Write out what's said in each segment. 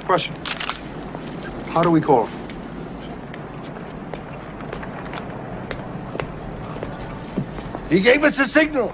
Question. How do we call? He gave us a signal.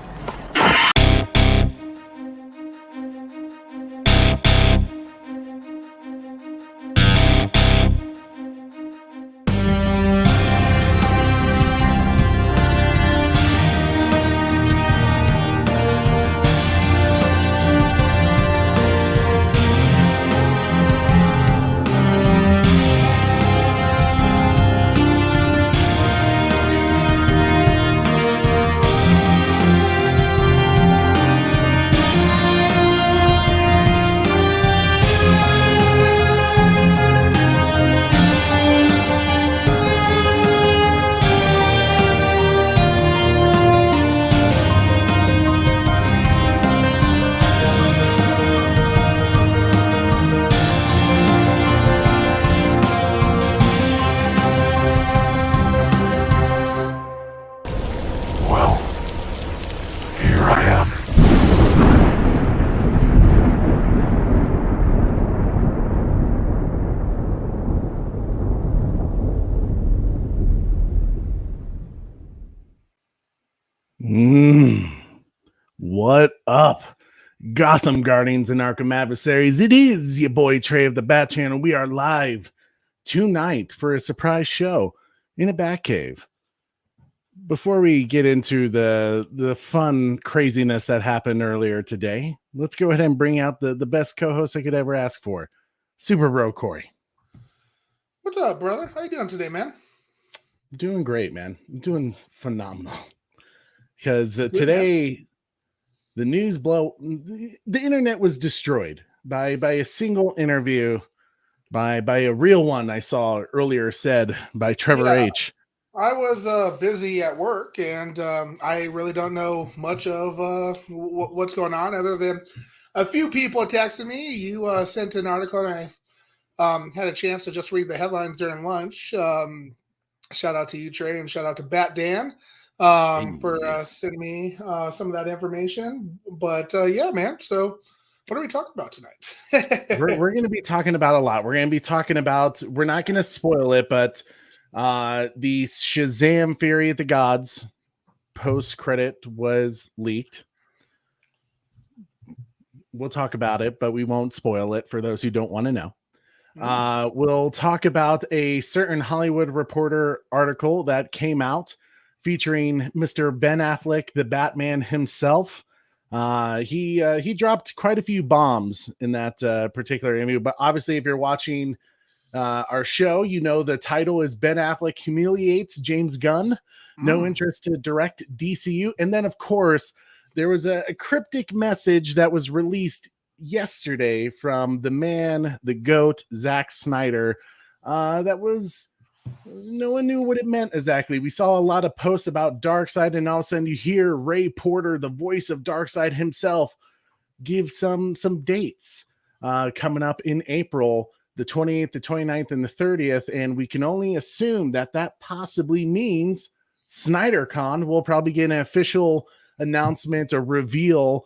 What up, Gotham Guardians and Arkham Adversaries? It is your boy Trey of the Bat Channel. We are live tonight for a surprise show in a Batcave. Before we get into the fun craziness that happened earlier today, let's go ahead and bring out the best co-host I could ever ask for, Super Bro Corey. What's up, brother? How you doing today, man? I'm doing great, man. I'm doing phenomenal. Because today, the news the internet was destroyed by a single interview by a real one I saw earlier said by Trevor H. I was busy at work, and I really don't know much of what's going on other than a few people texted me. You sent an article, and I had a chance to just read the headlines during lunch. Shout out to you, Trey, and shout out to Bat Dan for sending me some of that information. But yeah, man. So what are we talking about tonight? we're going to be talking about a lot. We're going to be talking about, we're not going to spoil it, but the Shazam Fury of the Gods post credit was leaked. We'll talk about it, but we won't spoil it for those who don't want to know. We'll talk about a certain Hollywood Reporter article that came out featuring Mr. Ben Affleck, the Batman himself. He dropped quite a few bombs in that particular interview, but obviously if you're watching our show, you know the title is Ben Affleck Humiliates James Gunn. No interest to direct DCU. And then, of course, there was a cryptic message that was released yesterday from the man, the GOAT, Zack Snyder. That was, no one knew what it meant exactly. We saw a lot of posts about Darkseid, and all of a sudden you hear Ray Porter, the voice of Darkseid himself, give some dates coming up in April, the 28th, the 29th, and the 30th. And we can only assume that possibly means SnyderCon. We'll probably get an official announcement or reveal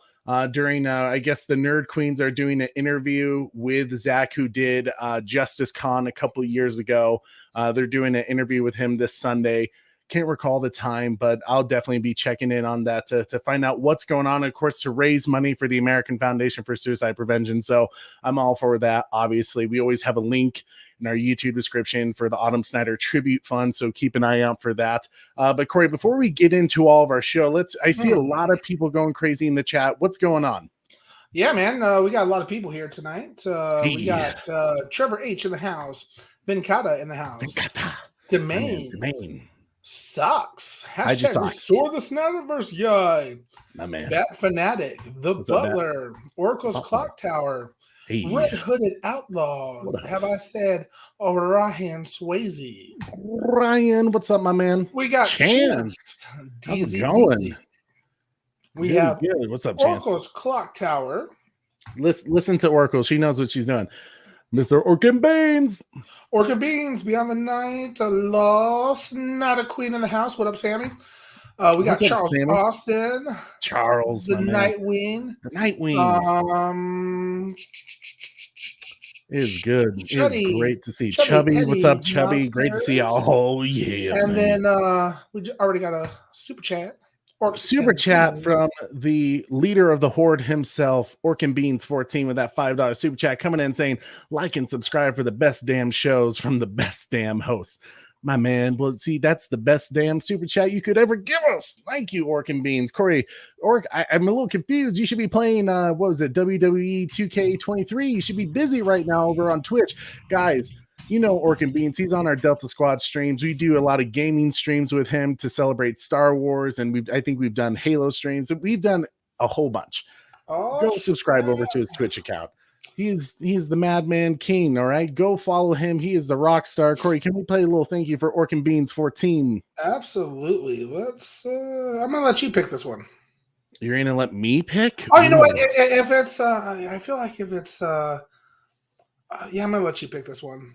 during, I guess the Nerd Queens are doing an interview with Zach, who did Justice Con a couple years ago. They're doing an interview with him this Sunday. Can't recall the time, but I'll definitely be checking in on that to find out what's going on, of course, to raise money for the American Foundation for Suicide Prevention. So I'm all for that. Obviously, we always have a link in our YouTube description for the Autumn Snyder Tribute Fund, so keep an eye out for that. But Corey, before we get into all of our show, I see a lot of people going crazy in the chat. What's going on? Yeah, man, we got a lot of people here tonight. We got Trevor H in the house, Ben Kata in the house, Domain. Sucks. Hashtag restore the Snyderverse guy. My man. Bat Fanatic, The Butler, Oracle's Clock Tower, Red Hooded Outlaw. Have I said Ryan Swayze? Ryan, what's up, my man? We got Chance. How's it going? We have what's up, Chance? Oracle's Clock Tower. Listen to Oracle. She knows what she's doing. Mr. Orkin Beans. Orkin Beans, Beyond the Night, Lost, Not a Queen in the House. What up, Sammy? We got Charles Austin. Charles, the Nightwing. The Nightwing. It is good. It is Chubby, great to see. Chubby Chubby, what's Teddy up, Chubby? Great to see you. Monsters. Oh, yeah, And man. then already got a super chat. Orcs Super and chat Beans. from the leader of the horde himself, Orc and Beans 14, with that $5 super chat coming in saying, like and subscribe for the best damn shows from the best damn hosts. My man, well, see, that's the best damn super chat you could ever give us. Thank you, Orc and Beans. Corey, Orc, I'm a little confused. You should be playing, what was it, WWE 2K23. You should be busy right now over on Twitch. Guys, you know Orc and Beans. He's on our Delta Squad streams. We do a lot of gaming streams with him to celebrate Star Wars, and I think we've done Halo streams. We've done a whole bunch. Go subscribe over to his Twitch account. He's the Madman King. All right, go follow him. He is the rock star. Corey, can we play a little thank you for Orc and Beans 14? Absolutely. Let's. I'm gonna let you pick this one. You're gonna let me pick? Oh, you know what? If it's, I feel like if it's, yeah, I'm gonna let you pick this one.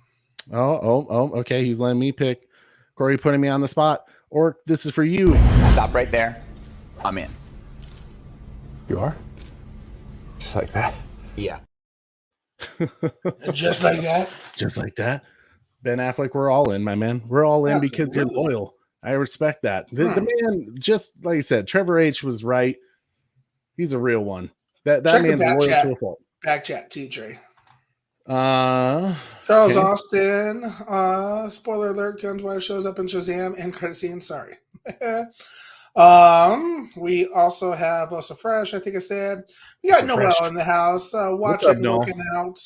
Oh, okay. He's letting me pick. Corey putting me on the spot. Orc, this is for you. Stop right there. I'm in. You are? Just like that? Yeah. Just like that. Just like that. Ben Affleck, we're all in, my man. We're all in because you're loyal. I respect that. The man, just like I said, Trevor H was right. He's a real one. That man's loyal to a fault. Back chat too, Trey. Charles Austin. Spoiler alert: Gunn's wife shows up in Shazam and credit scene. Sorry. We also have Osa Fresh. I think I said we got Noel in the house. Watching, working out.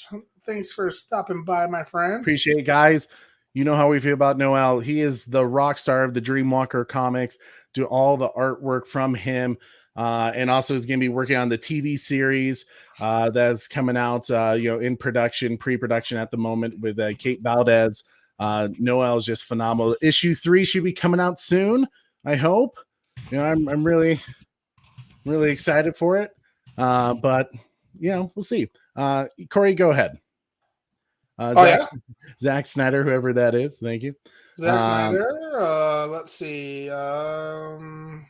Thanks for stopping by, my friend. Appreciate it, guys. You know how we feel about Noel. He is the rock star of the Dreamwalker comics. Do all the artwork from him. And also is going to be working on the TV series that's coming out, in production, pre-production at the moment with Kate Valdez. Noel is just phenomenal. Issue 3 should be coming out soon, I hope. I'm really excited for it. But we'll see. Corey, go ahead. Zack Snyder, whoever that is. Thank you. Zack Snyder. Let's see. Gunn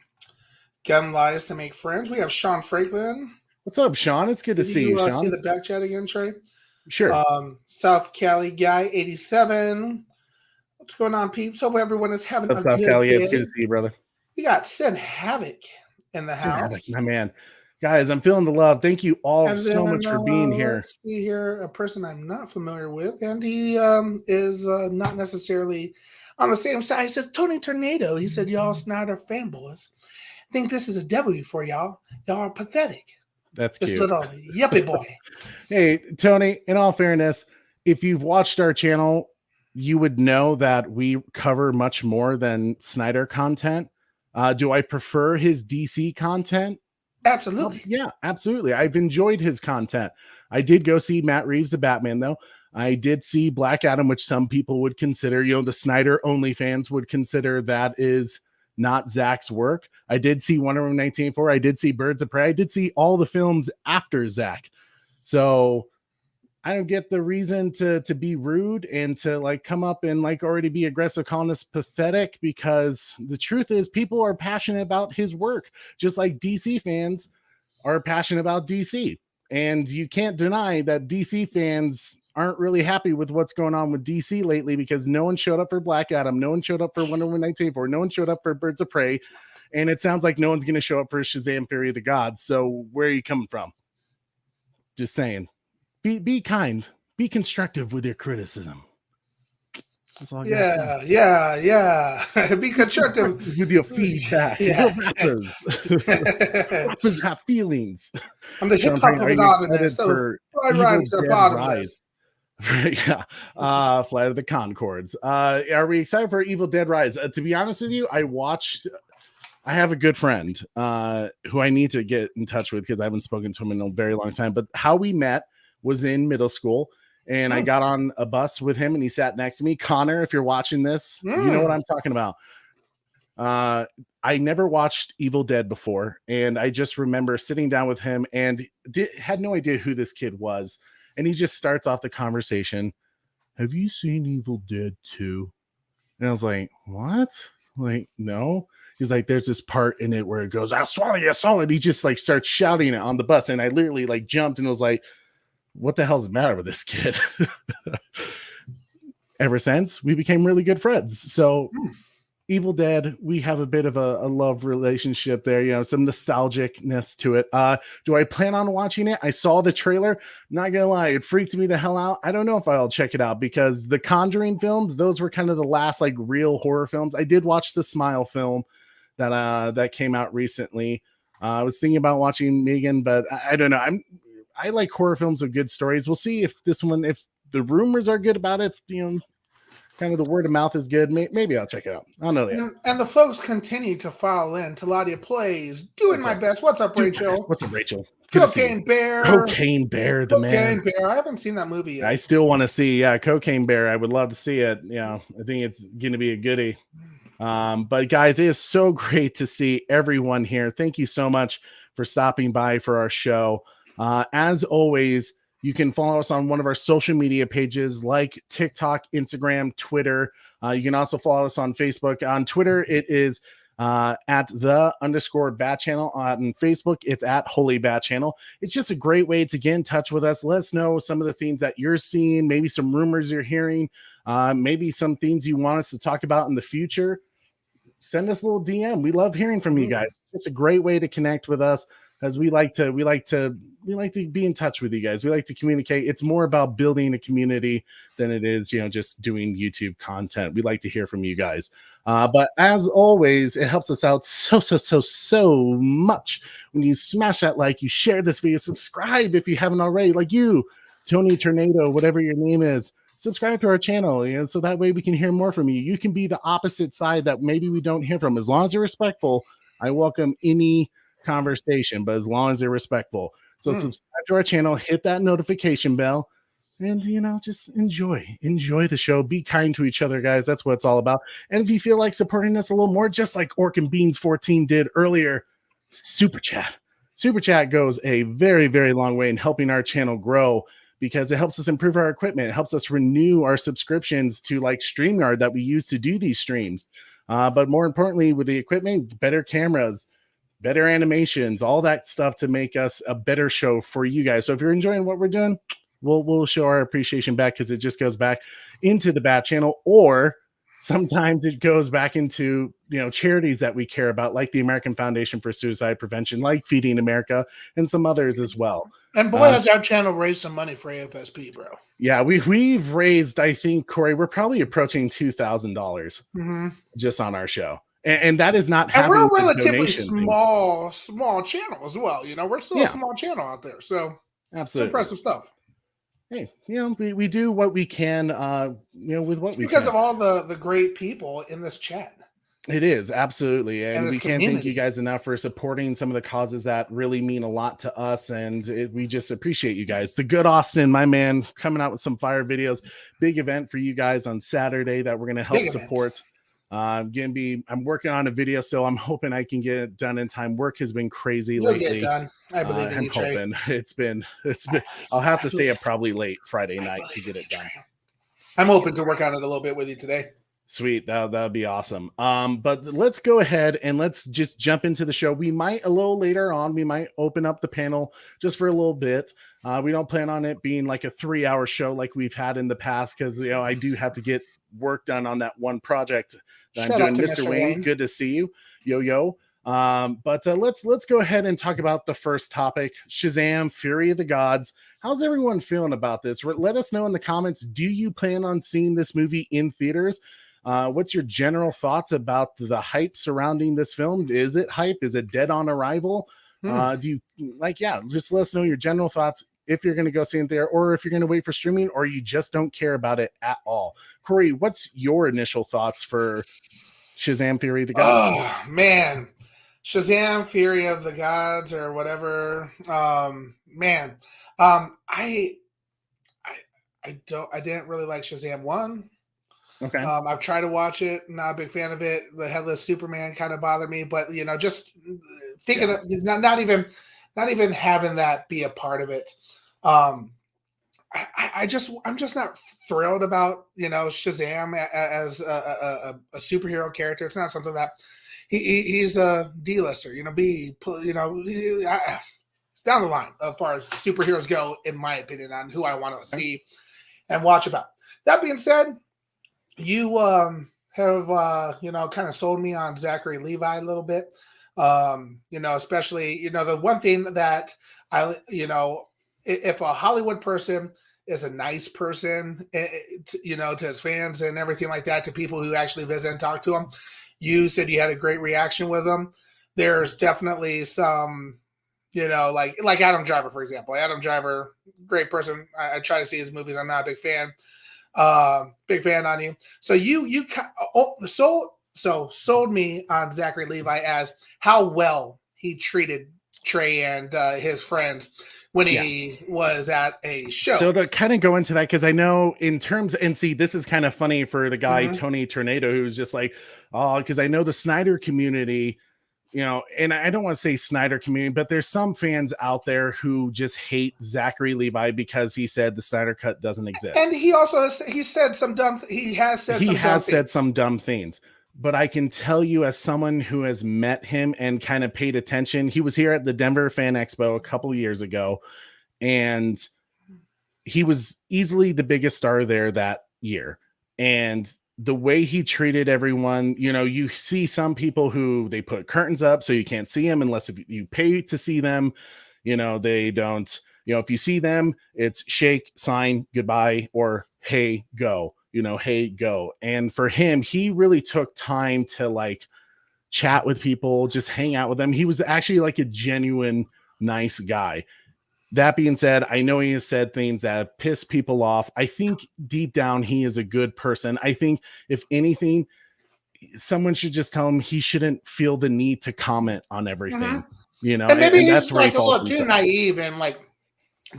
lies to make friends. We have Sean Franklin. What's up, Sean? It's good to see you, Sean. See the back chat again, Trey? Sure. South Cali guy 87. What's going on, peeps? Hope everyone is having a good Cali? day. It's good to see you, brother. We got Sin Havoc in the house. My man. Guys, I'm feeling the love. Thank you all so much for being here. Let's see here, a person I'm not familiar with, and he is not necessarily on the same side. He says, Tony Tornado. He said, y'all Snyder fanboys think this is a W for y'all. Y'all are pathetic. That's this cute. Little yuppie boy. Hey, Tony, in all fairness, if you've watched our channel, you would know that we cover much more than Snyder content. Do I prefer his DC content? Absolutely. Yeah, absolutely. I've enjoyed his content. I did go see Matt Reeves, the Batman, though. I did see Black Adam, which some people would consider, the Snyder only fans would consider that is not Zack's work. I did see Wonder Woman 1984. I did see Birds of Prey. I did see all the films after Zack. So I don't get the reason to be rude and to come up and already be aggressive, calling us pathetic, because the truth is people are passionate about his work, just like DC fans are passionate about DC. And you can't deny that DC fans aren't really happy with what's going on with DC lately, because no one showed up for Black Adam. No one showed up for Wonder Woman 1984. No one showed up for Birds of Prey. And it sounds like no one's going to show up for Shazam Fury of the Gods. So where are you coming from? Just saying. Be kind. Be constructive with your criticism. That's all I gotta say. Yeah. Be constructive with your feedback. Yeah. Rappers have feelings. I'm the hip hop anonymous. For my rhymes are bottomless. Yeah. Flight of the Conchords. Are we excited for Evil Dead Rise? To be honest with you, I have a good friend who I need to get in touch with because I haven't spoken to him in a very long time. But how we met was in middle school, and I got on a bus with him and he sat next to me. Connor, if you're watching this, you know what I'm talking about. I never watched Evil Dead before, and I just remember sitting down with him and had no idea who this kid was. And he just starts off the conversation. Have you seen Evil Dead 2? And I was like, what? No. He's like, there's this part in it where it goes, I'll swallow your soul. And he just starts shouting it on the bus. And I literally jumped and was like, what the hell's the matter with this kid? Ever since, we became really good friends. So Evil Dead, we have a bit of a love relationship there, you know, some nostalgicness to it. Do I plan on watching it? I saw the trailer. Not gonna lie, it freaked me the hell out. I don't know if I'll check it out because the Conjuring films, those were kind of the last like real horror films. I did watch the Smile film that came out recently. I was thinking about watching Megan, but I don't know. I like horror films with good stories. We'll see if this one, if the rumors are good about it, you know, kind of the word of mouth is good. Maybe I'll check it out. I don't know yet. And the folks continue to file in. Taladia Plays, doing my best. What's up, Rachel? What's up, Rachel? Cocaine Bear. Cocaine Bear, the man. Cocaine Bear. I haven't seen that movie yet. I still want to see, Cocaine Bear. I would love to see it. Yeah, I think it's going to be a goodie. But guys, it is so great to see everyone here. Thank you so much for stopping by for our show. As always, you can follow us on one of our social media pages like TikTok, Instagram, Twitter. You can also follow us on Facebook. On Twitter, it is at _Bat Channel. On Facebook, it's at Holy Bat Channel. It's just a great way to get in touch with us. Let us know some of the things that you're seeing, maybe some rumors you're hearing, maybe some things you want us to talk about in the future. Send us a little DM. We love hearing from you guys. It's a great way to connect with us, because we like to be in touch with you guys. We like to communicate. It's more about building a community than it is, just doing YouTube content. We like to hear from you guys. But as always, it helps us out so much when you smash that like, you share this video, subscribe if you haven't already, like you, Tony Tornado, whatever your name is. Subscribe to our channel, so that way we can hear more from you. You can be the opposite side that maybe we don't hear from. As long as you're respectful, I welcome any conversation, but as long as they're respectful. So subscribe to our channel, hit that notification bell, and just enjoy the show. Be kind to each other, guys. That's what it's all about. And if you feel like supporting us a little more, just like Orc and Beans 14 did earlier, super chat goes a very, very long way in helping our channel grow, because it helps us improve our equipment. It helps us renew our subscriptions to like StreamYard that we use to do these streams. But more importantly, with the equipment, better cameras, better animations, all that stuff to make us a better show for you guys. So if you're enjoying what we're doing, we'll show our appreciation back, because it just goes back into the Bat Channel, or sometimes it goes back into charities that we care about, like the American Foundation for Suicide Prevention, like Feeding America, and some others as well. And boy, has our channel raised some money for AFSP, bro. Yeah, we've raised, I think, Corey, we're probably approaching $2,000 just on our show. And that is not having and we're a relatively small channel as well. We're still a small channel out there. So absolutely, it's impressive stuff. Hey, we do what we can, with what we can. Because of all the great people in this chat. It is, absolutely. And we can't thank you guys enough for supporting some of the causes that really mean a lot to us. And we just appreciate you guys. The Good Austin, my man, coming out with some fire videos. Big event for you guys on Saturday that we're going to help support. I'm working on a video still. I'm hoping I can get it done in time. Work has been crazy lately. Get done. I believe in you, hoping. It's been I'll have to stay up probably late Friday night to get it done. I'm hoping to work on it a little bit with you today. Sweet, that'd be awesome. But let's go ahead and let's just jump into the show. We might a little later on, we might open up the panel just for a little bit. We don't plan on it being like a 3-hour show like we've had in the past, because I do have to get work done on that one project that I'm doing. Mr. Wayne, good to see you. Yo. But let's go ahead and talk about the first topic, Shazam, Fury of the Gods. How's everyone feeling about this? Let us know in the comments. Do you plan on seeing this movie in theaters? What's your general thoughts about the hype surrounding this film? Is it hype? Is it dead on arrival? Do you just let us know your general thoughts, if you're going to go see it there, or if you're going to wait for streaming, or you just don't care about it at all. Corey, what's your initial thoughts for Shazam, Fury of the Gods? Oh man, Shazam, Fury of the Gods, or whatever. I didn't really like Shazam 1. Okay. I've tried to watch it. Not a big fan of it. The Headless Superman kind of bothered me, but just thinking of not even having that be a part of it. I'm just not thrilled about Shazam as a superhero character. It's not something that he's a D-lister. It's down the line as far as superheroes go, in my opinion, on who I want to see and watch about. That being said, you have kind of sold me on Zachary Levi a little bit. Especially, the one thing that if a Hollywood person is a nice person, to his fans and everything like that, to people who actually visit and talk to him, you said you had a great reaction with them. There's definitely some, like Adam Driver, for example. Adam Driver, great person. I try to see his movies. I'm not a big fan. Big fan on you. So you sold me on Zachary Levi as how well he treated Trey and his friends when he was at a show. So to kind of go into that, because I know in terms, and see, this is kind of funny for the guy, Tony Tornado, who's just like, oh, because I know the Snyder community, and I don't want to say Snyder community, but there's some fans out there who just hate Zachary Levi because he said the Snyder Cut doesn't exist. And he also has said some dumb things. But I can tell you, as someone who has met him and kind of paid attention, he was here at the Denver Fan Expo a couple years ago, and he was easily the biggest star there that year. And the way he treated everyone, you see some people who they put curtains up so you can't see them unless if you pay to see them. They don't, if you see them, it's shake, sign, goodbye, or hey, go. Hey, go. And for him, he really took time to chat with people, just hang out with them. He was actually a genuine nice guy. That being said, I know he has said things that piss people off. I think deep down, he is a good person. I think if anything, someone should just tell him he shouldn't feel the need to comment on everything, and maybe he's that's where he a little falls too naive and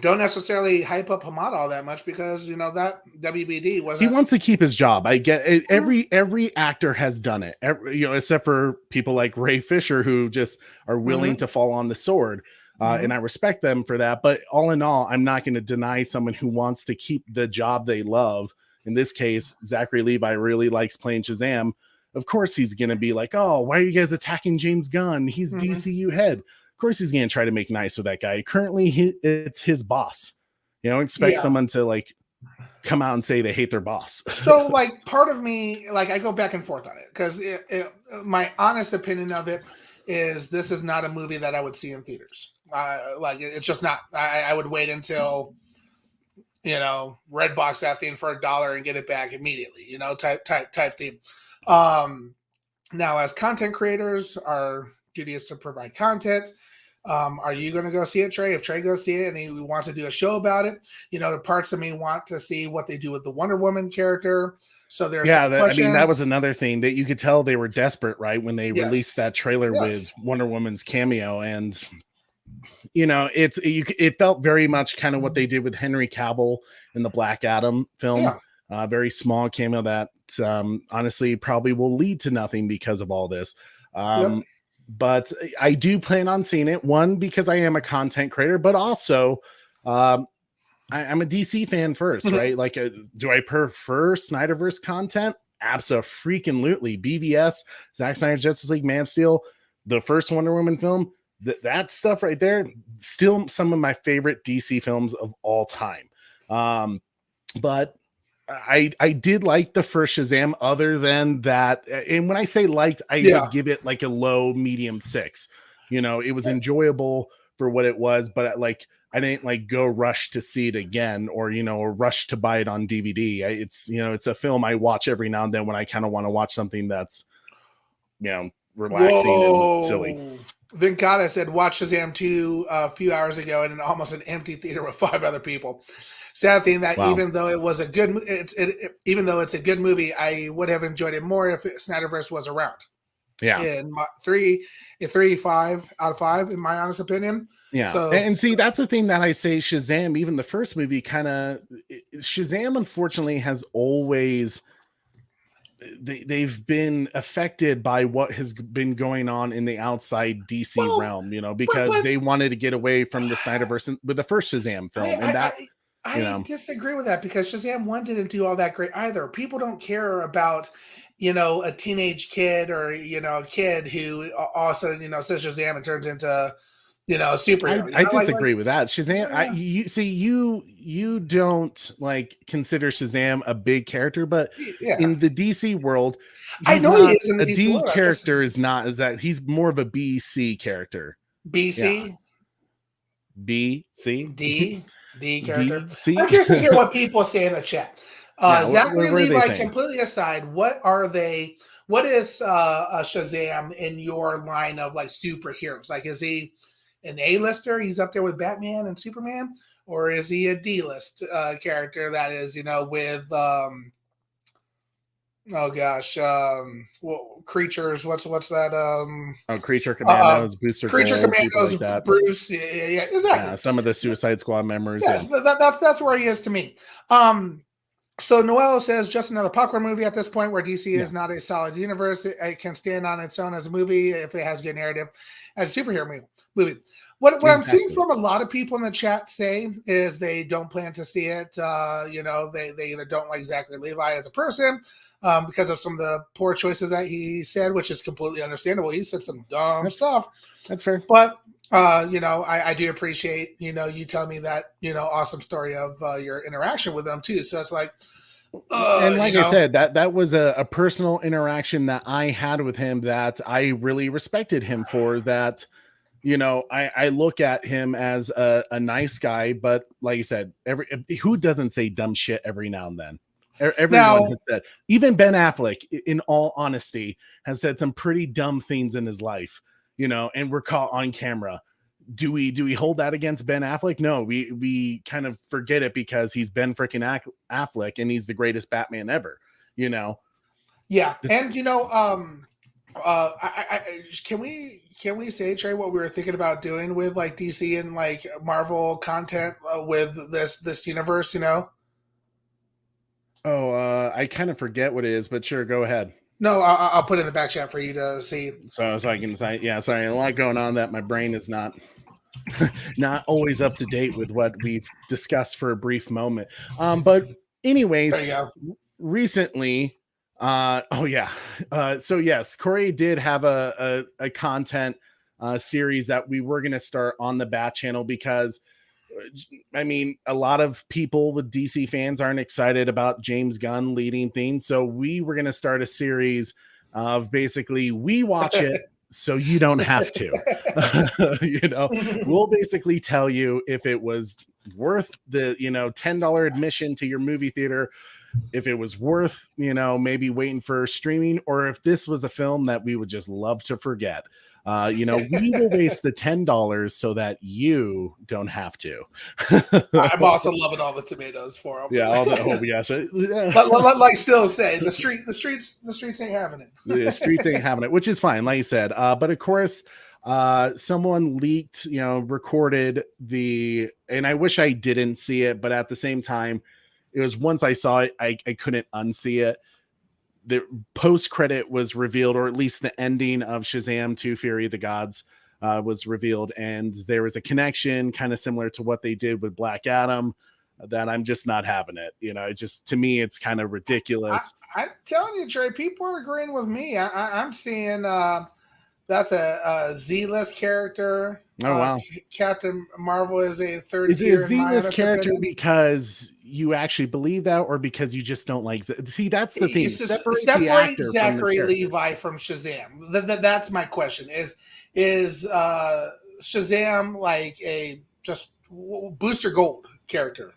don't necessarily hype up Hamada all that much because that WBD wasn't. He wants to keep his job. I get it. Every actor has done it. Except for people like Ray Fisher who just are willing to fall on the sword, and I respect them for that. But all in all, I'm not going to deny someone who wants to keep the job they love. In this case, Zachary Levi really likes playing Shazam. Of course, he's going to be like, "Oh, why are you guys attacking James Gunn? He's DCU head." Of course, he's going to try to make nice with that guy. Currently, it's his boss. Expect someone to come out and say they hate their boss. So, part of me, I go back and forth on it because my honest opinion of it is this is not a movie that I would see in theaters. It's just not. I would wait until red box that thing for $1 and get it back immediately. Type thing. Now, as content creators, our duty is to provide content. Are you going to go see it, Trey? If Trey goes see it and he wants to do a show about it, the parts of me want to see what they do with the Wonder Woman character. So there's that was another thing that you could tell they were desperate, right? When they released that trailer with Wonder Woman's cameo, and it felt very much kind of what they did with Henry Cavill in the Black Adam film. Very small cameo that honestly probably will lead to nothing because of all this. But I do plan on seeing it. One, because I am a content creator, but also I'm a DC fan first, right? Do I prefer Snyderverse content? Abso-freaking-lutely. BVS, Zack Snyder's Justice League, Man of Steel, the first Wonder Woman film, that stuff right there, still some of my favorite DC films of all time. But I did like the first Shazam. Other than that, and when I say liked, I would give it a low medium 6. It was enjoyable for what it was, but I didn't go rush to see it again or rush to buy it on DVD. It's a film I watch every now and then when I kind of want to watch something that's relaxing and silly. Vincata said watch Shazam 2 a few hours ago in almost an empty theater with 5 other people. Sad thing that even though it was even though it's a good movie, I would have enjoyed it more if Snyderverse was around. Yeah, and 5 out of 5 in my honest opinion. Yeah, so, and see, that's the thing that I say. Shazam, even the first movie, Shazam, unfortunately, has always they've been affected by what has been going on in the outside DC realm. Because they wanted to get away from the Snyderverse with the first Shazam film, I disagree with that because Shazam 1 didn't do all that great either. People don't care about, a teenage kid or, a kid who all of a sudden, says Shazam and turns into, superhero. I disagree with that. Shazam, you don't like consider Shazam a big character, but in the DC world, I know he is in the a DC D world. character is not as that. He's more of a BC character. BC, D character. DC. I'm curious to hear what people say in the chat. Zachary what are they Levi, saying? completely aside, what are they? What is Shazam in your line of like superheroes? Like, is he an A-lister? He's up there with Batman and Superman, or is he a D-list character that is, with creatures? What's that? Creature Commandos, Booster Creature Gold, Commandos, like that. Bruce. Yeah, exactly. Yeah, some of the Suicide Squad members. Yes, that's where he is to me. So Noel says just another popcorn movie at this point where DC is not a solid universe. It can stand on its own as a movie if it has good narrative, as a superhero movie. What I'm seeing from a lot of people in the chat say is they don't plan to see it. They either don't like Zachary Levi as a person because of some of the poor choices that he said, which is completely understandable. He said some dumb stuff. That's fair. But I do appreciate, you tell me that, awesome story of your interaction with them too. So it's like, and like I said, that was a personal interaction that I had with him that I really respected him for. That, I look at him as a nice guy, but like you said, who doesn't say dumb shit every now and then? Everyone has said, even Ben Affleck, in all honesty, has said some pretty dumb things in his life. And we're caught on camera. Do we hold that against Ben Affleck? No, we kind of forget it because he's Ben freaking Affleck and he's the greatest Batman ever. Yeah, and can we say, Trey, what we were thinking about doing with like DC and like Marvel content with this universe? I kind of forget what it is, but sure, go ahead. No, I'll put it in the back chat for you to see. So I can say, sorry, a lot going on that my brain is not always up to date with what we've discussed for a brief moment. But anyways, there you go. Recently, so yes, Corey did have a content series that we were going to start on the Bat channel because I mean, a lot of people with DC fans aren't excited about James Gunn leading things. So we were going to start a series of basically we watch it so you don't have to. We'll basically tell you if it was worth the, $10 admission to your movie theater, if it was worth, maybe waiting for streaming, or if this was a film that we would just love to forget. We will waste the $10 so that you don't have to. I'm also loving all the tomatoes for them. Yeah, all the but like still say the streets ain't having it. The streets ain't having it, which is fine, like you said. But of course, someone leaked, recorded and I wish I didn't see it, but at the same time, it was once I saw it, I couldn't unsee it. The post credit was revealed, or at least the ending of Shazam 2 Fury of the Gods was revealed. And there was a connection kind of similar to what they did with Black Adam that I'm just not having it. To me, it's kind of ridiculous. I'm telling you, Trey, people are agreeing with me. I'm seeing that's a Z-list character. Oh, wow. Captain Marvel is a third Is he a Z-list character because you actually believe that, or because you just don't like? See, that's the thing. Separate Zachary Levi from Shazam. That's my question. Is Shazam like a just Booster Gold character?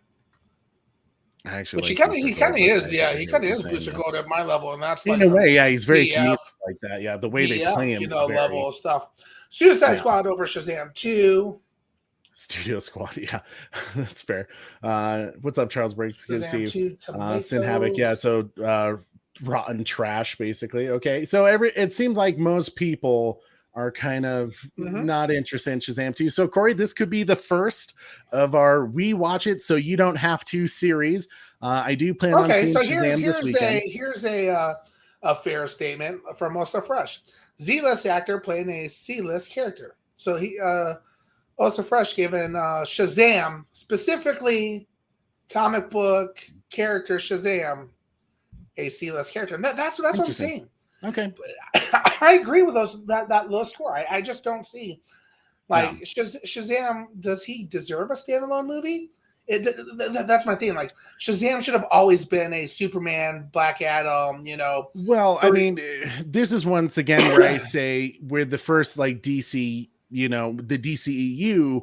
Actually, which he kind of is. Yeah, he kind of is Booster Gold at my level, and that's in like a way. Yeah, he's very DF, like that. Yeah, the way they play him, level of stuff. Suicide Squad over Shazam 2. Studio Squad, yeah, that's fair. What's up, Charles Breaks? Good to see you. Sin Havoc, yeah. So rotten trash, basically. Okay, so it seems like most people are kind of not interested in Shazam 2. So Corey, this could be the first of our We Watch It So You Don't Have to series. I do plan on seeing Shazam this weekend. Here's a fair statement from Osa Fresh. Z-list actor playing a C-list character. So he Osa Fresh given Shazam, specifically comic book character Shazam, a C-list character. And that's what I'm saying. Okay. I agree with that low score. I just don't see Like Shazam, does he deserve a standalone movie? That's my thing. Like Shazam should have always been a Superman, Black Adam. Well, I mean, this is once again where I say we're the first like DC, the DCEU.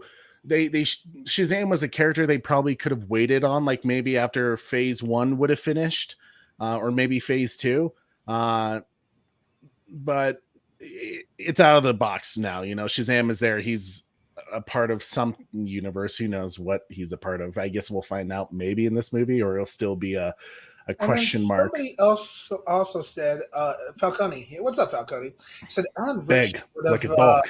Shazam was a character they probably could have waited on, like maybe after phase 1 would have finished, or maybe phase 2. But it's out of the box now. Shazam is there. He's a part of some universe. Who knows what he's a part of? I guess we'll find out maybe in this movie, or it'll still be a question mark. Somebody else also said, Falcone. What's up, Falcone? He said Alan Rich big like a dog.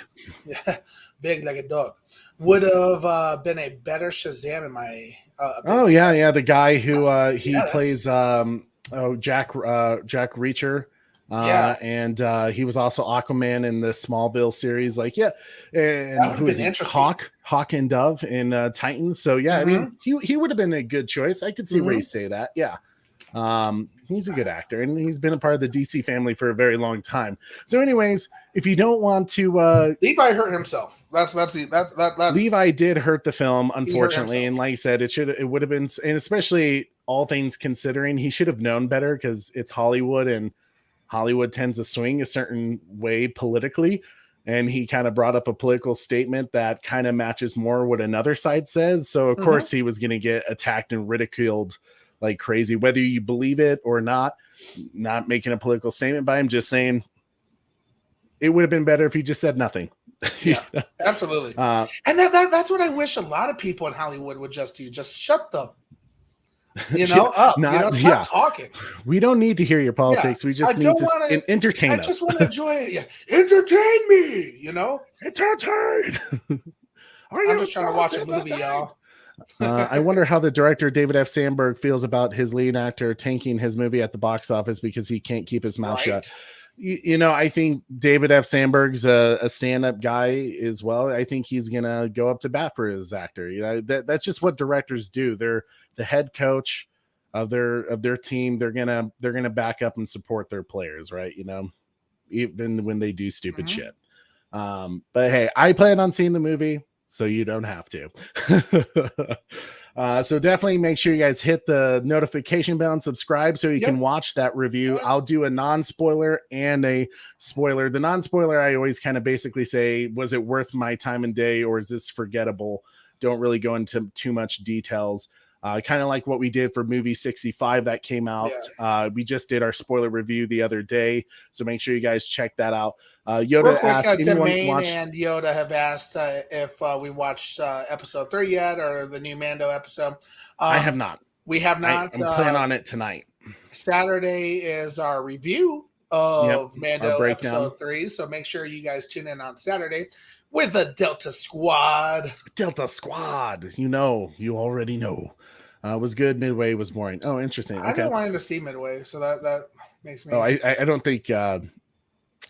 Big like a dog. Would have been a better Shazam in my opinion. Oh yeah, the guy who plays Jack Reacher. And he was also Aquaman in the Smallville series. Like, and who is he? Hawk and Dove in Titans. So I mean, he would have been a good choice. I could see Ray say that. Yeah. He's a good actor, and he's been a part of the DC family for a very long time. So anyways, if you don't want to Levi hurt himself. That's Levi did hurt the film, unfortunately, and like I said, it would have been, and especially all things considering, he should have known better, because it's Hollywood, and Hollywood tends to swing a certain way politically. And he kind of brought up a political statement that kind of matches more what another side says. So of course he was going to get attacked and ridiculed like crazy, whether you believe it or not. Not making a political statement by him, just saying it would have been better if he just said nothing. Yeah, absolutely. And that's what I wish a lot of people in Hollywood would just do. Just shut them. Stop talking. We don't need to hear your politics. We just need to entertain us. I just want to enjoy it. Yeah. Entertain me, Entertain. I'm just trying to watch a movie, y'all. I wonder how the director, David F. Sandberg, feels about his lead actor tanking his movie at the box office because he can't keep his mouth shut. I think David F. Sandberg's a stand-up guy as well. I think he's going to go up to bat for his actor. That's just what directors do. They're the head coach of their team. They're gonna back up and support their players, right? Even when they do stupid shit. But hey, I plan on seeing the movie, so you don't have to. So definitely make sure you guys hit the notification bell and subscribe so you can watch that review. I'll do a non-spoiler and a spoiler. The non-spoiler, I always kind of basically say, was it worth my time and day, or is this forgettable? Don't really go into too much details. Kind of like what we did for movie 65 that came out. We just did our spoiler review the other day, so make sure you guys check that out. Yoda asked, Domain and Yoda have asked if we watched episode 3 yet, or the new Mando episode. I have not. We have not. I'm planning on it tonight. Saturday is our review of Mando episode 3, so make sure you guys tune in on Saturday with the Delta Squad. You already know. Was good. Midway was boring. Oh, interesting. I've been wanting to see Midway, so that makes me. Oh, I don't think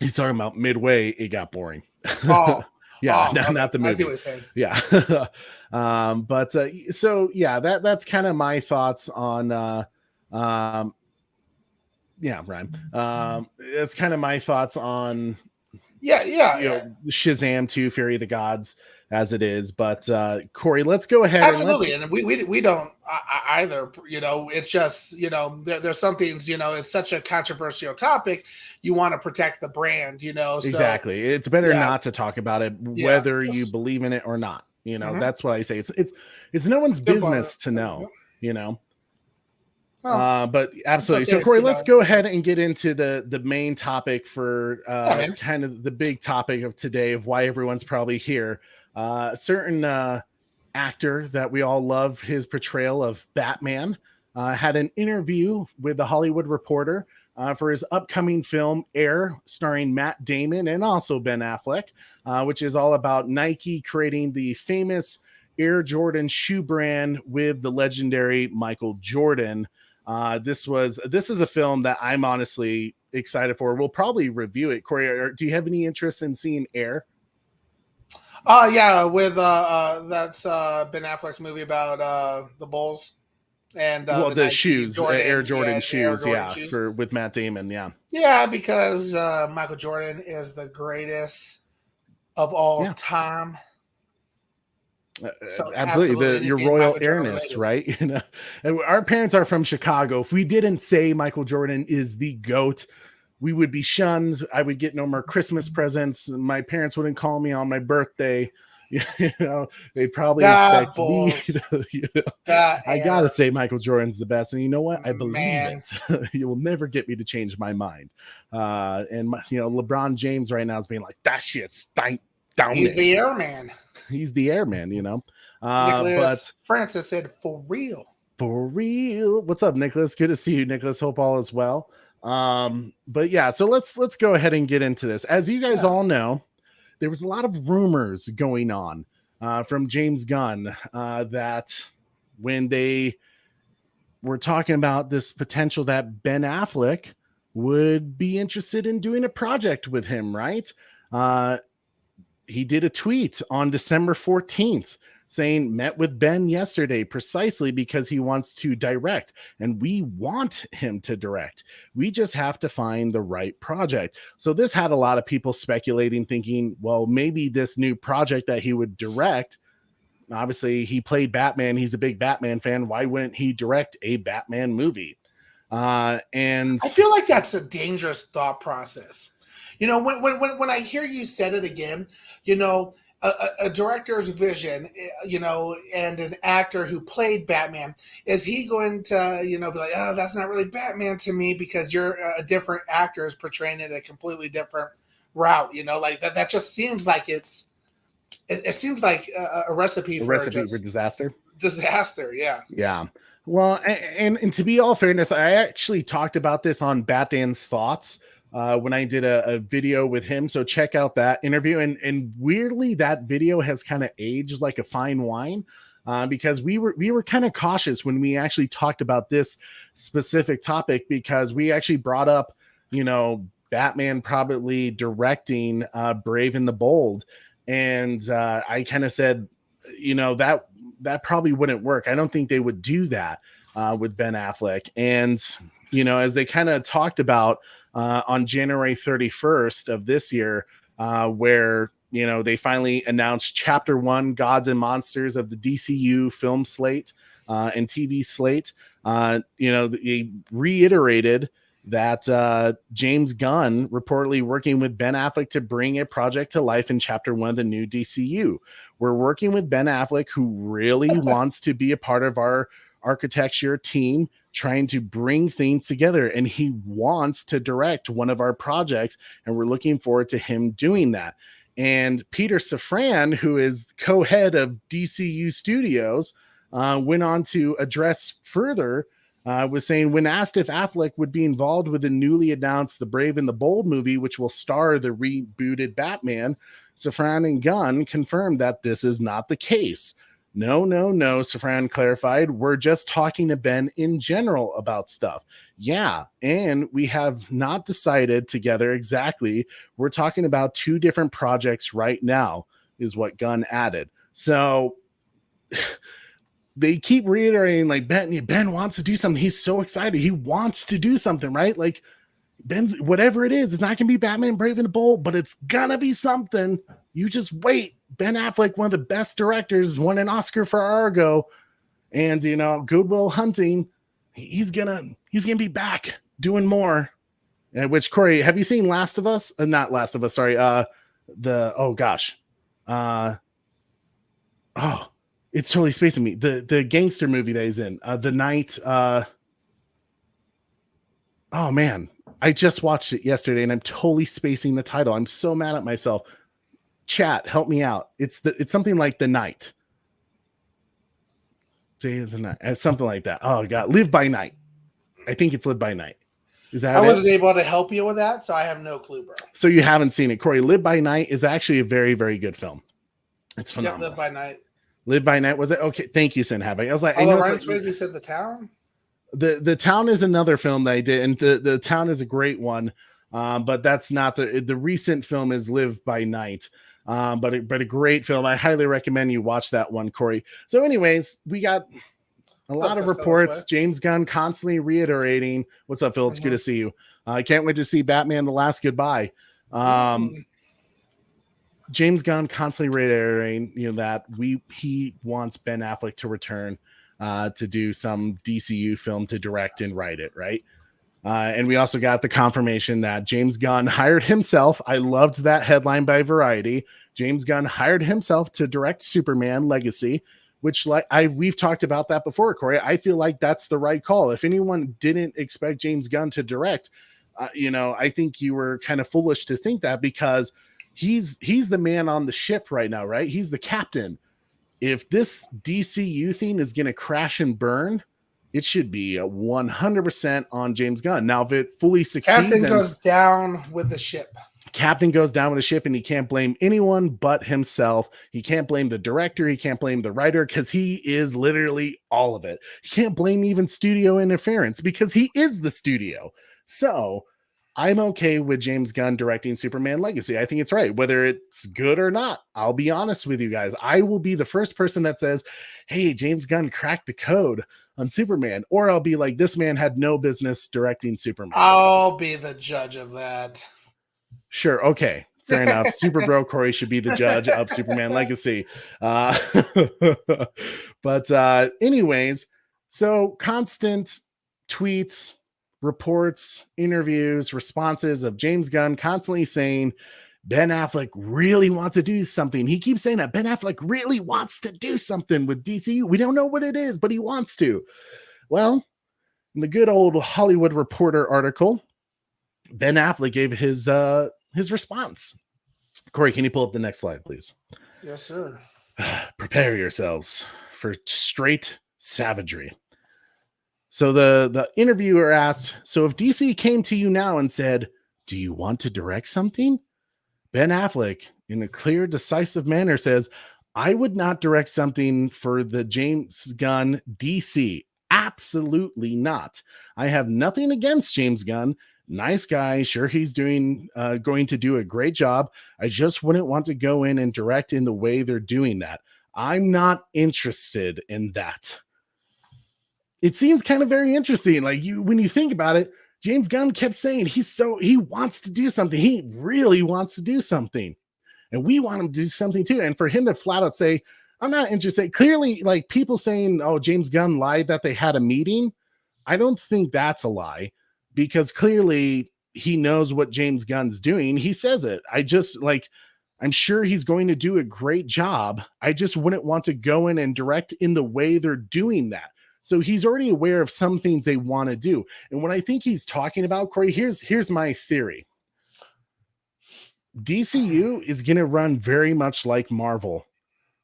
he's talking about Midway. It got boring. Oh, not the movie. I see what you're saying. Yeah. That's kind of my thoughts on. Ryan. That's kind of my thoughts on. Shazam 2, Fury of the Gods, as it is. But Corey, let's go ahead. Absolutely, and we don't either. It's just there's some things. It's such a controversial topic. You want to protect the brand. So, exactly. It's better not to talk about it, whether you believe in it or not. That's what I say. It's no one's business to know. But absolutely. So Corey, let's go ahead and get into the main topic for kind of the big topic of today, of why everyone's probably here. A certain actor that we all love, his portrayal of Batman, had an interview with the Hollywood Reporter for his upcoming film Air, starring Matt Damon and also Ben Affleck, which is all about Nike creating the famous Air Jordan shoe brand with the legendary Michael Jordan. This is a film that I'm honestly excited for. We'll probably review it. Corey, do you have any interest in seeing Air? With that's Ben Affleck's movie about the Bulls and the shoes, Air Jordan shoes, with Matt Damon, because Michael Jordan is the greatest of all time. So Absolutely, your anything royal Michael Jordan airness, related. right? And our parents are from Chicago. If we didn't say Michael Jordan is the GOAT, we would be shunned. I would get no more Christmas presents. My parents wouldn't call me on my birthday. They'd probably That expect me bulls. to, That I gotta hair. say Michael Jordan's the best. And you know what? I believe Man. it. You will never get me to change my mind. LeBron James right now is being like, that shit's stank down He's there. the airman. He's the airman, Nicholas but Francis said, for real. for real. What's up, Nicholas? Good to see you, Nicholas. Hope all is well. But yeah, so let's go ahead and get into this. As you guys all know, there was a lot of rumors going on from James Gunn that when they were talking about this potential that Ben Affleck would be interested in doing a project with him, right? He did a tweet on December 14th saying, met with Ben yesterday precisely because he wants to direct, and we want him to direct. We just have to find the right project. So this had a lot of people speculating, thinking, well, maybe this new project that he would direct, obviously he played Batman. He's a big Batman fan. Why wouldn't he direct a Batman movie? And I feel like that's a dangerous thought process. When I hear you said it again, a director's vision, and an actor who played Batman, is he going to, be like, oh, that's not really Batman to me because you're a different actor is portraying it a completely different route, like that just seems like it seems like a recipe for disaster. Disaster, yeah. Yeah. Well, and to be all fairness, I actually talked about this on Batman's Thoughts when I did a video with him. So check out that interview. And weirdly, that video has kind of aged like a fine wine because we were kind of cautious when we actually talked about this specific topic, because we actually brought up, Batman probably directing Brave and the Bold. And I kind of said, that probably wouldn't work. I don't think they would do that with Ben Affleck. And, as they kind of talked about on January 31st of this year, where, they finally announced Chapter 1, Gods and Monsters of the DCU film slate and TV slate, they reiterated that James Gunn reportedly working with Ben Affleck to bring a project to life in Chapter 1 of the new DCU. We're working with Ben Affleck, who really wants to be a part of our architecture team, trying to bring things together, and he wants to direct one of our projects, and we're looking forward to him doing that. And Peter Safran, who is co-head of DCU Studios, went on to address further, was saying, when asked if Affleck would be involved with the newly announced The Brave and the Bold movie, which will star the rebooted Batman, Safran and Gunn confirmed that this is not the case. No, Safran clarified. We're just talking to Ben in general about stuff. Yeah, and we have not decided together exactly. We're talking about two different projects right now, is what Gunn added. So they keep reiterating, like, Ben wants to do something. He's so excited. He wants to do something, right? Like, Ben's, whatever it is, it's not gonna be Batman Brave and the Bold, but it's gonna be something. You just wait. Ben Affleck, one of the best directors, won an Oscar for Argo, and Good Will Hunting. He's gonna be back doing more. Which, Corey, have you seen Last of Us? Not Last of Us. Sorry. It's totally spacing me. The gangster movie that he's in. The Night. Oh man. I just watched it yesterday and I'm totally spacing the title. I'm so mad at myself. Chat, help me out. It's something like The Night. Day of the Night. Something like that. Oh God. Live by Night. I think it's Live by Night. Is that I wasn't able to help you with that, so I have no clue, bro. So you haven't seen it. Corey, Live by Night is actually a very, very good film. It's phenomenal. Yep, Live by Night. Live by Night, was it? Okay, thank you, Sin Havoc. I was like, Ryan Swayze said The Town. The Town is another film that I did, and the Town is a great one, but that's not the recent film is Live by Night, but a great film. I highly recommend you watch that one, Corey. So, anyways, we got a lot of reports. James Gunn constantly reiterating. What's up, Phil? It's good to see you. I can't wait to see Batman: The Last Goodbye. James Gunn constantly reiterating, that he wants Ben Affleck to return to do some DCU film to direct and write it, right? And we also got the confirmation that James Gunn hired himself. I loved that headline by Variety. James Gunn hired himself to direct Superman Legacy, which we've talked about that before, Corey. I feel like that's the right call. If anyone didn't expect James Gunn to direct, I think you were kind of foolish to think that, because he's the man on the ship right now, right? He's the captain. If this DCU thing is going to crash and burn, it should be 100% on James Gunn. Now, if it fully succeeds, Captain goes down with the ship. Captain goes down with the ship, and he can't blame anyone but himself. He can't blame the director. He can't blame the writer, because he is literally all of it. He can't blame even studio interference, because he is the studio. So I'm okay with James Gunn directing Superman Legacy. I think it's right. Whether it's good or not, I'll be honest with you guys. I will be the first person that says, hey, James Gunn cracked the code on Superman. Or I'll be like, this man had no business directing Superman. I'll be the judge of that. Sure. Okay. Fair enough. Super Bro Corey should be the judge of Superman Legacy. But anyways, so constant tweets, reports, interviews, responses of James Gunn constantly saying Ben Affleck really wants to do something. He keeps saying that Ben Affleck really wants to do something with DCU. We don't know what it is, but he wants to. Well, in the good old Hollywood Reporter article, Ben Affleck gave his response. Corey, can you pull up the next slide, please? Yes, sir. Prepare yourselves for straight savagery. So the interviewer asked, so if DC came to you now and said, do you want to direct something? Ben Affleck, in a clear, decisive manner, says, I would not direct something for the James Gunn DC. Absolutely not. I have nothing against James Gunn. Nice guy. Sure, he's going to do a great job. I just wouldn't want to go in and direct in the way they're doing that. I'm not interested in that. It seems kind of very interesting. Like when you think about it, James Gunn kept saying he wants to do something. He really wants to do something. And we want him to do something too. And for him to flat out say, I'm not interested. Clearly, like people saying, oh, James Gunn lied that they had a meeting. I don't think that's a lie, because clearly he knows what James Gunn's doing. He says it. I'm sure he's going to do a great job. I just wouldn't want to go in and direct in the way they're doing that. So he's already aware of some things they want to do. And what I think he's talking about, Corey, here's my theory. DCU is going to run very much like Marvel,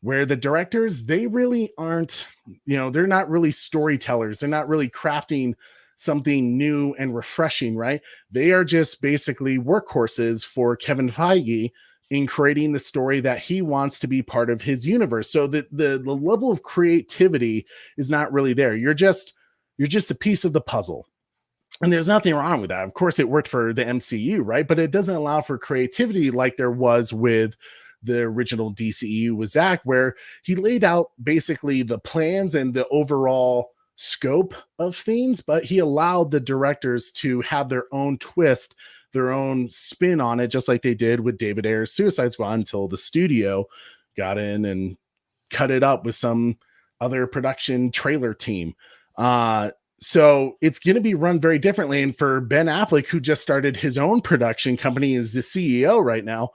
where the directors, they really aren't, they're not really storytellers. They're not really crafting something new and refreshing, right? They are just basically workhorses for Kevin Feige in creating the story that he wants to be part of his universe. So the level of creativity is not really there. You're just a piece of the puzzle. And there's nothing wrong with that. Of course, it worked for the MCU, right? But it doesn't allow for creativity like there was with the original DCEU with Zack, where he laid out basically the plans and the overall scope of things, but he allowed the directors to have their own twist, their own spin on it, just like they did with David Ayer's Suicide Squad, until the studio got in and cut it up with some other production trailer team. So it's going to be run very differently. And for Ben Affleck, who just started his own production company, is the CEO right now,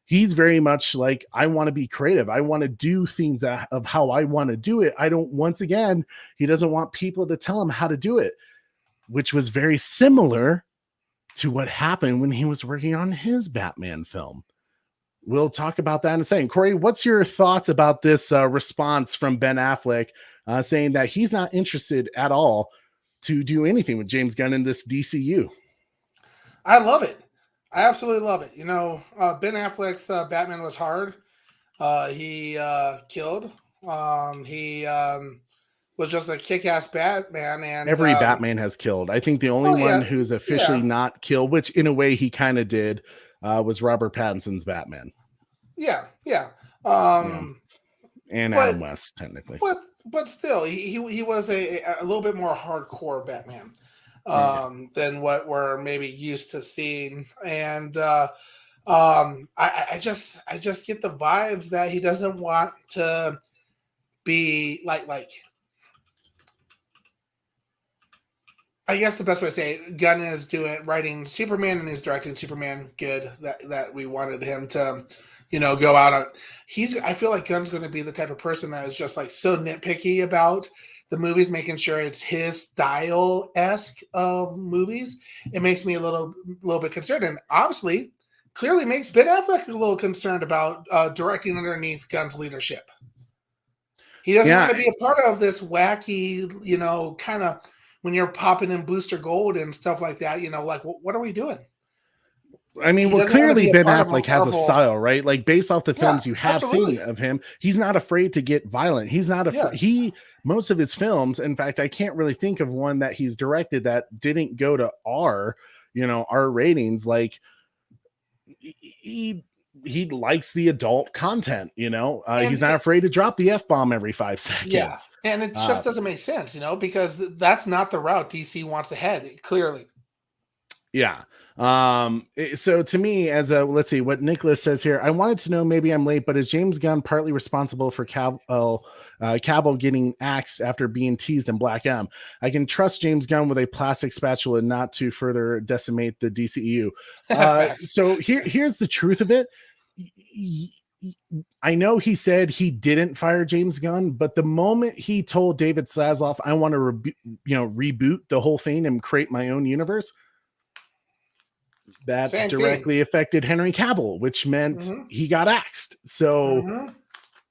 he's very much like, I want to be creative. I want to do things of how I want to do it. Once again, he doesn't want people to tell him how to do it, which was very similar to what happened when he was working on his Batman film. We'll talk about that in a second. Corey, what's your thoughts about this response from Ben Affleck saying that he's not interested at all to do anything with James Gunn in this DCU? I love it. I absolutely love it. Ben Affleck's Batman was hard. He killed. He was just a kick-ass Batman. And every Batman has killed. I think the only one who's officially not killed, which in a way he kind of did, was Robert Pattinson's Batman. Yeah. And Adam West, technically. But still, he was a little bit more hardcore Batman than what we're maybe used to seeing. And I just get the vibes that he doesn't want to be like I guess the best way to say it, Gunn is writing Superman and he's directing Superman good that we wanted him to, go out on. I feel like Gunn's going to be the type of person that is just like so nitpicky about the movies, making sure it's his style-esque of movies. It makes me a little bit concerned, and obviously clearly makes Ben Affleck a little concerned about directing underneath Gunn's leadership. He doesn't want to be a part of this wacky, kind of when you're popping in Booster Gold and stuff like that, like, what are we doing? I mean, well, clearly Ben Affleck has a style, right? Like based off the films you have seen of him, he's not afraid to get violent. He's not most of his films. In fact, I can't really think of one that he's directed that didn't go to R ratings. Like he likes the adult content, he's not afraid to drop the F-bomb every 5 seconds. Yeah. And it just doesn't make sense, because that's not the route DC wants to head, clearly. Yeah. So to me, let's see what Nicholas says here. I wanted to know, maybe I'm late, but is James Gunn partly responsible for Cavill getting axed after being teased in Black M? I can trust James Gunn with a plastic spatula not to further decimate the DCEU. So here's the truth of it. I know he said he didn't fire James Gunn, but the moment he told David Zaslav, I want to reboot the whole thing and create my own universe, that directly affected Henry Cavill, which meant he got axed. So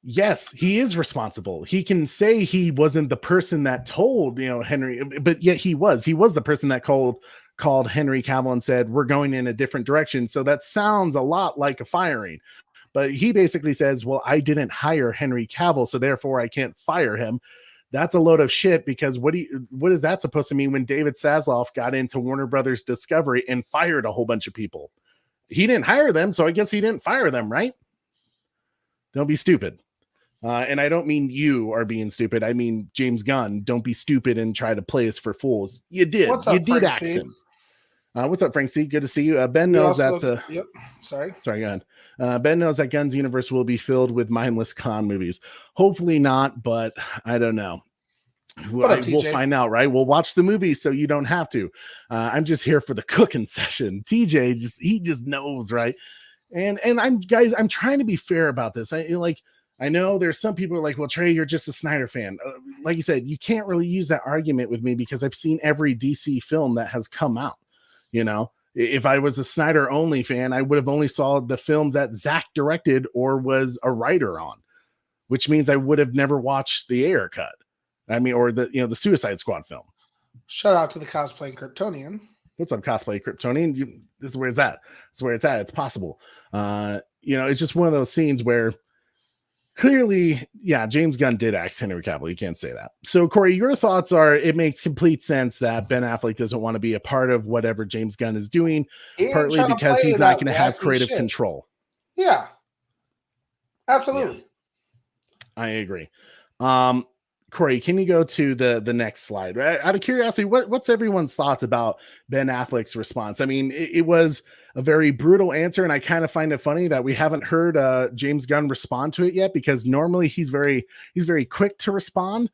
yes, he is responsible. He can say he wasn't the person that told, Henry, but yet he was the person that called Henry Cavill and said, we're going in a different direction. So that sounds a lot like a firing, but he basically says, well, I didn't hire Henry Cavill, so therefore I can't fire him. That's a load of shit, because what is that supposed to mean when David Zaslav got into Warner Brothers Discovery and fired a whole bunch of people? He didn't hire them, so I guess he didn't fire them, right? Don't be stupid. And I don't mean you are being stupid. I mean James Gunn. Don't be stupid and try to play us for fools. You did. You did axe him. What's up, Frank C? Good to see you. Ben knows that. Yep. Sorry, go ahead. Ben knows that Gunn's universe will be filled with mindless con movies. Hopefully not, but I don't know. We'll find out, right? We'll watch the movie so you don't have to. I'm just here for the cooking session. TJ he just knows, right? And I'm trying to be fair about this. I know there's some people who are like, well, Trey, you're just a Snyder fan. Like you said, you can't really use that argument with me because I've seen every DC film that has come out. If I was a Snyder only fan, I would have only saw the films that Zack directed or was a writer on, which means I would have never watched the Ayer cut. I mean, or the Suicide Squad film. Shout out to the cosplaying Kryptonian. What's up, cosplay Kryptonian? This is where it's at. It's where it's at. It's possible. It's just one of those scenes where clearly, James Gunn did axe Henry Cavill. You can't say that. So, Corey, your thoughts are it makes complete sense that Ben Affleck doesn't want to be a part of whatever James Gunn is doing, partly because he's not going to have creative control. Yeah, absolutely. Yeah. I agree. Corey, can you go to the next slide? Right? Out of curiosity, what's everyone's thoughts about Ben Affleck's response? I mean, it was a very brutal answer, and I kind of find it funny that we haven't heard James Gunn respond to it yet, because normally he's very quick to respond,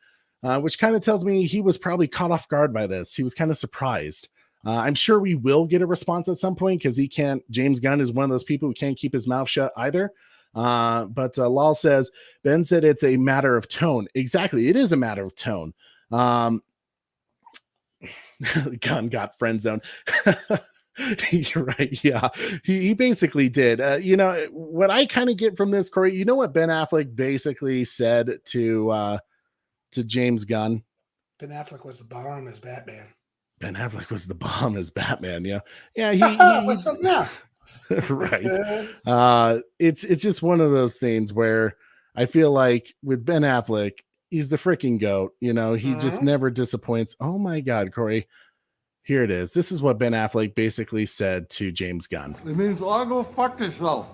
which kind of tells me he was probably caught off guard by this. He was kind of surprised. I'm sure we will get a response at some point, because James Gunn is one of those people who can't keep his mouth shut either. But Lal says, Ben said it's a matter of tone. Exactly. It is a matter of tone. Gunn got friend zone. You're right. Yeah, he basically did. What I kind of get from this, Corey, you know what Ben Affleck basically said to James Gunn? Ben Affleck was the bomb as Batman. Ben Affleck was the bomb as Batman. Yeah. Yeah. What's up now? Right. It's just one of those things where I feel like with Ben Affleck, he's the freaking GOAT. He just never disappoints. Oh my God, Corey. Here it is. This is what Ben Affleck basically said to James Gunn. It means I'll go fuck yourself.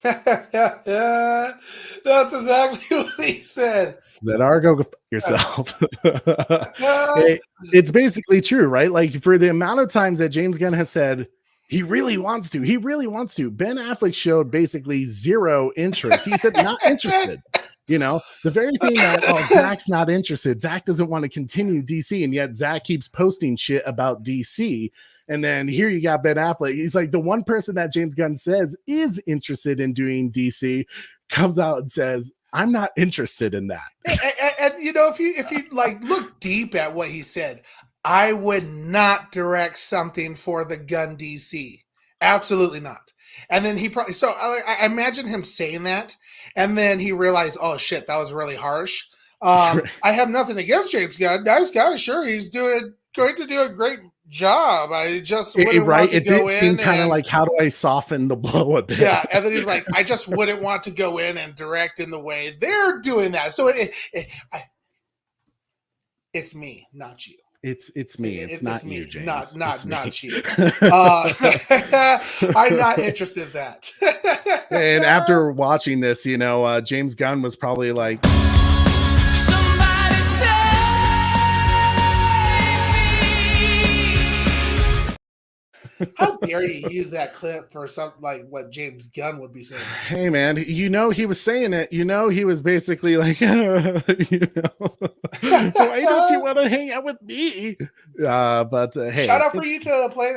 Yeah, that's exactly what he said. That Argo go fuck yourself. It's basically true, right? Like, for the amount of times that James Gunn has said, He really wants to. He really wants to. Ben Affleck showed basically zero interest. He said not interested. You know, the very thing that, oh, Zack's not interested. Zack doesn't want to continue DC, and yet Zack keeps posting shit about DC. And then here you got Ben Affleck. He's like, the one person that James Gunn says is interested in doing DC comes out and says, I'm not interested in that. And you know, if you like look deep at what he said, I would not direct something for the Gunn DC. Absolutely not. And then he probably, so I imagine him saying that, and then he realized, oh shit, that was really harsh. I have nothing against James Gunn. Nice guy, sure, he's going to do a great job. I just wouldn't want to it go did in seem kind of and, like, how do I soften the blow a bit? Yeah, and then he's like, I just wouldn't want to go in and direct in the way they're doing that. So it's me, not you. It's me. It's not me, you, James. Not you. I'm not interested in that. And after watching this, you know, James Gunn was probably like, how dare you use that clip for something like what James Gunn would be saying? hey man, you know, he was saying it, you know, he was basically like, you know, why don't you want to hang out with me? But hey, shout out for you to playing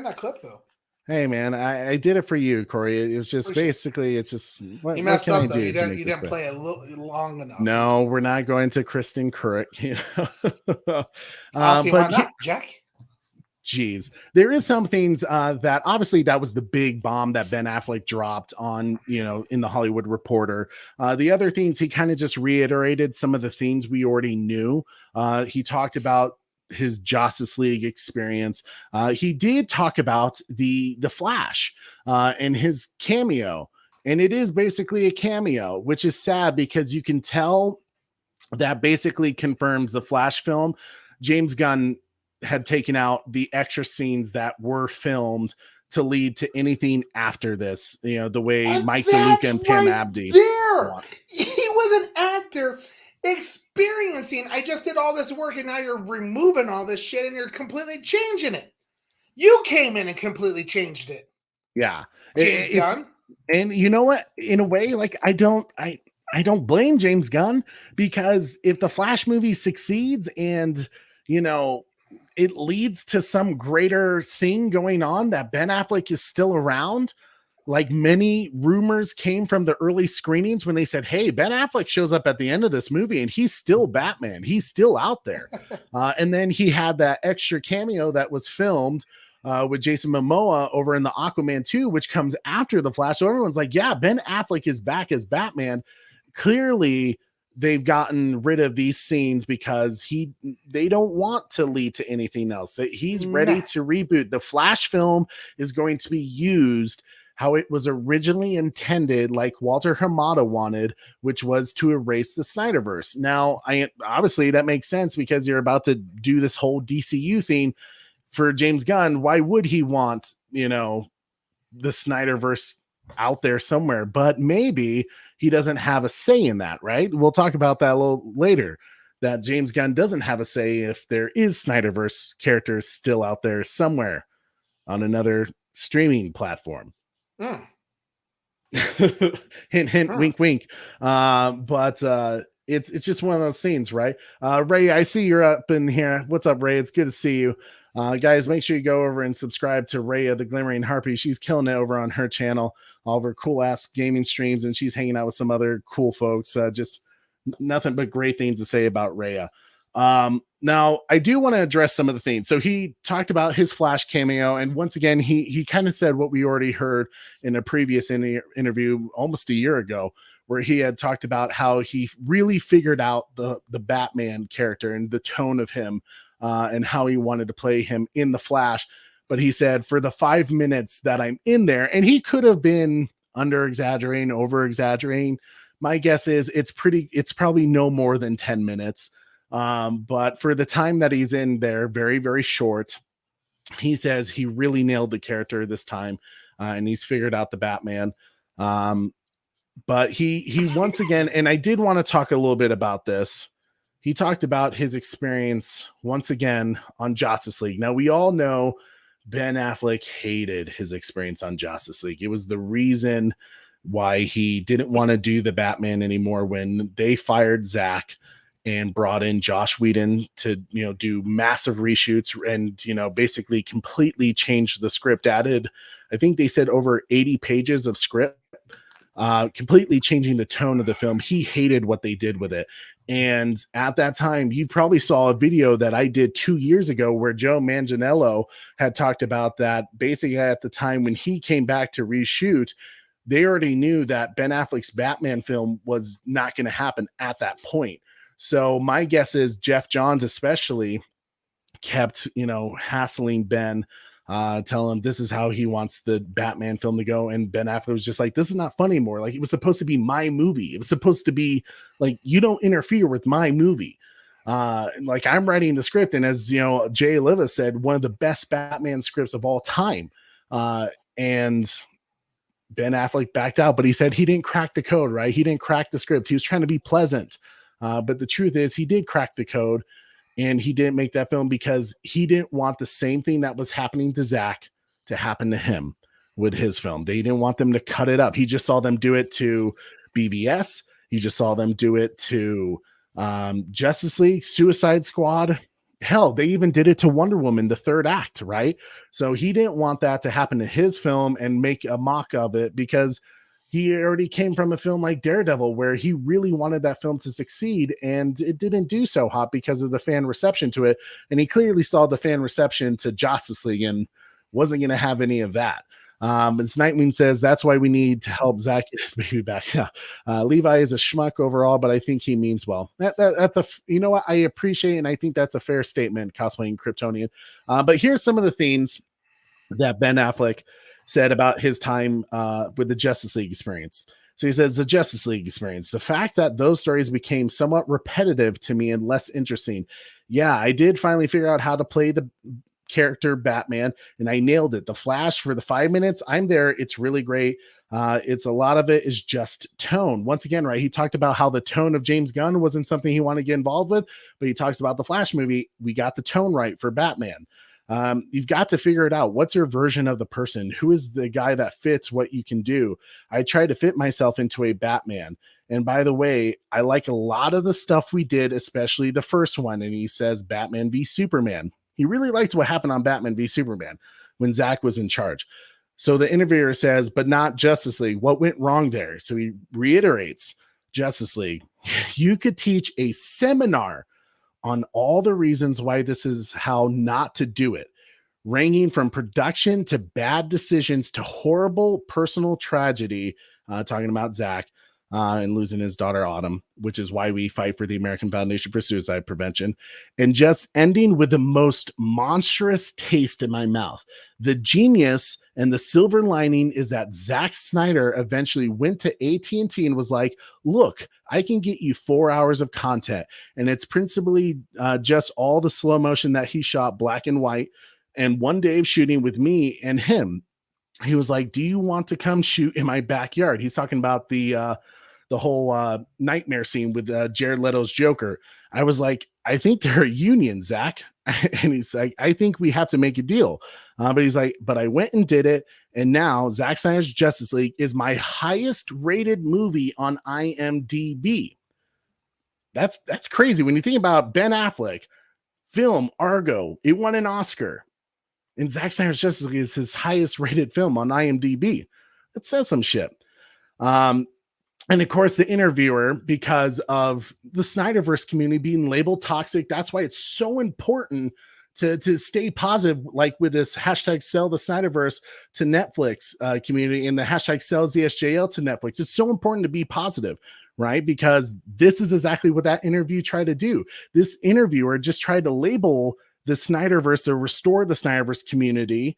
that clip though. Hey man, I did it for you, Corey. It was just basically, it's just what, you messed up though. You didn't play it long enough. No, we're not going to Kristen Kurek. You know? I'll see why not, Jack. Geez, there is some things that obviously that was the big bomb that Ben Affleck dropped on, you know, in the Hollywood Reporter. The other things, he kind of just reiterated some of the things we already knew. He talked about his Justice League experience. He did talk about the Flash and his cameo, and it is basically a cameo, which is sad because you can tell that basically confirms the Flash film. James Gunn had taken out the extra scenes that were filmed to lead to anything after this, you know, the way and Mike DeLuca and Pam Abdi there he was an actor experiencing, I just did all this work and now you're removing all this shit and you're completely changing it. You came in and completely changed it. Yeah, James Gunn. And you know what, in a way, like I don't blame James Gunn, because if the Flash movie succeeds and, you know, it leads to some greater thing going on, that Ben Affleck is still around. Like many rumors came from the early screenings when they said, hey, Ben Affleck shows up at the end of this movie and he's still Batman. He's still out there. And then he had that extra cameo that was filmed with Jason Momoa over in the Aquaman 2, which comes after the Flash. So everyone's like, yeah, Ben Affleck is back as Batman. Clearly, they've gotten rid of these scenes because they don't want to lead to anything else. That he's ready to reboot. The Flash film is going to be used how it was originally intended, like Walter Hamada wanted, which was to erase the Snyderverse. Now, obviously that makes sense because you're about to do this whole DCU thing for James Gunn. Why would he want, you know, the Snyderverse out there somewhere? But maybe he doesn't have a say in that, right? We'll talk about that a little later, that James Gunn doesn't have a say if there is Snyderverse characters still out there somewhere on another streaming platform. Hint, hint, wink, wink. But it's just one of those scenes, right? Ray, I see you're up in here. What's up, Ray? It's good to see you. Guys, make sure you go over and subscribe to Raya the Glimmering Harpy. She's killing it over on her channel, all of her cool ass gaming streams, and she's hanging out with some other cool folks. Just nothing but great things to say about Raya. Now, I do want to address some of the things. So he talked about his Flash cameo, and once again, he kind of said what we already heard in a previous interview almost a year ago, where he had talked about how he really figured out the Batman character and the tone of him, and how he wanted to play him in the Flash. But he said, for the 5 minutes that I'm in there, and he could have been under exaggerating, over exaggerating. My guess is it's probably no more than 10 minutes. But for the time that he's in there, very, very short, he says he really nailed the character this time, and he's figured out the Batman. But he once again, and I did want to talk a little bit about this. He talked about his experience once again on Justice League. Now, we all know Ben Affleck hated his experience on Justice League. It was the reason why he didn't want to do the Batman anymore when they fired Zack and brought in Josh Whedon to, do massive reshoots and, basically completely changed the script, added, I think they said over 80 pages of script, completely changing the tone of the film. He hated what they did with it. And at that time, you probably saw a video that I did 2 years ago where Joe Manganiello had talked about that. Basically, at the time when he came back to reshoot, they already knew that Ben Affleck's Batman film was not going to happen at that point. So my guess is Jeff Johns especially kept, hassling Ben, telling him this is how he wants the Batman film to go. And Ben Affleck was just like, this is not fun anymore. Like, it was supposed to be my movie. It was supposed to be like, you don't interfere with my movie. Like, I'm writing the script. And as Jay Oliva said, one of the best Batman scripts of all time. And Ben Affleck backed out, but he said he didn't crack the code, right? He didn't crack the script. He was trying to be pleasant. But the truth is he did crack the code, and he didn't make that film because he didn't want the same thing that was happening to Zack to happen to him with his film. They didn't want them to cut it up. He just saw them do it to BVS. He just saw them do it to Justice League, Suicide Squad. Hell, they even did it to Wonder Woman, the third act, right? So he didn't want that to happen to his film and make a mock of it, because he already came from a film like Daredevil where he really wanted that film to succeed, and it didn't do so hot because of the fan reception to it. And he clearly saw the fan reception to Justice League and wasn't going to have any of that. As Nightwing says, that's why we need to help Zack get his baby back. Yeah. Levi is a schmuck overall, but I think he means well. That's what I appreciate, and I think that's a fair statement, cosplaying Kryptonian. But here's some of the things that Ben Affleck said about his time with the Justice League experience. So he says, the Justice League experience, the fact that those stories became somewhat repetitive to me and less interesting. Yeah, I did finally figure out how to play the character Batman, and I nailed it. The Flash, for the 5 minutes I'm there, it's really great. It's a lot of it is just tone. Once again, right, he talked about how the tone of James Gunn wasn't something he wanted to get involved with, but he talks about the Flash movie. We got the tone right for Batman. You've got to figure it out. What's your version of the person? Who is the guy that fits what you can do? I try to fit myself into a Batman. And by the way, I like a lot of the stuff we did, especially the first one. And he says Batman v Superman. He really liked what happened on Batman v Superman when Zack was in charge. So the interviewer says, but not Justice League. What went wrong there? So he reiterates Justice League. You could teach a seminar on all the reasons why this is how not to do it, ranging from production to bad decisions to horrible personal tragedy, talking about Zack and losing his daughter Autumn, which is why we fight for the American Foundation for Suicide Prevention, and just ending with the most monstrous taste in my mouth. The genius and the silver lining is that Zack Snyder eventually went to AT&T and was like, look, I can get you 4 hours of content. And it's principally just all the slow motion that he shot black and white, and one day of shooting with me and him. He was like, do you want to come shoot in my backyard? He's talking about the whole nightmare scene with Jared Leto's Joker. I was like, I think they're a union, Zack. And he's like, I think we have to make a deal. But he's like, but I went and did it. And now Zack Snyder's Justice League is my highest rated movie on IMDb. That's crazy. When you think about Ben Affleck, film Argo, it won an Oscar. And Zack Snyder's Justice League is his highest rated film on IMDb. It says some shit. And of course, the interviewer, because of the Snyderverse community being labeled toxic, that's why it's so important to stay positive, like with this hashtag sell the Snyderverse to Netflix community and the hashtag sell ZSJL to Netflix. It's so important to be positive, right? Because this is exactly what that interview tried to do. This interviewer just tried to label the Snyderverse, to restore the Snyderverse community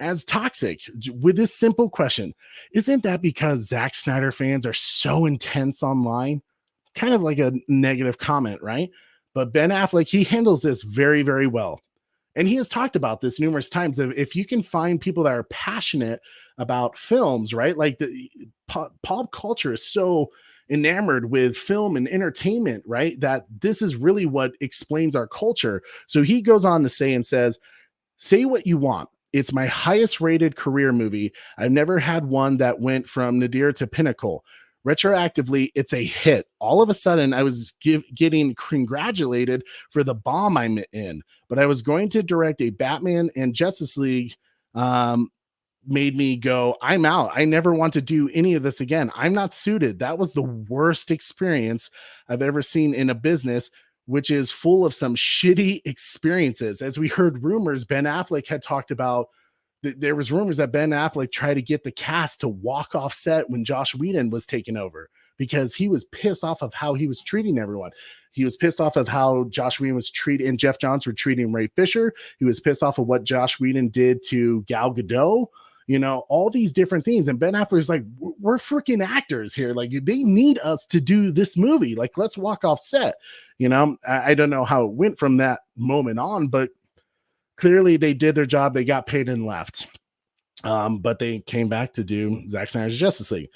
as toxic with this simple question. Isn't that because Zack Snyder fans are so intense online? Kind of like a negative comment, right? But Ben Affleck, he handles this very, very well. And he has talked about this numerous times. If you can find people that are passionate about films, right? Like the pop culture is so enamored with film and entertainment, right? That this is really what explains our culture. So he goes on to say and says, say what you want. It's my highest rated career movie. I've never had one that went from nadir to pinnacle. Retroactively, it's a hit. All of a sudden, I was getting congratulated for the bomb I'm in, but I was going to direct a Batman and Justice League. Made me go, I'm out. I never want to do any of this again. I'm not suited. That was the worst experience I've ever seen in a business, which is full of some shitty experiences. As we heard rumors, Ben Affleck had talked about, there was rumors that Ben Affleck tried to get the cast to walk off set when Josh Whedon was taken over because he was pissed off of how he was treating everyone. He was pissed off of how Josh Whedon was treating, and Jeff Johns were treating Ray Fisher. He was pissed off of what Josh Whedon did to Gal Gadot. You know, all these different things. And Ben Affleck is like, we're freaking actors here. Like, they need us to do this movie. Like, let's walk off set. You know, I don't know how it went from that moment on, but clearly they did their job. They got paid and left. But they came back to do Zack Snyder's Justice League.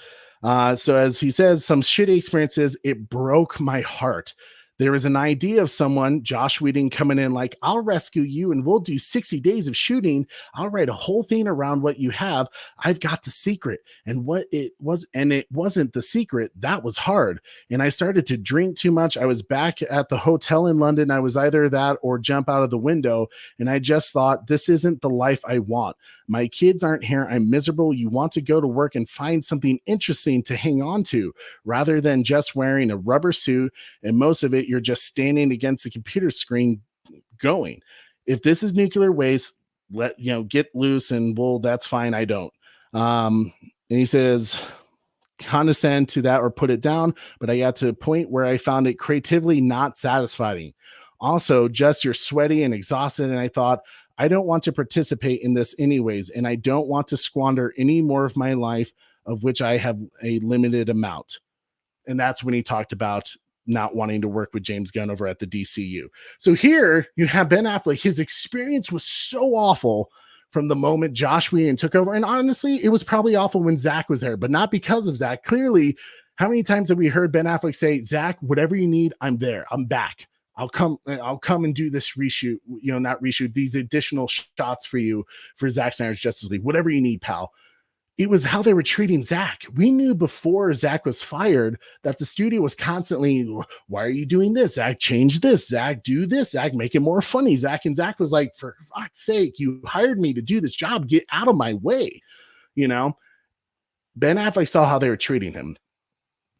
So as he says, some shitty experiences, it broke my heart. There was an idea of someone, Josh Whedon, coming in like, I'll rescue you and we'll do 60 days of shooting. I'll write a whole thing around what you have. I've got the secret. And what it was, and it wasn't the secret. That was hard. And I started to drink too much. I was back at the hotel in London. I was either that or jump out of the window. And I just thought, this isn't the life I want. My kids aren't here. I'm miserable. You want to go to work and find something interesting to hang on to rather than just wearing a rubber suit. And most of it, you're just standing against the computer screen going. If this is nuclear waste, get loose and that's fine. I don't. And he says, condescend to that or put it down. But I got to a point where I found it creatively not satisfying. Also, just you're sweaty and exhausted. And I thought, I don't want to participate in this anyways. And I don't want to squander any more of my life, of which I have a limited amount. And that's when he talked about not wanting to work with James Gunn over at the DCU. So here you have Ben Affleck. His experience was so awful from the moment Josh Whedon took over. And honestly, it was probably awful when Zack was there, but not because of Zack. Clearly, how many times have we heard Ben Affleck say, Zack, whatever you need, I'm there. I'm back. I'll come and do this reshoot, not reshoot, these additional shots for you for Zack Snyder's Justice League, whatever you need, pal. It was how they were treating Zack. We knew before Zack was fired that the studio was constantly, why are you doing this? Zack, change this. Zack, do this. Zack, make it more funny. Zack was like, for fuck's sake, you hired me to do this job. Get out of my way. Ben Affleck saw how they were treating him.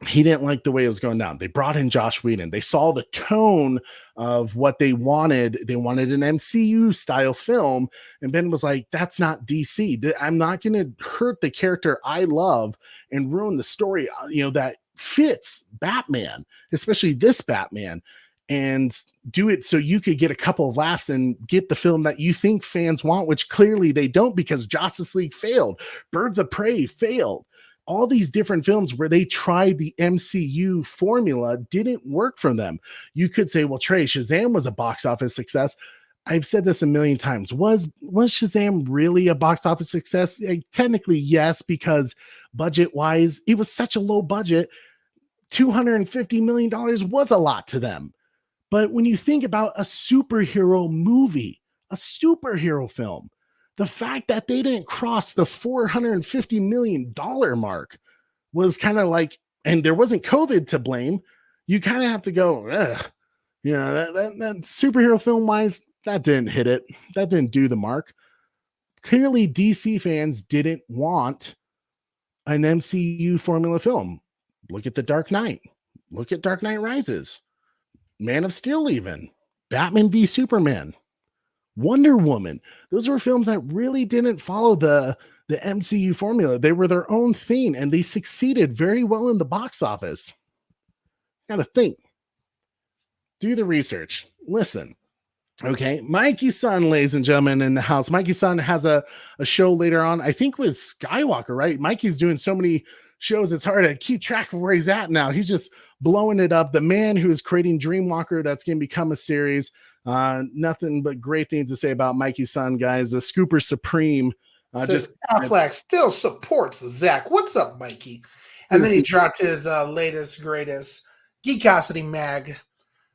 He didn't like the way it was going down. They brought in Josh Whedon. They saw the tone of what they wanted. They wanted an MCU style film. And Ben was like, that's not DC. I'm not going to hurt the character I love and ruin the story, that fits Batman, especially this Batman, and do it so you could get a couple of laughs and get the film that you think fans want, which clearly they don't because Justice League failed. Birds of Prey failed. All these different films where they tried the MCU formula didn't work for them. You could say, well, Trey, Shazam was a box office success. I've said this a million times. Was Shazam really a box office success? Technically, yes, because budget-wise, it was such a low budget. $250 million was a lot to them. But when you think about a superhero movie, a superhero film, the fact that they didn't cross the $450 million mark was kind of like, and there wasn't COVID to blame. You kind of have to go, ugh. That superhero film wise, that didn't hit it. That didn't do the mark. Clearly, DC fans didn't want an MCU formula film. Look at The Dark Knight. Look at Dark Knight Rises. Man of Steel even. Batman v Superman. Wonder Woman. Those were films that really didn't follow the MCU formula. They were their own thing, and they succeeded very well in the box office. Gotta think. Do the research. Listen. Okay. Mikey's son, ladies and gentlemen, in the house. Mikey's son has a show later on, I think with Skywalker, right? Mikey's doing so many shows, it's hard to keep track of where he's at now. He's just blowing it up. The man who is creating Dreamwalker, that's going to become a series. Nothing but great things to say about Mikey's son, guys. The Scooper Supreme. Affleck still supports Zack. What's up, Mikey? And then he dropped his latest, greatest Geekosity mag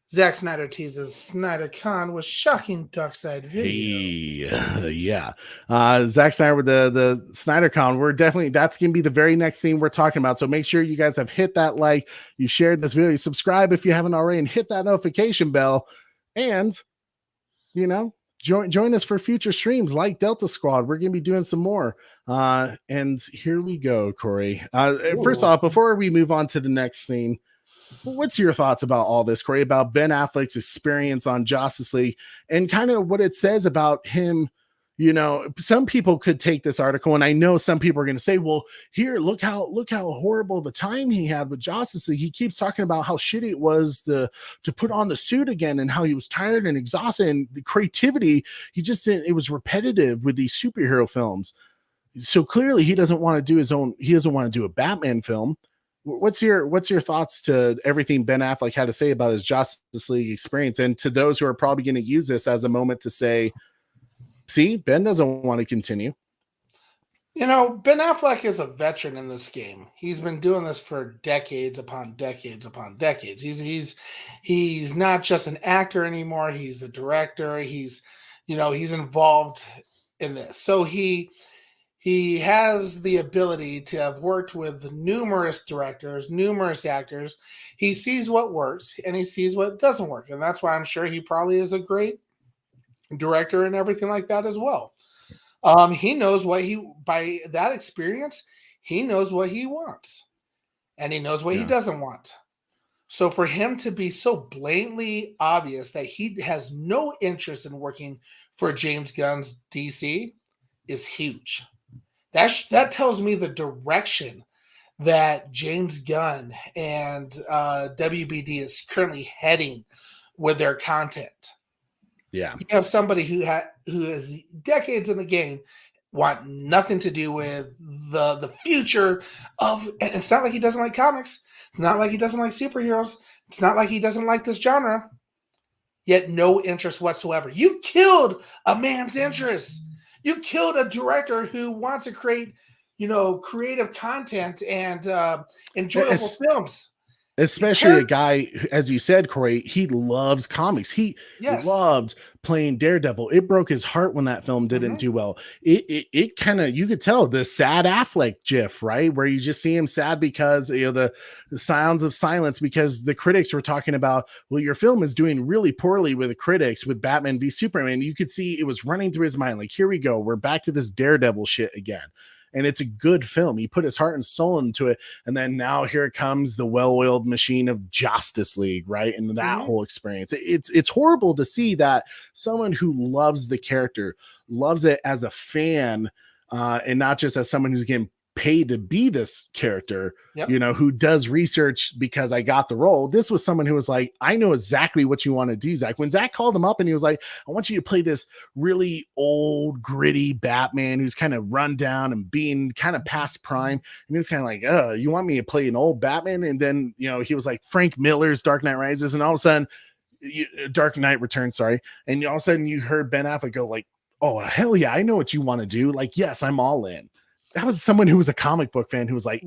Zack Snyder teases SnyderCon with shocking Darkseid video. Hey, yeah. Zack Snyder with the SnyderCon. We're definitely, that's going to be the very next thing we're talking about. So make sure you guys have hit that like, you shared this video, you subscribe if you haven't already, and hit that notification bell. And, join us for future streams like Delta Squad. We're going to be doing some more. And here we go, Corey. First off, before we move on to the next thing, what's your thoughts about all this, Corey, about Ben Affleck's experience on Justice League and kind of what it says about him? Some people could take this article, and I know some people are going to say, well, here, look how horrible the time he had with Justice League. He keeps talking about how shitty it was to put on the suit again and how he was tired and exhausted, and the creativity, it was repetitive with these superhero films. So clearly he doesn't want to do a Batman film. What's your thoughts to everything Ben Affleck had to say about his Justice League experience, and to those who are probably going to use this as a moment to say, see, Ben doesn't want to continue? Ben Affleck is a veteran in this game. He's been doing this for decades upon decades upon decades. He's not just an actor anymore. He's a director. He's involved in this. So he has the ability to have worked with numerous directors, numerous actors. He sees what works and he sees what doesn't work. And that's why I'm sure he probably is a great director and everything like that as well. He knows by that experience, he knows what he wants and he knows what he doesn't want. So for him to be so blatantly obvious that he has no interest in working for James Gunn's DC is huge. That tells me the direction that James Gunn and WBD is currently heading with their content. Yeah, you have somebody who has decades in the game, want nothing to do with the future of. And it's not like he doesn't like comics. It's not like he doesn't like superheroes. It's not like he doesn't like this genre. Yet no interest whatsoever. You killed a man's interest. You killed a director who wants to create, creative content and enjoyable films. Especially a guy, as you said, Corey, he loves comics. He loved playing Daredevil. It broke his heart when that film didn't do well. It kind of, you could tell the sad Affleck gif, right? Where you just see him sad because, the sounds of silence, because the critics were talking about, well, your film is doing really poorly with the critics with Batman v Superman. You could see it was running through his mind. Like, here we go. We're back to this Daredevil shit again. And it's a good film. He put his heart and soul into it. And then now here comes the well-oiled machine of Justice League, right? And that whole experience. It's horrible to see that someone who loves the character, loves it as a fan, and not just as someone who's getting paid to be this character, who does research because I got the role. This was someone who was like, I know exactly what you want to do, Zach. When Zach called him up and he was like, I want you to play this really old, gritty Batman who's kind of run down and being kind of past prime. And he was kind of like, you want me to play an old Batman? And then, he was like Frank Miller's Dark Knight Rises. And all of a sudden, Dark Knight Returns, sorry. And all of a sudden you heard Ben Affleck go like, oh, hell yeah, I know what you want to do. Like, yes, I'm all in. That was someone who was a comic book fan who was like,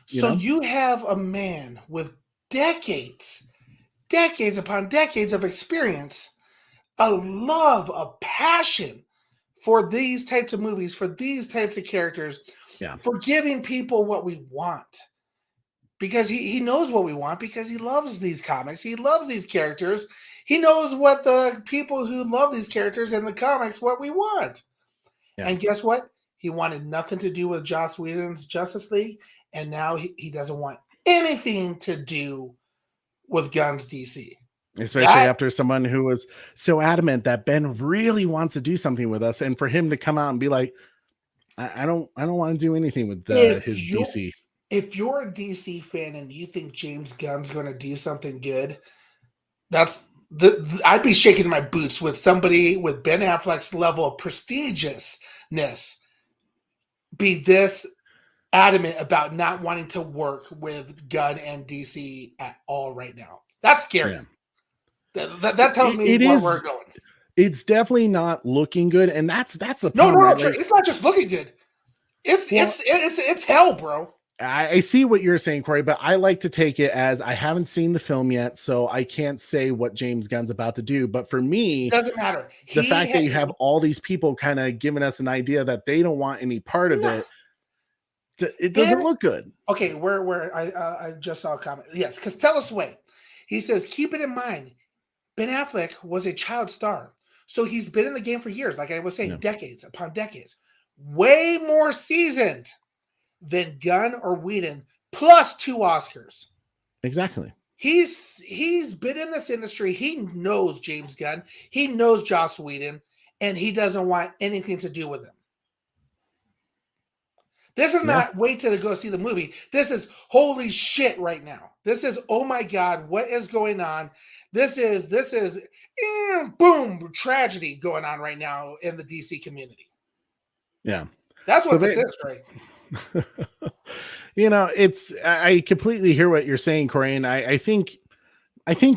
So you have a man with decades upon decades of experience, a love, a passion for these types of movies, for these types of characters, for giving people what we want. Because he knows what we want, because he loves these comics. He loves these characters. He knows what the people who love these characters in the comics, what we want. Yeah. And guess what? He wanted nothing to do with Joss Whedon's Justice League, and now he doesn't want anything to do with Gunn's DC. Especially after someone who was so adamant that Ben really wants to do something with us, and for him to come out and be like, I don't want to do anything with his DC. If you're a DC fan and you think James Gunn's going to do something good, I'd be shaking my boots with somebody with Ben Affleck's level of prestigiousness be this adamant about not wanting to work with Gunn and DC at all right now. That's scary. Yeah. That tells me where we're going. It's definitely not looking good, and that's the problem. No, it's not just looking good. It's hell, bro. I see what you're saying, Corey, but I like to take it as I haven't seen the film yet, so I can't say what James Gunn's about to do. But for me, Doesn't matter. The fact that you have all these people kind of giving us an idea that they don't want any part of it, it doesn't look good. Okay, where I just saw a comment. Yes, because tell us Way. He says, keep it in mind, Ben Affleck was a child star. So he's been in the game for years, like I was saying, decades upon decades. Way more seasoned than Gunn or Whedon, plus 2 Oscars. Exactly. He's been in this industry. He knows James Gunn. He knows Joss Whedon, and he doesn't want anything to do with them. This is not wait till to go see the movie. This is holy shit right now. This is, oh my God, what is going on? This is boom, tragedy going on right now in the DC community. Yeah. That's what this is, right? You know, I completely hear what you're saying, Corey, and I think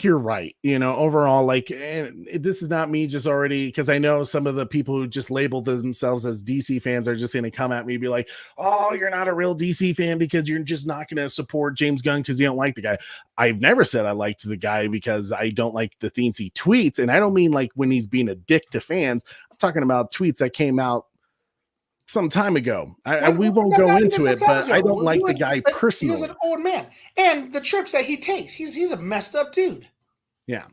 you're right. You know, overall, like, and this is not me just already, because I know some of the people who just labeled themselves as DC fans are just going to come at me and be like, oh, you're not a real DC fan because you're just not going to support James Gunn because you don't like the guy. I've never said I liked the guy because I don't like the things he tweets. And I don't mean like when he's being a dick to fans. I'm talking about tweets that came out some time ago. We won't go into it, but I don't like the guy personally. He's an old man, and the trips that he takes, he's a messed up dude. Yeah,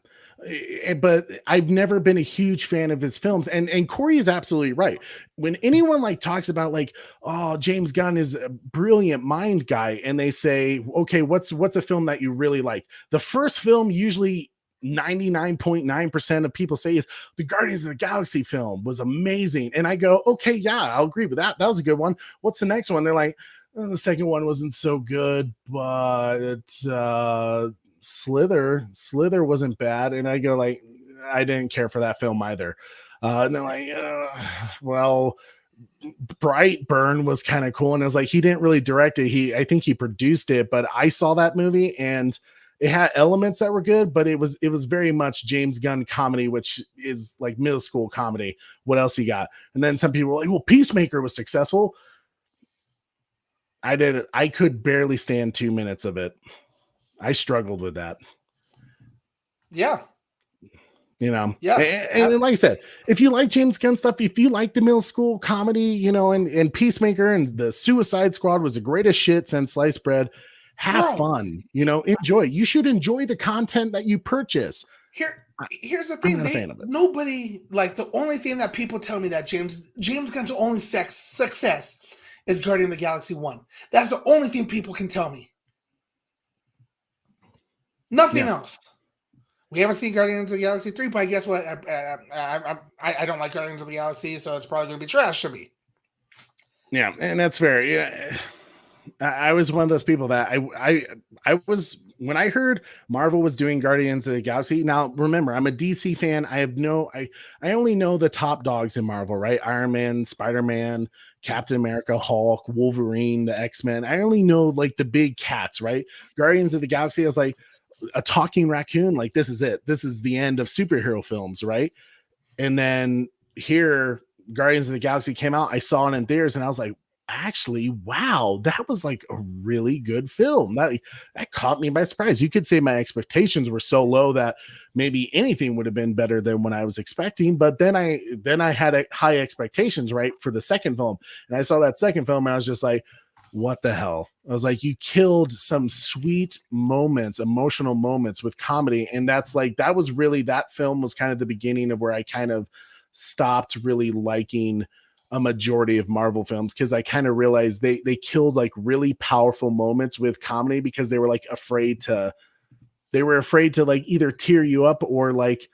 but I've never been a huge fan of his films, and Corey is absolutely right. When anyone like talks about like, oh, James Gunn is a brilliant mind guy, and they say, okay, what's a film that you really liked? The first film usually 99.9% of people say is the Guardians of the Galaxy film was amazing. And I go, okay, yeah, I'll agree with that. That was a good one. What's the next one? They're like, oh, the second one wasn't so good, but Slither wasn't bad. And I go like, I didn't care for that film either. And they're like, well, Brightburn was kind of cool. And I was like, he didn't really direct it. I think he produced it, but I saw that movie and it had elements that were good, but it was very much James Gunn comedy, which is like middle school comedy. What else he got? And then some people were like, well, Peacemaker was successful. I could barely stand 2 minutes of it. I struggled with that. Yeah. You know, yeah. And like I said, if you like James Gunn stuff, if you like the middle school comedy, you know, and Peacemaker and the Suicide Squad was the greatest shit since sliced bread. Have fun, you know, enjoy. You should enjoy the content that you purchase. Here's the thing. Nobody, like, the only thing that people tell me that James Gunn's only success is Guardian of the Galaxy 1. That's the only thing people can tell me. Nothing else. We haven't seen Guardians of the Galaxy 3, but guess what? I don't like Guardians of the Galaxy, so it's probably going to be trash to me. Yeah, and that's fair. Yeah. I was one of those people that I was, when I heard Marvel was doing Guardians of the Galaxy. Now remember, I'm a DC fan. I only know the top dogs in Marvel, right? Iron Man, Spider-Man, Captain America, Hulk, Wolverine, the X-Men. I only know like the big cats, right? Guardians of the Galaxy, I was like a talking raccoon. Like, this is it. This is the end of superhero films, right? And then here, Guardians of the Galaxy came out. I saw it in theaters, and I was like, actually, wow, that was like a really good film. That caught me by surprise. You could say my expectations were so low that maybe anything would have been better than what I was expecting. But then I had high expectations, right, for the second film. And I saw that second film and I was just like, what the hell? I was like, you killed some sweet moments, emotional moments with comedy. And that's like, that film was kind of the beginning of where I kind of stopped really liking a majority of Marvel films, because I kind of realized they killed like really powerful moments with comedy because they were like afraid to like either tear you up or like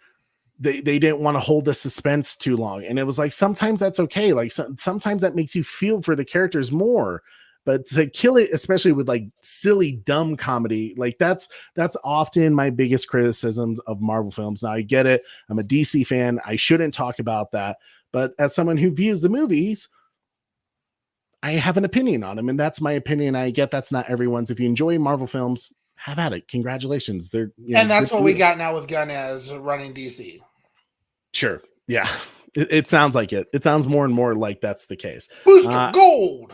they didn't want to hold the suspense too long. And it was like, sometimes that's okay. Like sometimes that makes you feel for the characters more, but to kill it, especially with like silly, dumb comedy, like that's often my biggest criticisms of Marvel films. Now I get it. I'm a DC fan. I shouldn't talk about that. But as someone who views the movies, I have an opinion on them, and that's my opinion. I get that's not everyone's. If you enjoy Marvel films, have at it. Congratulations. That's what we got now with Gunn as running DC. Sure. Yeah. It sounds like it. It sounds more and more like that's the case. Booster Gold.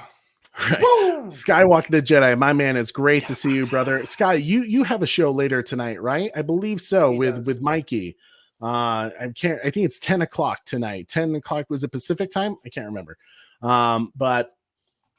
Right. Boom! Skywalker the Jedi, my man, it's great to see you, brother. Sky, you have a show later tonight, right? I believe so, He with does. Mikey. I think it's 10 o'clock tonight. 10 o'clock was it Pacific time? I can't remember. But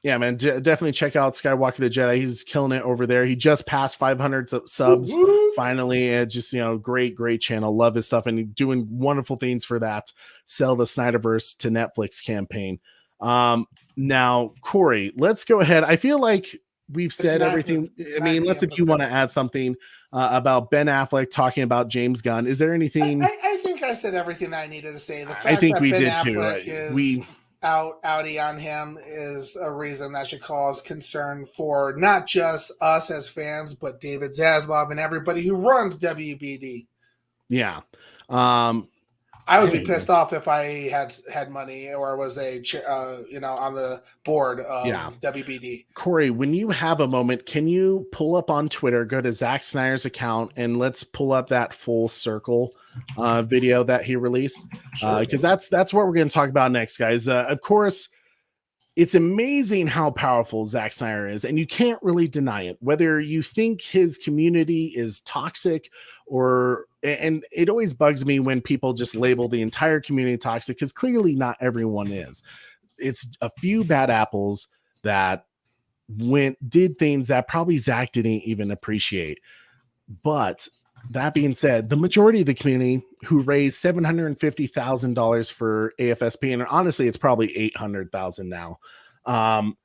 yeah, man, definitely check out Skywalker the Jedi. He's killing it over there. He just passed 500 subs finally. And just, great channel. Love his stuff and doing wonderful things for that Sell the Snyderverse to Netflix campaign. Now, Corey, let's go ahead. I feel like we've said everything. I mean, unless if you want to add something about Ben Affleck talking about James Gunn. Is there anything? I think I said everything that I needed to say. The fact I think that we Ben did Affleck too. is outie on him is a reason that should cause concern for not just us as fans, but David Zaslav and everybody who runs WBD. Yeah. I would be pissed off if I had money or was on the board of WBD. Corey, when you have a moment, can you pull up on Twitter, go to Zack Snyder's account, and let's pull up that full circle video that he released? Because that's what we're going to talk about next, guys. Of course, it's amazing how powerful Zack Snyder is, and you can't really deny it. Whether you think his community is toxic and it always bugs me when people just label the entire community toxic, because clearly not everyone is. It's a few bad apples that did things that probably Zack didn't even appreciate. But that being said, the majority of the community who raised $750,000 for AFSP, and honestly, it's probably $800,000 now.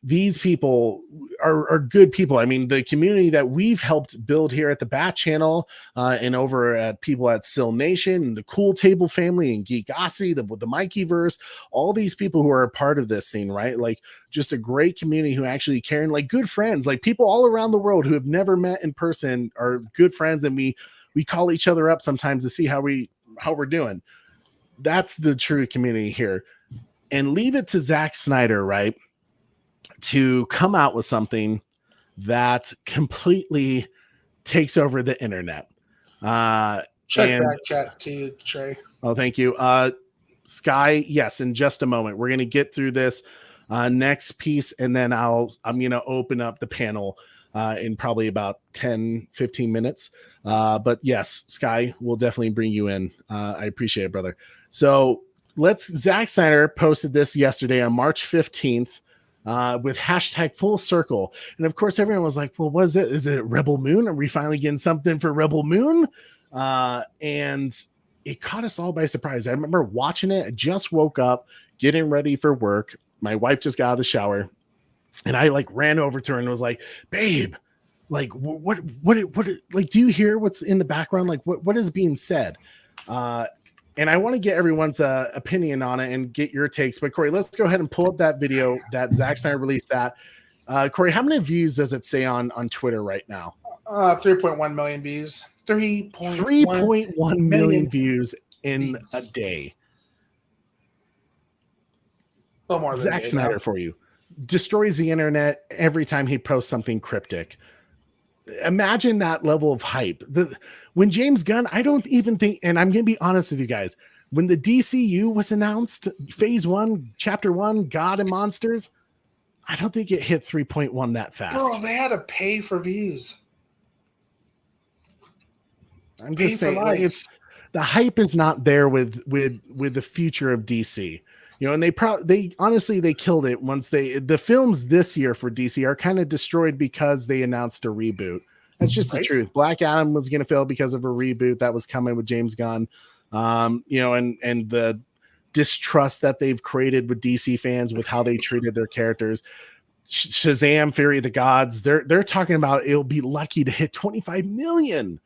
These people are good people. I mean, the community that we've helped build here at the Bat Channel and over at people at Sill Nation and the Cool Table family and Geekosity, the Mikeyverse, all these people who are a part of this thing, right? Like just a great community who actually care and like good friends, like people all around the world who have never met in person are good friends. And we call each other up sometimes to see how we're doing. That's the true community here. And leave it to Zack Snyder, right, to come out with something that completely takes over the internet. Check back chat to you, Trey. Oh, thank you. Sky, yes, in just a moment. We're going to get through this next piece, and then I'm going to open up the panel in probably about 10-15 minutes. But yes, Sky, we'll definitely bring you in. I appreciate it, brother. So Zack Snyder posted this yesterday on March 15th. With hashtag full circle. And of course, everyone was like, well, what is it? Is it Rebel Moon? Are we finally getting something for Rebel Moon? And it caught us all by surprise. I remember watching it. I just woke up, getting ready for work. My wife just got out of the shower. And I ran over to her and was like, babe, what, do you hear what's in the background? Like, what is being said? And I want to get everyone's opinion on it and get your takes. But Corey, let's go ahead and pull up that video that Zack Snyder released. That Corey, how many views does it say on Twitter right now? 3.1 million views. 3.1 million views in a day. A little more than Zack Snyder for you. Destroys the internet every time he posts something cryptic. Imagine that level of hype. When James Gunn, I don't even think, and I'm going to be honest with you guys, when the DCU was announced, phase 1, chapter 1, God and Monsters, I don't think it hit 3.1 that fast. Bro, they had to pay for views. I'm just saying, it's the hype is not there with the future of DC. And they honestly killed it once the films this year for DC are kind of destroyed because they announced a reboot. That's just the truth. Black Adam was going to fail because of a reboot that was coming with James Gunn. And the distrust that they've created with DC fans with how they treated their characters. Shazam, Fury of the Gods, they're talking about it'll be lucky to hit 25 million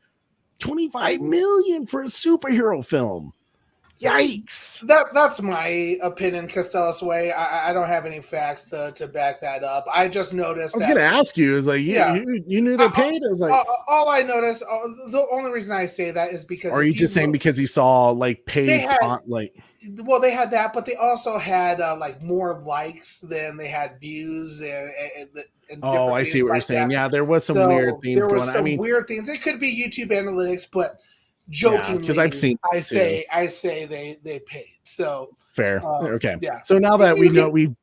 for a superhero film. Yikes! That's my opinion, Costello's way. I don't have any facts to back that up. I just noticed. I was going to ask you, is like, you knew they paid? I was like, all I noticed. The only reason I say that is because. Are you just saying because you saw paid Well, they had that, but they also had more likes than they had views and oh, I see what you're saying. Yeah, there was some weird things going on. There were some weird things. It could be YouTube analytics, but. Jokingly, because I've seen. I say they paid. So fair. Okay. Yeah. So now that we know we've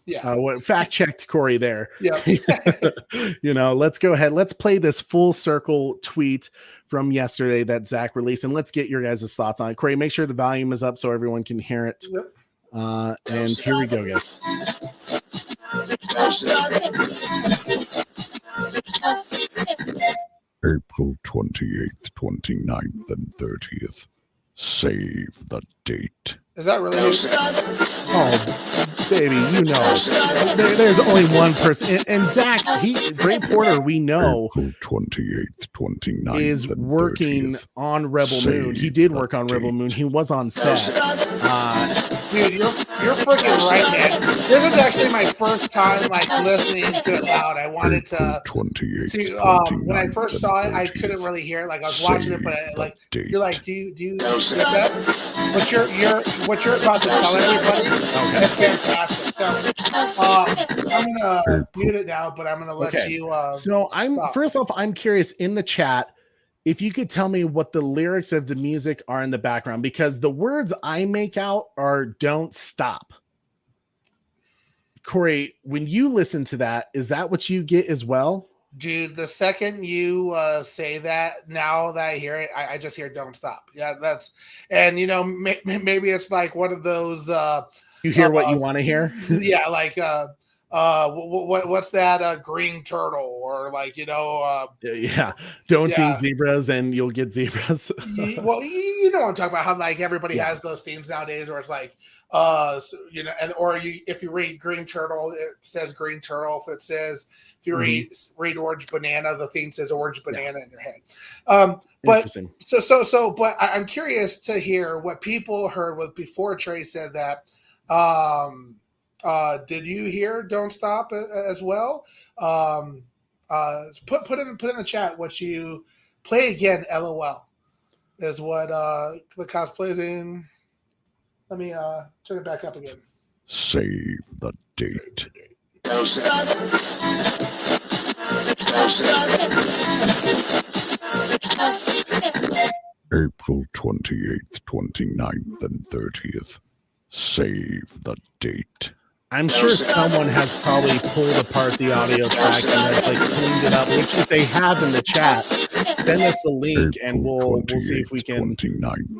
Yeah. What fact checked Corey there. Yeah. Let's go ahead. Let's play this full circle tweet from yesterday that Zach released, and let's get your guys' thoughts on it. Corey, make sure the volume is up so everyone can hear it. Yep. And here we go, guys. April 28th, 29th, and 30th. Save the date. Is that really? Oh, baby, there's only one person. And Zach, Great Porter, we know, April 28th, 29th, is and working 30th. on Rebel Moon. He did work on Rebel Moon. He was on set. Dude, you're freaking right, man. This is actually my first time listening to it loud. I wanted to. When I first saw it, I couldn't really hear it. I was watching it, but you're like, do you get that? What you're about to tell everybody? Okay. It's fantastic. So I'm gonna mute it now, but I'm gonna let you. So first off, I'm curious in the chat if you could tell me what the lyrics of the music are in the background, because the words I make out are "Don't stop." Corey, when you listen to that, is that what you get as well? Dude, the second you say that, now that I hear it, I just hear "Don't stop." Yeah, and maybe it's like one of those. You hear what you want to hear? Yeah, what's that? Green turtle, or don't think zebras and you'll get zebras. Well, you know what I'm talking about. How everybody has those themes nowadays, where it's if you read Green Turtle, it says Green Turtle. If you read Orange Banana, the theme says Orange Banana in your head. But I'm curious to hear what people heard before Trey said that. Did you hear "Don't Stop" as well? Put in the chat what you play again. LOL is what the cosplay is in. Let me turn it back up again. Save the date. April 28th, 29th, and 30th. Save the date. I'm sure someone has probably pulled apart the audio track and has cleaned it up, which if they have in the chat, send us a link and we'll see if we can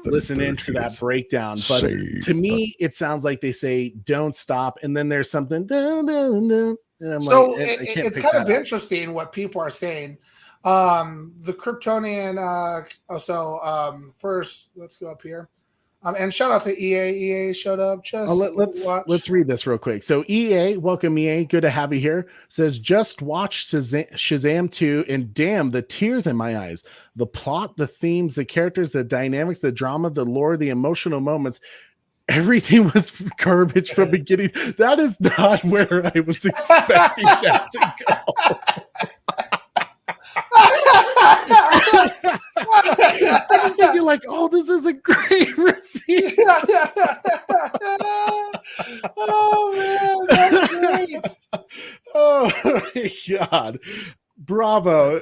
listen into that breakdown. But to me, it sounds like they say "Don't stop," and then there's something. It's kind of interesting what people are saying. The Kryptonian. First, let's go up here. And shout out to EA. EA showed up. Let's read this real quick. So EA, welcome EA. Good to have you here. Says just watch Shazam 2 and damn, the tears in my eyes. The plot, the themes, the characters, the dynamics, the drama, the lore, the emotional moments. Everything was garbage from beginning. That is not where I was expecting that to go. I was thinking this is a great review. Oh man, that's great. Oh my God. Bravo.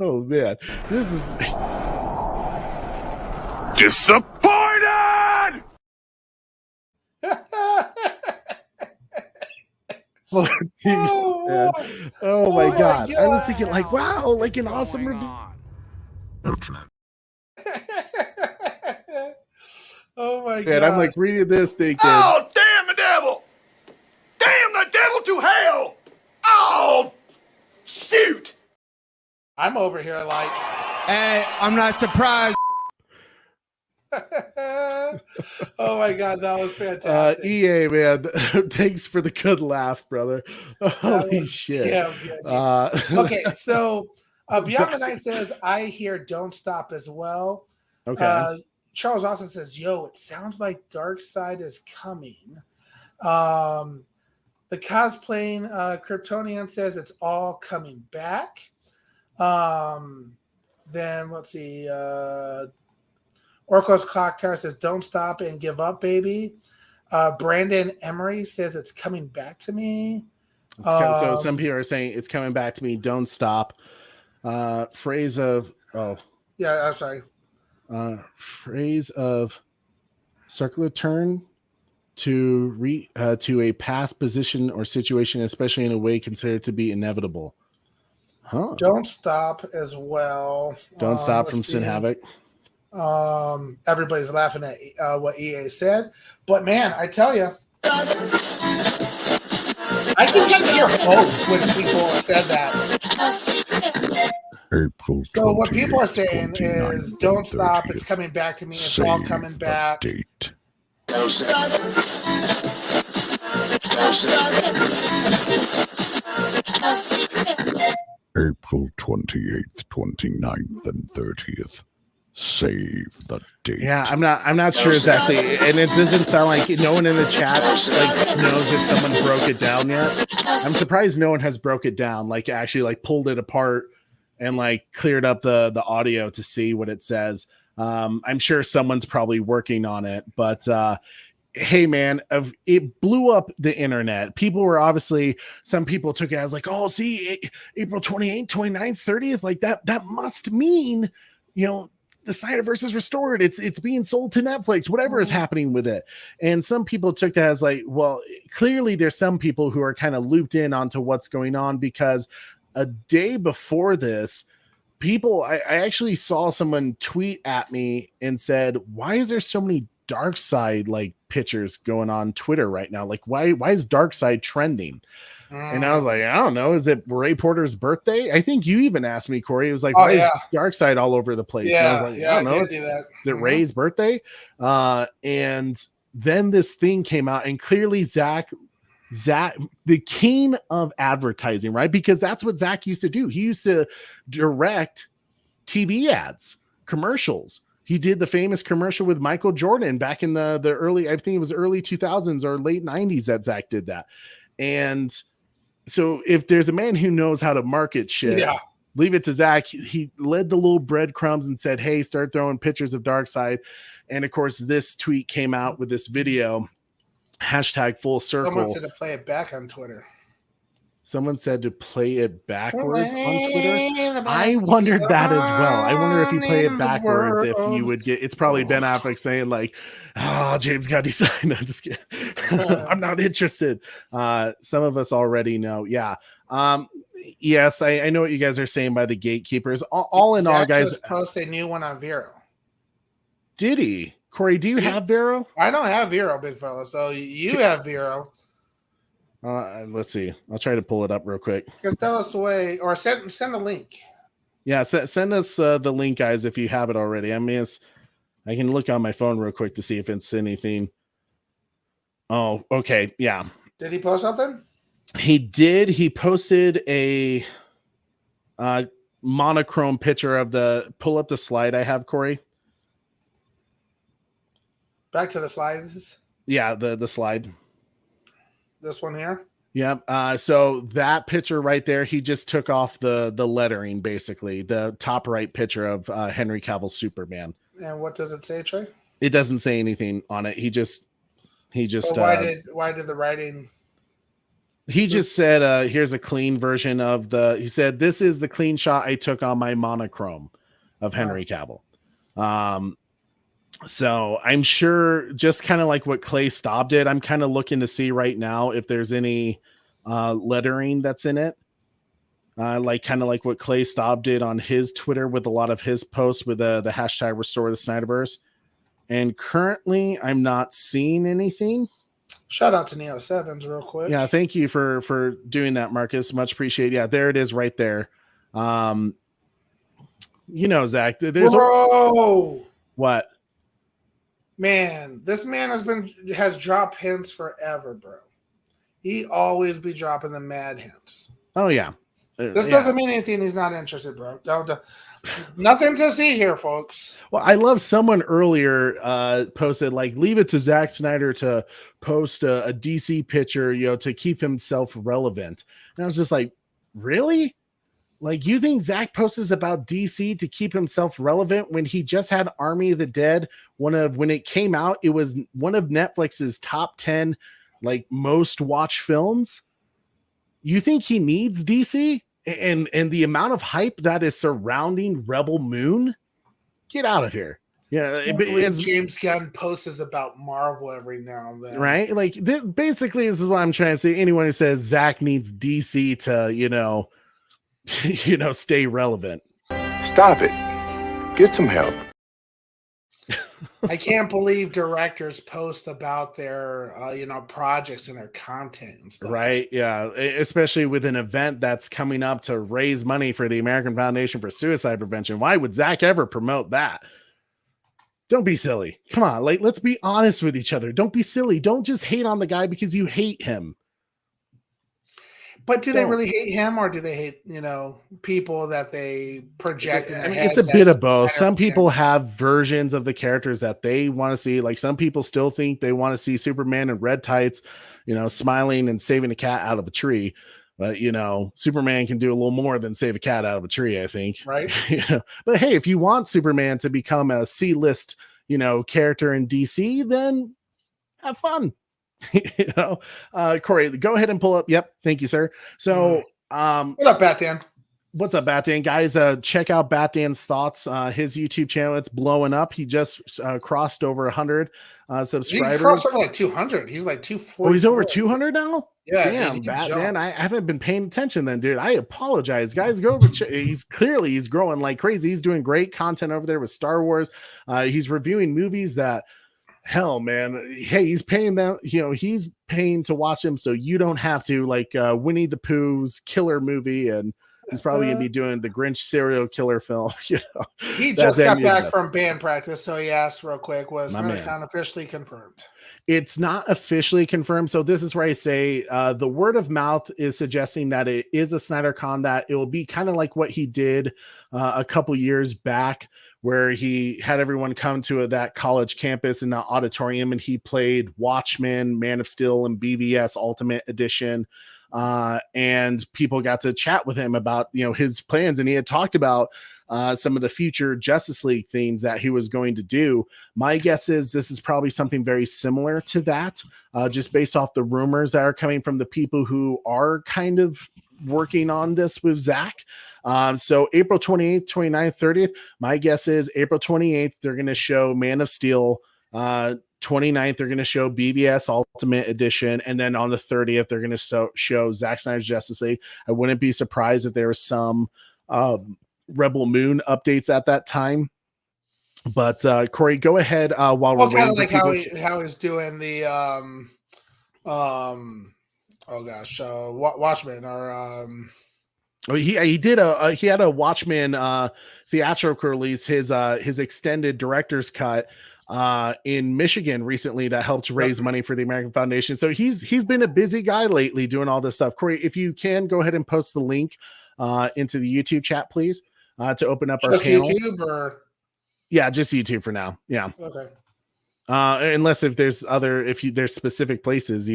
Oh man. This is disappointed. Oh my God. I was thinking wow, an awesome review. Oh my God. And I'm reading this thinking, oh, damn the devil. Damn the devil to hell. Oh, shoot. I'm over here Hey, I'm not surprised. Oh my God, that was fantastic. EA, man. Thanks for the good laugh, brother. Holy shit. Okay, so Beyond the Night says, I hear "Don't Stop" as well. Okay. Charles Austin says, yo, it sounds like Darkseid is coming. The cosplaying Kryptonian says it's all coming back. Then let's see. Orko's Clock Tower says, don't stop and give up, baby. Brandon Emery says it's coming back to me. So some people are saying it's coming back to me. Don't stop. Phrase of yeah, I'm sorry. Phrase of circular turn to a past position or situation, especially in a way considered to be inevitable. Huh. Don't Stop as well. Don't Stop from Sin Havoc. Everybody's laughing at what EA said, but man, I tell you, I can kind of hear hope when people said that. April So what people are saying is, don't stop. It's coming back to me. It's all coming back. Date. April 28th, 29th, and 30th. Save the date. Yeah, I'm not sure exactly, and it doesn't sound like no one in the chat like knows if someone broke it down yet. I'm surprised no one has broke it down, like actually like pulled it apart and like cleared up the audio to see what it says. I'm sure someone's probably working on it, but hey man, it blew up the internet. People were obviously, some people took it as like, oh, see, April 28th, 29th, 30th, like that must mean, you know, the Snyderverse is restored. It's being sold to Netflix, whatever is happening with it. And some people took that as like, well, clearly there's some people who are kind of looped in onto what's going on, because a day before this, I actually saw someone tweet at me and said, why is there so many Darkseid like pictures going on Twitter right now? Like, why is Darkseid trending? And I was like, I don't know. Is it Ray Porter's birthday? I think you even asked me, Corey. It was like, why is Darkseid all over the place? And I was like, I don't know. Is it Ray's birthday? And then this thing came out, and clearly Zack, the king of advertising, right? Because that's what Zack used to do. He used to direct TV ads, commercials. He did the famous commercial with Michael Jordan back in the early, I think it was early 2000s or late 90s that Zack did that. And so if there's a man who knows how to market shit, leave it to Zack. He led the little breadcrumbs and said, hey, start throwing pictures of Darkseid. And of course, this tweet came out with this video, hashtag full circle. Someone said to play it back on Twitter. Someone said to play it backwards on Twitter. I wondered that as well. I wonder if you play it backwards, if you would get, it's probably Ben Affleck saying like, oh, James got decided. No, I'm just kidding. I'm not interested. Some of us already know. Yeah. Yes, I know what you guys are saying by the gatekeepers. All in all, guys. Post a new one on Vero. Did he? Corey, do you have Vero? I don't have Vero, big fella. So you have Vero. Let's see. I'll try to pull it up real quick. Just tell us the way, or send the link. Yeah, send us the link, guys, if you have it already. I mean, I can look on my phone real quick to see if it's anything. Oh, okay. Yeah. Did he post something? He did. He posted a monochrome picture of pull up the slide I have, Corey. Back to the slides. Yeah, the slide. This one here. Yep. So that picture right there, he just took off the lettering, basically the top right picture of Henry Cavill's Superman. And what does it say, Trey? It doesn't say anything on it. He just. So why did the writing? He just said, "Here's a clean version of the." He said, "This is the clean shot I took on my monochrome of Henry Cavill." So I'm sure, just kind of like what Clay Staub did, I'm kind of looking to see right now if there's any lettering that's in it. Like kind of like what Clay Staub did on his Twitter with a lot of his posts with the hashtag restore the Snyderverse. And currently I'm not seeing anything. Shout out to Neo Sevens real quick. Yeah, thank you for doing that, Marcus. Much appreciated. Yeah, there it is right there. You know, Zach, there's what? Man, this man has dropped hints forever, bro. He always be dropping the mad hints. Oh yeah. This doesn't mean anything. He's not interested, bro. Nothing to see here, folks. Well, I love someone earlier posted like, leave it to Zack Snyder to post a DC picture, you know, to keep himself relevant. And I was just like, really? Like, you think Zack posts about DC to keep himself relevant when he just had Army of the Dead? When it came out, it was one of Netflix's top 10 like most watched films. You think he needs DC and the amount of hype that is surrounding Rebel Moon? Get out of here. Yeah, I believe James Gunn posts about Marvel every now and then. Right? Like basically, this is what I'm trying to say. Anyone who says Zach needs DC to, stay relevant. Stop it. Get some help. I can't believe directors post about their, projects and their content and stuff. Right? Yeah, especially with an event that's coming up to raise money for the American Foundation for Suicide Prevention. Why would Zach ever promote that? Don't be silly. Come on, like let's be honest with each other. Don't be silly. Don't just hate on the guy because you hate him. But do they really hate him, or do they hate, people that they project in their heads? It's a bit of both. Some people have versions of the characters that they want to see. Like some people still think they want to see Superman in red tights, smiling and saving a cat out of a tree. But Superman can do a little more than save a cat out of a tree, I think. Right. But hey, if you want Superman to become a C-list, character in DC, then have fun. Corey, go ahead and pull up. Yep. Thank you, sir. So, what up, Batman? What's up, Batman? Guys, check out Batman's thoughts. His YouTube channel, it's blowing up. He just crossed over 100 subscribers. He crossed over like 200. He's like 240. Oh, he's over 200 now? Yeah. Damn, Batman. I haven't been paying attention then, dude. I apologize. Guys, go over. He's growing like crazy. He's doing great content over there with Star Wars. He's reviewing movies that, hell, man. Hey, he's paying them. He's paying to watch them so you don't have to, like Winnie the Pooh's killer movie, and he's probably gonna be doing the Grinch serial killer film. He just got back from band practice, so he asked real quick, was SnyderCon officially confirmed? It's not officially confirmed. So this is where I say the word of mouth is suggesting that it is a SnyderCon, that it will be kind of like what he did a couple years back, where he had everyone come to that college campus in the auditorium, and he played Watchmen, Man of Steel, and BVS Ultimate Edition. And people got to chat with him about, his plans. And he had talked about some of the future Justice League things that he was going to do. My guess is this is probably something very similar to that, just based off the rumors that are coming from the people who are kind of working on this with Zach. So April 28th, 29th, 30th, my guess is April 28th, they're going to show Man of Steel. 29th, they're going to show BVS Ultimate Edition. And then on the 30th, they're going to show Zack Snyder's Justice League. I wouldn't be surprised if there was some Rebel Moon updates at that time. But Corey, go ahead while we're waiting. Kind of like how he's doing the Watchmen, or he had a Watchmen theatrical release, his extended director's cut in Michigan recently that helped raise money for the American Foundation. So he's been a busy guy lately doing all this stuff. Corey, if you can, go ahead and post the link into the YouTube chat, please, to open up our panel. YouTube, or yeah, just YouTube for now. Yeah. Okay. Unless if there's specific places,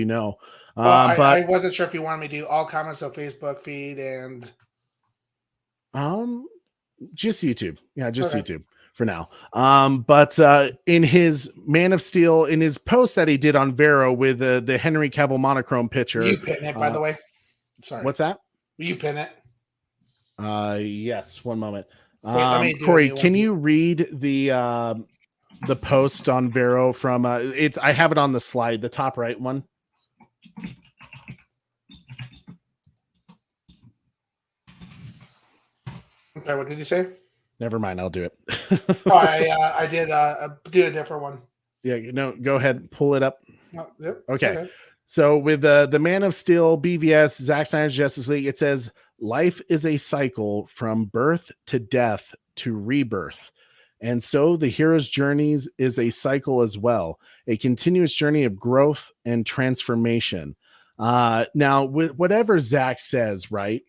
but I wasn't sure if you wanted me to do all comments on Facebook feed and just YouTube. Yeah, just YouTube for now. But in his Man of Steel, in his post that he did on Vero with the Henry Cavill monochrome picture. You pin it, by the way. Sorry. What's that? Will you pin it? Yes. One moment. Corey, can you read the post on Vero from I have it on the slide, the top right one. Okay, what did you say? Never mind, I'll do it. I did do a different one. Yeah, go ahead, pull it up. Yep. Okay. So with the Man of Steel, BVS, Zack Snyder's Justice League, it says life is a cycle from birth to death to rebirth. And so the hero's journeys is a cycle as well, a continuous journey of growth and transformation. Now, with whatever Zack says, right?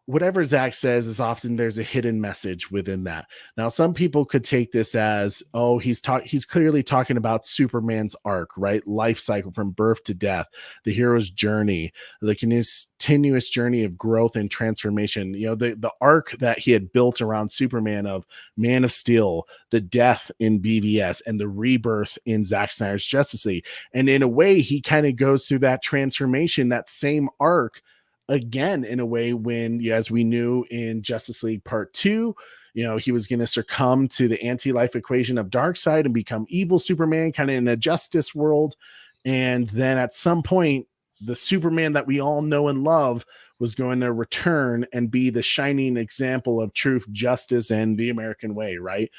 Whatever Zack says is often there's a hidden message within that. Now, some people could take this as, oh, he's clearly talking about Superman's arc, right? Life cycle from birth to death, the hero's journey, the continuous journey of growth and transformation. The arc that he had built around Superman of Man of Steel, the death in BVS, and the rebirth in Zack Snyder's Justice League. And in a way, he kind of goes through that transformation, that same arc again, in a way, when, as we knew in Justice League Part 2, he was going to succumb to the anti-life equation of Darkseid and become evil Superman, kind of in a justice world. And then at some point, the Superman that we all know and love was going to return and be the shining example of truth, justice, and the American way, right?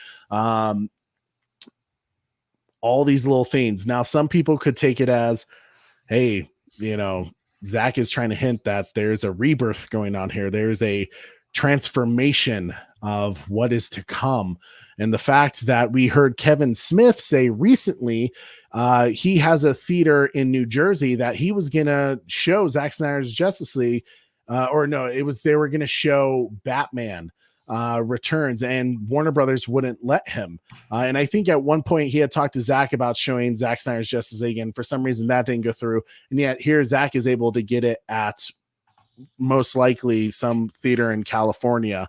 All these little things. Now, some people could take it as, hey, Zack is trying to hint that there's a rebirth going on here. There's a transformation of what is to come. And the fact that we heard Kevin Smith say recently, he has a theater in New Jersey that he was going to show Zack Snyder's Justice League, they were going to show Batman Returns, and Warner Brothers wouldn't let him. And I think at one point he had talked to Zack about showing Zack Snyder's Justice League, and for some reason that didn't go through. And yet here Zack is able to get it at most likely some theater in California.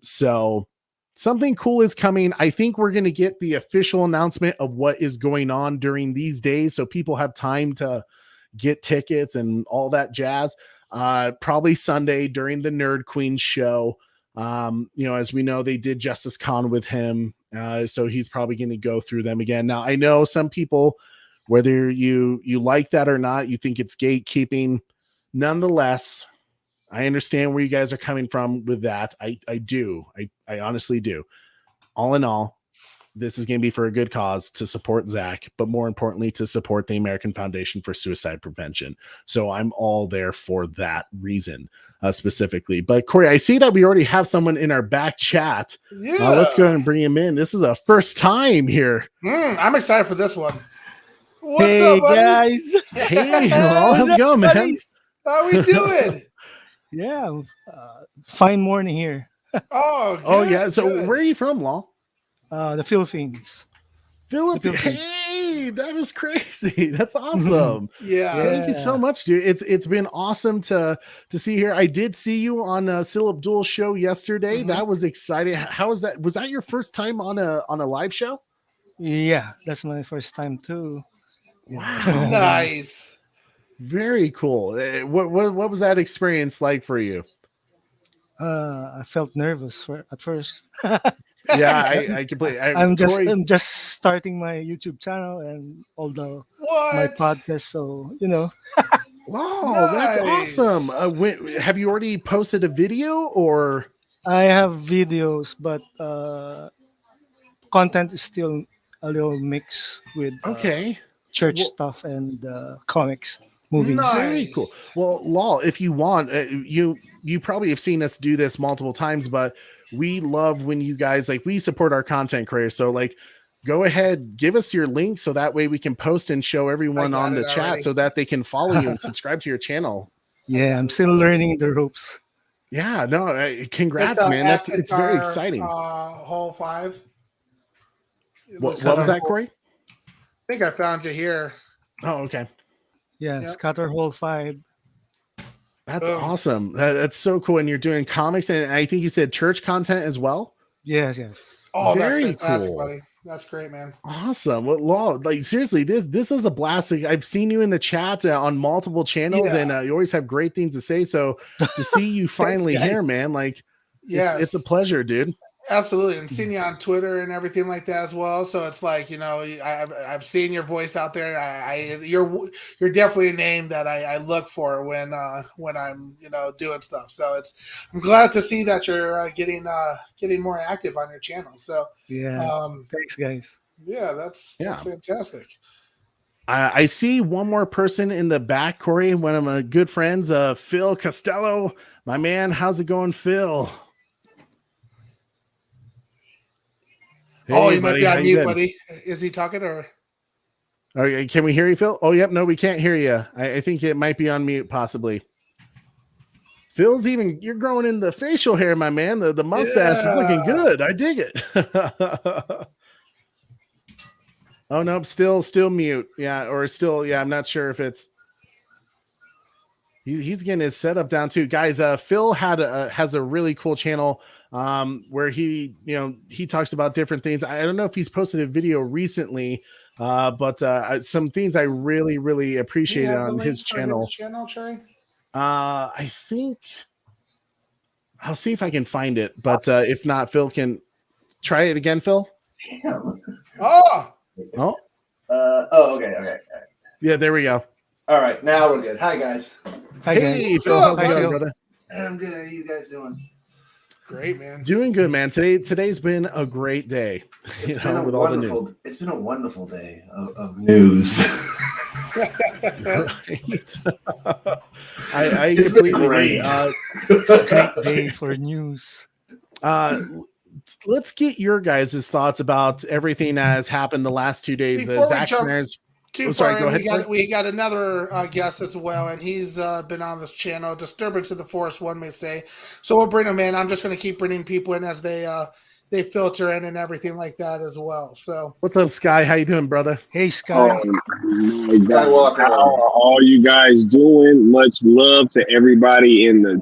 So something cool is coming. I think we're going to get the official announcement of what is going on during these days, so people have time to get tickets and all that jazz. Probably Sunday during the Nerd Queen show. As we know, they did Justice Con with him. So he's probably going to go through them again. Now, I know some people, whether you like that or not, you think it's gatekeeping. Nonetheless, I understand where you guys are coming from with that. I do. I honestly do. All in all, this is going to be for a good cause to support Zack, but more importantly, to support the American Foundation for Suicide Prevention. So I'm all there for that reason specifically. But Corey, I see that we already have someone in our back chat. Yeah. Let's go ahead and bring him in. This is a first time here. I'm excited for this one. What's hey up, buddy? guys. Hey, how's it going, man? How we doing? Yeah, fine morning here. Oh, Oh, good, yeah. So good. where are you from, Law? The Philippines. Philippines. Hey, that is crazy. That's awesome. Yeah. Thank you so much, dude. It's been awesome to see here. I did see you on Sil Abdul's show yesterday. That was exciting. How was that? Was that your first time on a live show? Yeah, that's my first time too. Wow. Nice. Very cool. What was that experience like for you? I felt nervous at first. Yeah, I completely. I'm just starting my YouTube channel and my What? podcast. So Wow, that's Nice. awesome. Have you already posted a video or? I have videos, but content is still a little mix with Okay. church Well- stuff and comics, movies. Nice. Very cool. Well, Law, if you want, you probably have seen us do this multiple times, but we love when you guys we support our content creators. So go ahead, give us your link so that way we can post and show everyone I got on the it chat already. so that they can follow you and subscribe to your channel. Yeah, I'm still learning the ropes. Yeah, no, congrats, It's, man. at It's very Guitar, exciting. Hole 5. It What looks was like- that, Corey? I think I found you here. Oh, okay. Yeah, Yep. Scatterhole 5. That's Boom. awesome. That's so cool. And you're doing comics, and I think you said church content as well. Yes. Oh, Very that's fantastic, cool. buddy. That's great, man. Awesome. Well, Law, seriously, this is a blast. I've seen you in the chat on multiple channels, Yeah. and you always have great things to say. So to see you finally guys. here, man, Yeah, it's a pleasure, dude. absolutely, and seeing you on Twitter and everything like that as well. So it's I've seen your voice out there. You're definitely a name that I look for when I'm doing stuff. So I'm glad to see that you're getting more active on your channel. So Yeah. Thanks, guys. yeah, that's fantastic. I see one more person in the back, Corey, one of my good friends, Phil Costello. My man, how's it going, Phil? Oh, Hey, you might buddy, be how on you mute, been? buddy. Is he talking or? Okay, can we hear you, Phil? Oh, yep. No, we can't hear you. I think it might be on mute, possibly. Phil's you're growing in the facial hair, my man. The mustache is looking Yeah. good. I dig it. Oh, no, still mute. Yeah, or still, yeah, I'm not sure if it's. He's getting his setup down too, guys. Phil has a really cool channel where he talks about different things. I don't know if he's posted a video recently, but some things I really, really appreciated on his channel. Trey? I think I'll see if I can find it, but if not, Phil can try it again. Phil. Damn. Oh, Oh, Okay. yeah, there we go. All right, now we're good. Hi guys. Hi, Hey, guys. Phil, how's it Hi, going, Phil. brother? I'm good. How you guys doing? great, man. Doing good, man. Today's been a great day. It's been a with all the news. wonderful. It's been a wonderful day of news. Right. I It's been completely great. agree. Great day for news. Let's get your guys' thoughts about everything that has happened the last 2 days. Before we Zack jump Snyder's. Too Oh, sorry, far go in, ahead. we got another guest as well, and he's been on this channel. Disturbance of the Force, one may say. So we'll bring him in. I'm just going to keep bringing people in as they filter in and everything like that as well. So What's up, Sky? How you doing, brother? Hey, Sky. Skywalker. How are all you guys doing? Much love to everybody in the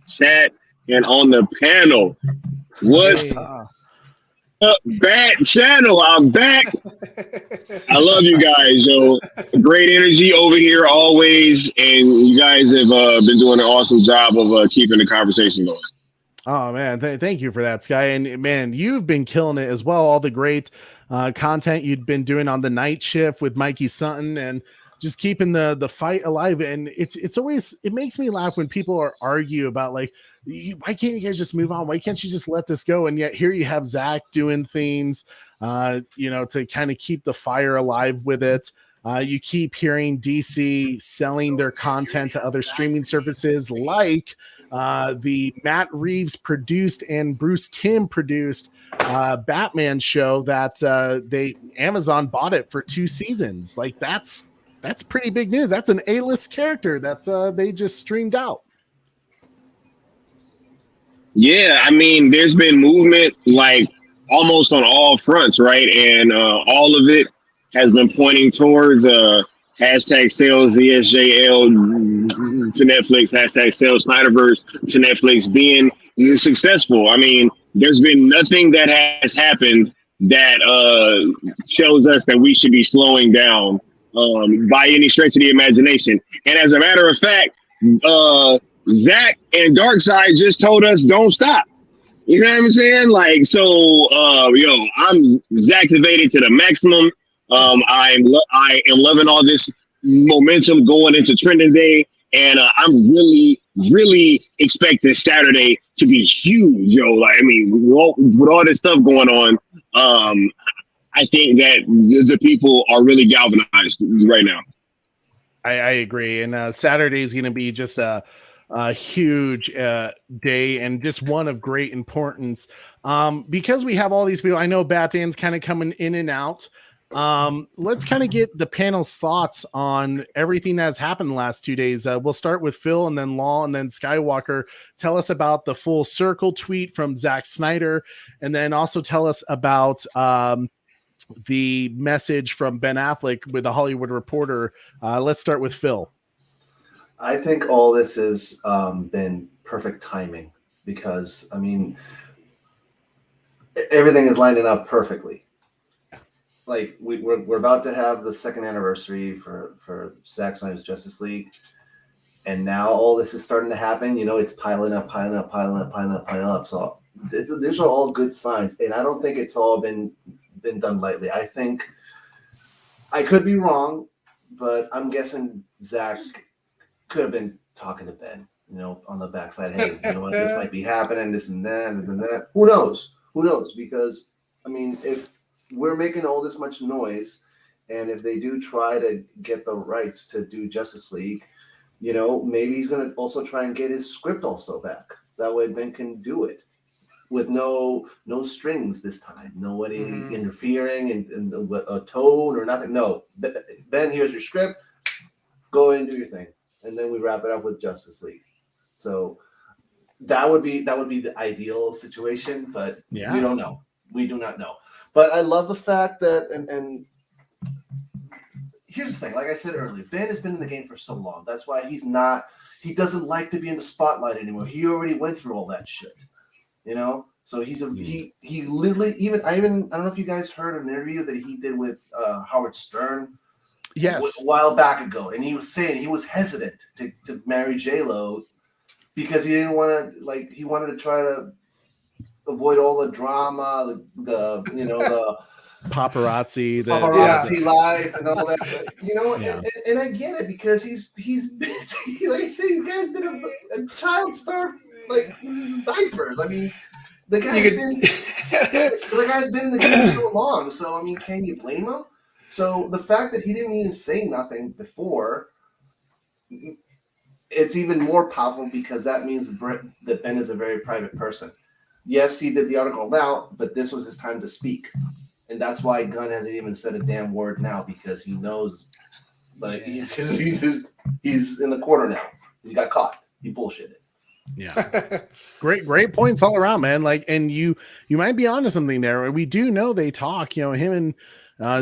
chat and on the panel. What's Hey. up, back channel? I'm back. I love you guys. Yo, great energy over here always, and you guys have been doing an awesome job of keeping the conversation going. Oh man, thank you for that, Sky. And man, you've been killing it as well. All the great content you'd been doing on the night shift with Mikey Sutton, and just keeping the fight alive. And it's always, it makes me laugh when people argue about like, why can't you guys just move on? Why can't you just let this go? And yet here you have Zack doing things, to kind of keep the fire alive with it. You keep hearing DC selling their content to other streaming services like the Matt Reeves produced and Bruce Timm produced Batman show that Amazon bought it for 2 seasons. Like that's pretty big news. That's an A-list character that they just streamed out. Yeah, I mean, there's been movement like almost on all fronts, right? And all of it has been pointing towards hashtag sales ZSJL to Netflix, hashtag sales Snyderverse to Netflix being successful. I mean, there's been nothing that has happened that shows us that we should be slowing down by any stretch of the imagination. And as a matter of fact, Zack and Darkseid just told us don't stop. You know what I'm saying? Like, so, I'm Zacktivated to the maximum. I am loving all this momentum going into trending day, and I'm really expecting Saturday to be huge, yo. Like, I mean, with all this stuff going on, I think that the people are really galvanized right now. I agree, and Saturday is going to be just a huge day and just one of great importance because we have all these people. I know Batman's kind of coming in and out. Let's kind of get the panel's thoughts on everything that's happened the last 2 days. We'll start with Phil and then Law and then Skywalker. Tell us about the full circle tweet from Zack Snyder, and then also tell us about the message from Ben Affleck with the Hollywood Reporter. Let's start with Phil. I think all this has been perfect timing because, I mean, everything is lining up perfectly. Like we're about to have the 2nd anniversary for Zack Snyder's Justice League, and now all this is starting to happen. You know, it's piling up. So these are all good signs, and I don't think it's all been done lightly. I think I could be wrong, but I'm guessing Zack could have been talking to Ben, on the backside. Hey, you know what? This might be happening, this and that, and that. Who knows? Because, I mean, if we're making all this much noise, and if they do try to get the rights to do Justice League, maybe he's going to also try and get his script also back. That way Ben can do it with no strings this time. Nobody interfering and a tone or nothing. No, Ben, here's your script. Go in and do your thing. And then we wrap it up with Justice League. So that would be the ideal situation, but we don't know. We do not know. But I love the fact that and here's the thing, like I said earlier, Ben has been in the game for so long. That's why he doesn't like to be in the spotlight anymore. He already went through all that shit. So he literally I don't know if you guys heard an interview that he did with Howard Stern. Yes, a while back ago, and he was saying he was hesitant to marry J-Lo because he didn't want to, like, he wanted to try to avoid all the drama, the paparazzi life and all that. And I get it because he's busy. Like I say, this guy's been a child star, like diapers. I mean, the guy's been in the game so long. So I mean, can you blame him? So the fact that he didn't even say nothing before, it's even more powerful because that means that Ben is a very private person. Yes, he did the article now, but this was his time to speak. And that's why Gunn hasn't even said a damn word now, because he knows, like, he's in the corner now. He got caught. He bullshitted. Yeah. Great points all around, man. Like, and you might be onto something there. We do know they talk, him and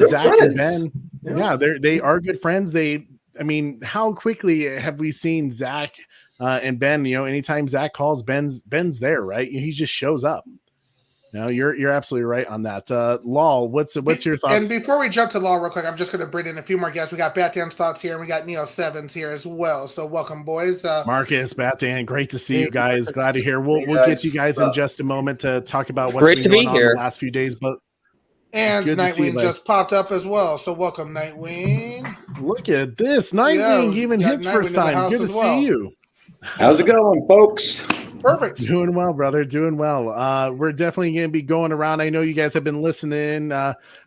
Zach friends. And Ben. Yeah, they are good friends. I mean, how quickly have we seen Zach and Ben? Anytime Zach calls, Ben's there, right? He just shows up. No, you're absolutely right on that. Lol, what's your thoughts? And before we jump to Lol real quick, I'm just going to bring in a few more guests. We got Batman's thoughts here, and we got Neo Sevens here as well. So welcome, boys. Marcus, Batman, great to see you guys. Glad to hear. We'll get you guys in just a moment to talk about what's been going on the last few days. But and Nightwing just popped up as well. So welcome, Nightwing. Look at this, Nightwing, even his first time. Good to see you. How's it going, folks? Perfect. Doing well, brother. Doing well. We're definitely going to be going around. I know you guys have been listening,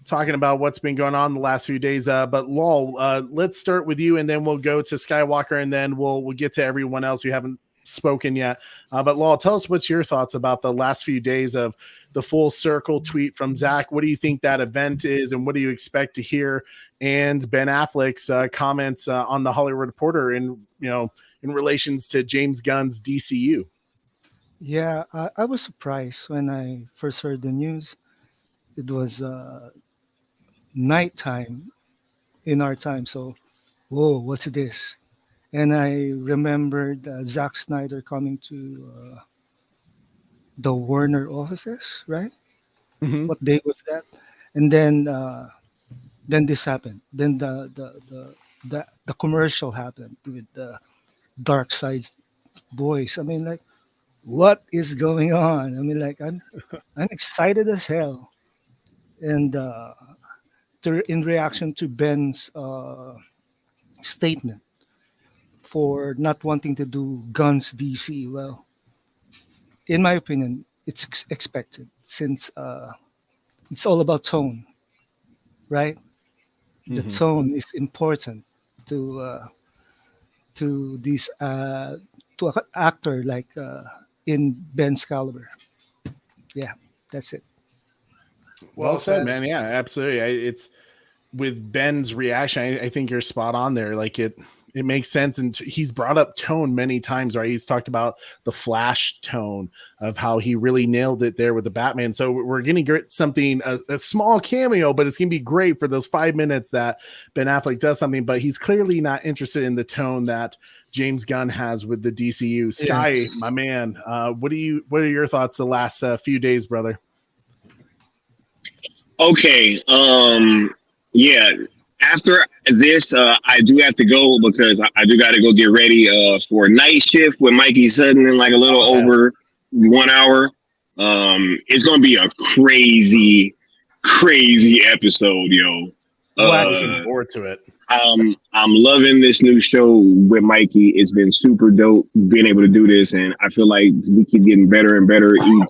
talking about what's been going on the last few days. But Lol, let's start with you, and then we'll go to Skywalker, and then we'll get to everyone else who haven't spoken yet. But Lol, tell us what's your thoughts about the last few days of the full circle tweet from Zach. What do you think that event is, and what do you expect to hear? And Ben Affleck's comments on the Hollywood Reporter in relations to James Gunn's DCU. Yeah, I was surprised when I first heard the news. It was nighttime in our time. So, whoa, what's this? And I remembered Zack Snyder coming to the Warner offices, right? Mm-hmm. What day was that? And then this happened. Then the commercial happened with the DarkSeid boys. I mean, like, what is going on? I mean, like, I'm excited as hell. And in reaction to Ben's statement for not wanting to do Gunn's DC, well, in my opinion, it's expected, since it's all about tone, right? The tone is important to this to an actor like in Ben's caliber. Yeah, that's it. Well said, man. Yeah, absolutely. It's with Ben's reaction. I think you're spot on there. Like it makes sense. And he's brought up tone many times, right? He's talked about the Flash tone of how he really nailed it there with the Batman. So we're going to get something, a small cameo, but it's going to be great for those 5 minutes that Ben Affleck does something, but he's clearly not interested in the tone that James Gunn has with the DCU. Sky, my man, what are your thoughts the last few days, brother? Okay. Yeah. After this, I do have to go because I do got to go get ready for night shift with Mikey Sutton in like a little over 1 hour. It's going to be a crazy episode, yo. Looking forward to it. I'm loving this new show with Mikey. It's been super dope being able to do this, and I feel like we keep getting better and better each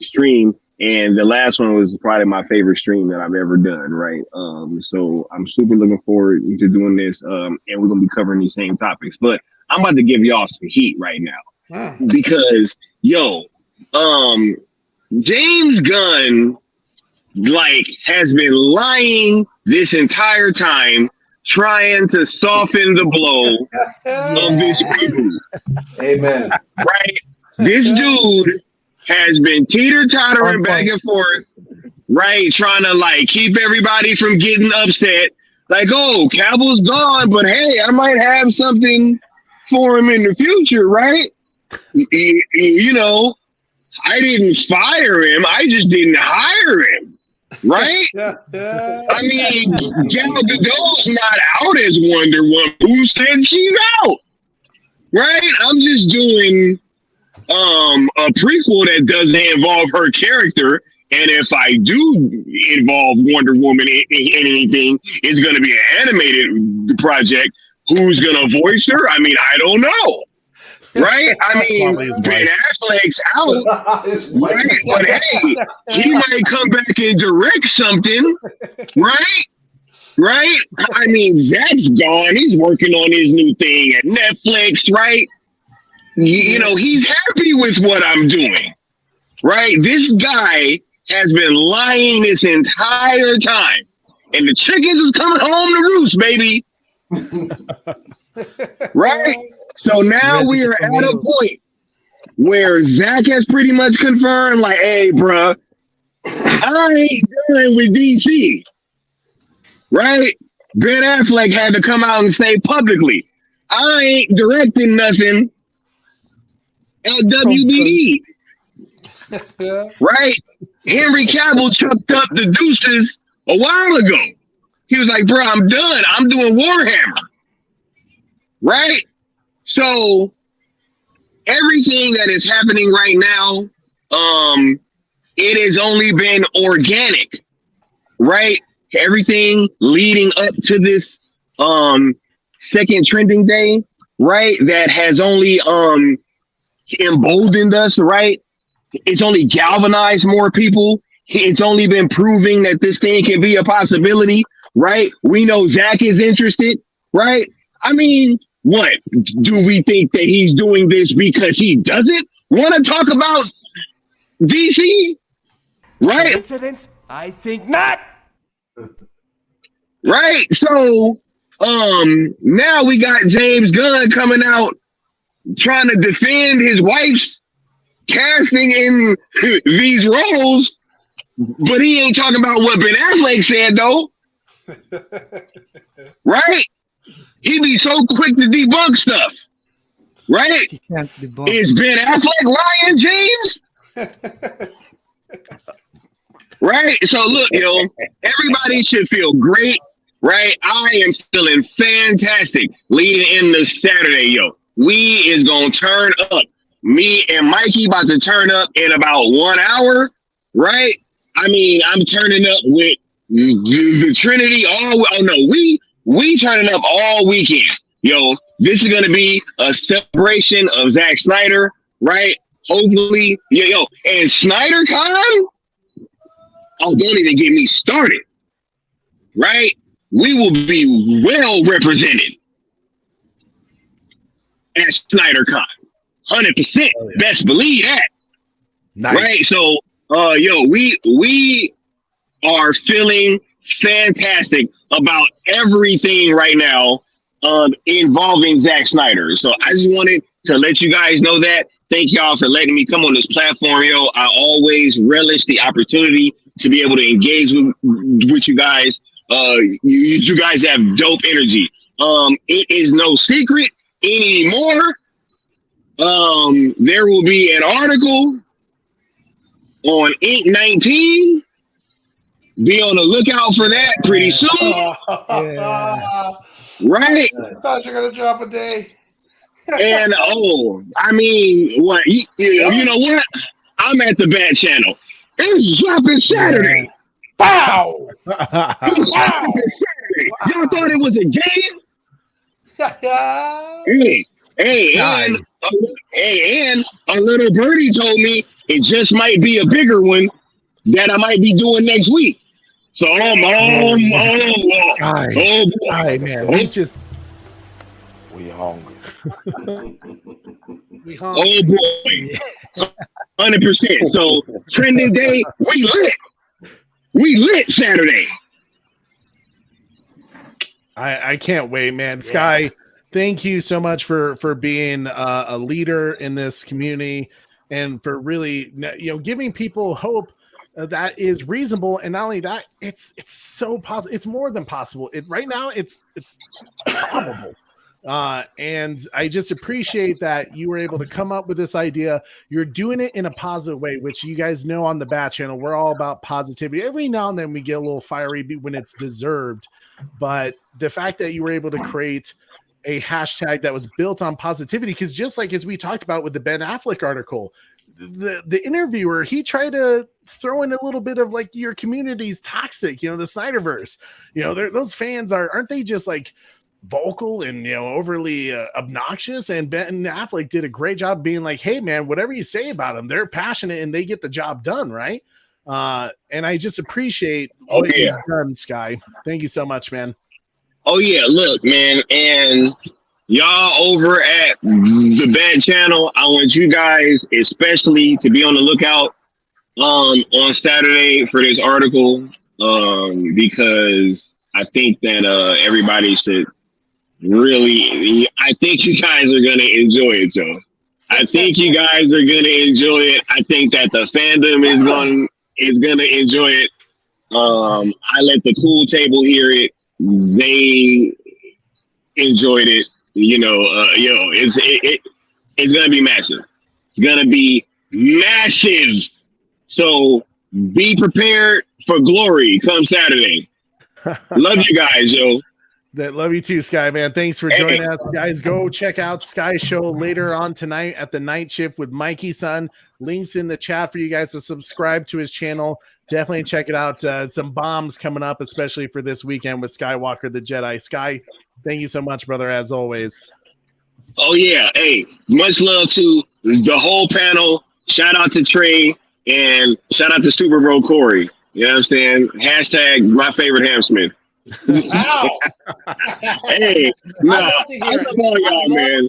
stream. And the last one was probably my favorite stream that I've ever done, right? So I'm super looking forward to doing this, and we're gonna be covering these same topics. But I'm about to give y'all some heat right now because, James Gunn has been lying this entire time, trying to soften the blow of this reboot. Amen. Right? This dude has been teeter-tottering back and forth, right? Trying to keep everybody from getting upset. Like, oh, Cavill's gone, but hey, I might have something for him in the future, right? I didn't fire him. I just didn't hire him, right? I mean, Gal Gadot's not out as Wonder Woman. Who said she's out? Right? I'm just doing a prequel that doesn't involve her character. And if I do involve Wonder Woman in anything, it's going to be an animated project. Who's going to voice her? I mean, I don't know. Right? I mean, Ben Affleck's out. Right? But hey, he might come back and direct something. Right? Right? I mean, Zack's gone. He's working on his new thing at Netflix, right? You know, he's happy with what I'm doing. Right? This guy has been lying this entire time. And the chickens is coming home to roost, baby. Right? So now we are at a point where Zack has pretty much confirmed, like, hey, bruh, I ain't done with DC. Right? Ben Affleck had to come out and say publicly, I ain't directing nothing at WBD. Right? Henry Cavill chucked up the deuces a while ago. He was like, bro, I'm done. I'm doing Warhammer. Right? So everything that is happening right now, it has only been organic. Right? Everything leading up to this second trending day, right? That has only emboldened us, right? It's only galvanized more people. It's only been proving that this thing can be a possibility, right? We know Zack is interested, right? I mean, what? Do we think that he's doing this because he doesn't want to talk about DC? Right? Coincidence? I think not. Right? So, now we got James Gunn coming out trying to defend his wife's casting in these roles, but he ain't talking about what Ben Affleck said, though. Right? He be so quick to debunk stuff. Right? He can't debunk. Is Ben Affleck lying, James? Right? So look, yo, everybody should feel great, right? I am feeling fantastic leading into Saturday, yo. We is gonna turn up. Me and Mikey about to turn up in about 1 hour, right? I mean, I'm turning up with the Trinity we turning up all weekend. Yo, this is gonna be a celebration of Zack Snyder, right? Hopefully, yo, and SnyderCon. Oh, don't even get me started. Right? We will be well represented at SnyderCon. 100%. Best believe that. Nice. Right? So, yo, we are feeling fantastic about everything right now involving Zack Snyder. So I just wanted to let you guys know that. Thank y'all for letting me come on this platform, yo. I always relish the opportunity to be able to engage with you guys. You guys have dope energy. It is no secret anymore. There will be an article on Ink 19. Be on the lookout for that pretty soon. Right? I thought you were gonna drop a day. And I mean, what you know what? I'm at the Bat Channel. It's dropping Saturday. Wow! It's dropping Saturday. Y'all thought it was a game? And a little birdie told me it just might be a bigger one that I might be doing next week. So man, we hungry. Oh boy, 100%. So trending day, we lit Saturday. I can't wait, man. Sky, thank you so much for being a leader in this community and for really, giving people hope that is reasonable. And not only that, it's so possible. It's more than possible. Right now, it's probable. And I just appreciate that you were able to come up with this idea. You're doing it in a positive way, which you guys know on the Bat Channel, we're all about positivity. Every now and then we get a little fiery when it's deserved, but the fact that you were able to create a hashtag that was built on positivity, because just like as we talked about with the Ben Affleck article, the interviewer, he tried to throw in a little bit of like, your community's toxic, the Snyderverse, those fans aren't they just like vocal and overly obnoxious? And Ben Affleck did a great job being like, hey man, whatever you say about them, they're passionate and they get the job done, right? And I just appreciate what you've done, Sky. Thank you so much, man. Oh yeah, look, man, and y'all over at the Bad Channel, I want you guys especially to be on the lookout on Saturday for this article, because I think that everybody should really. I think you guys are gonna enjoy it, Joe. I think you guys are gonna enjoy it. I think that the fandom is gonna enjoy it. I let the cool table hear it. They enjoyed it. It's gonna be massive. It's gonna be massive. So be prepared for glory come Saturday. Love you guys, yo. Love you too, Sky, man. Thanks for joining us, guys. Go check out Sky's show later on tonight at the Night Shift with Mikey Sun. Links in the chat for you guys to subscribe to his channel. Definitely check it out. Some bombs coming up, especially for this weekend with Skywalker the Jedi. Sky, thank you so much, brother, as always. Oh yeah, hey, much love to the whole panel. Shout out to Trey and shout out to Super Bro Corey. You know what I'm saying? Hashtag my favorite Hamsmith. Hey, no, I love all y'all, man.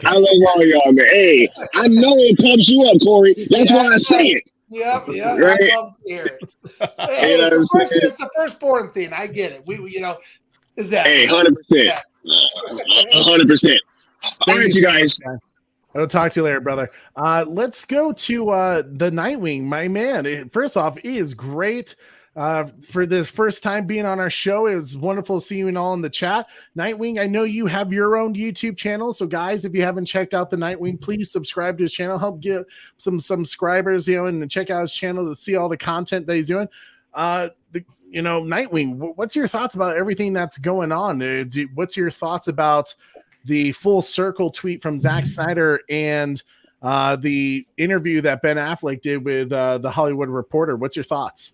I love all y'all, man. Hey, I know it pumps you up, Corey. That's why I say it. Yep. Right? I love to hear it. Hey, it's the firstborn thing. I get it. Is that? Hey, 100%. 100%. All right, you guys. I'll talk to you later, brother. Let's go to the Nightwing, my man. First off, he is great for this first time being on our show. It was wonderful seeing you all in the chat. Nightwing, I know you have your own YouTube channel. So guys, if you haven't checked out the Nightwing, please subscribe to his channel. Help get some subscribers, and check out his channel to see all the content that he's doing. Nightwing, what's your thoughts about everything that's going on? What's your thoughts about the full circle tweet from Zack Snyder and the interview that Ben Affleck did with the Hollywood Reporter? What's your thoughts?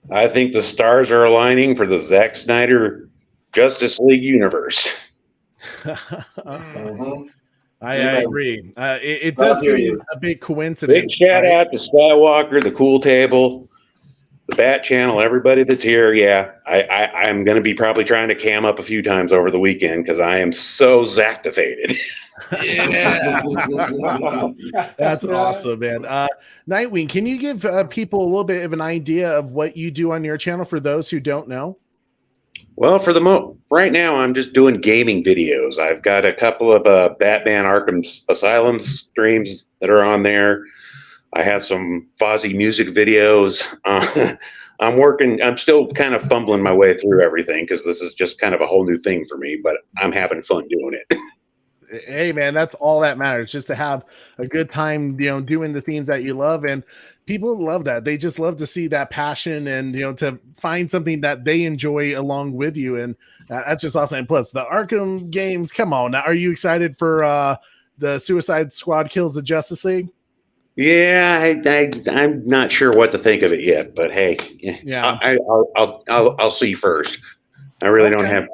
I think the stars are aligning for the Zack Snyder Justice League universe. I agree. It does seem a big coincidence. Big shout out to Skywalker, the Cool Table, the Bat Channel, everybody that's here. Yeah, I'm going to be probably trying to cam up a few times over the weekend because I am so Zactivated. Yeah, that's awesome, man. Nightwing, can you give people a little bit of an idea of what you do on your channel for those who don't know? Well, right now, I'm just doing gaming videos. I've got a couple of Batman Arkham Asylum streams that are on there. I have some Fozzie music videos. I'm still kind of fumbling my way through everything because this is just kind of a whole new thing for me, but I'm having fun doing it. Hey man, that's all that matters, just to have a good time, doing the things that you love. And people love that. They just love to see that passion and, to find something that they enjoy along with you. And that's just awesome. And plus the Arkham games, come on. Now, are you excited for the Suicide Squad Kills the Justice League? Yeah, I'm not sure what to think of it yet, but hey, yeah, I'll see first. I really don't have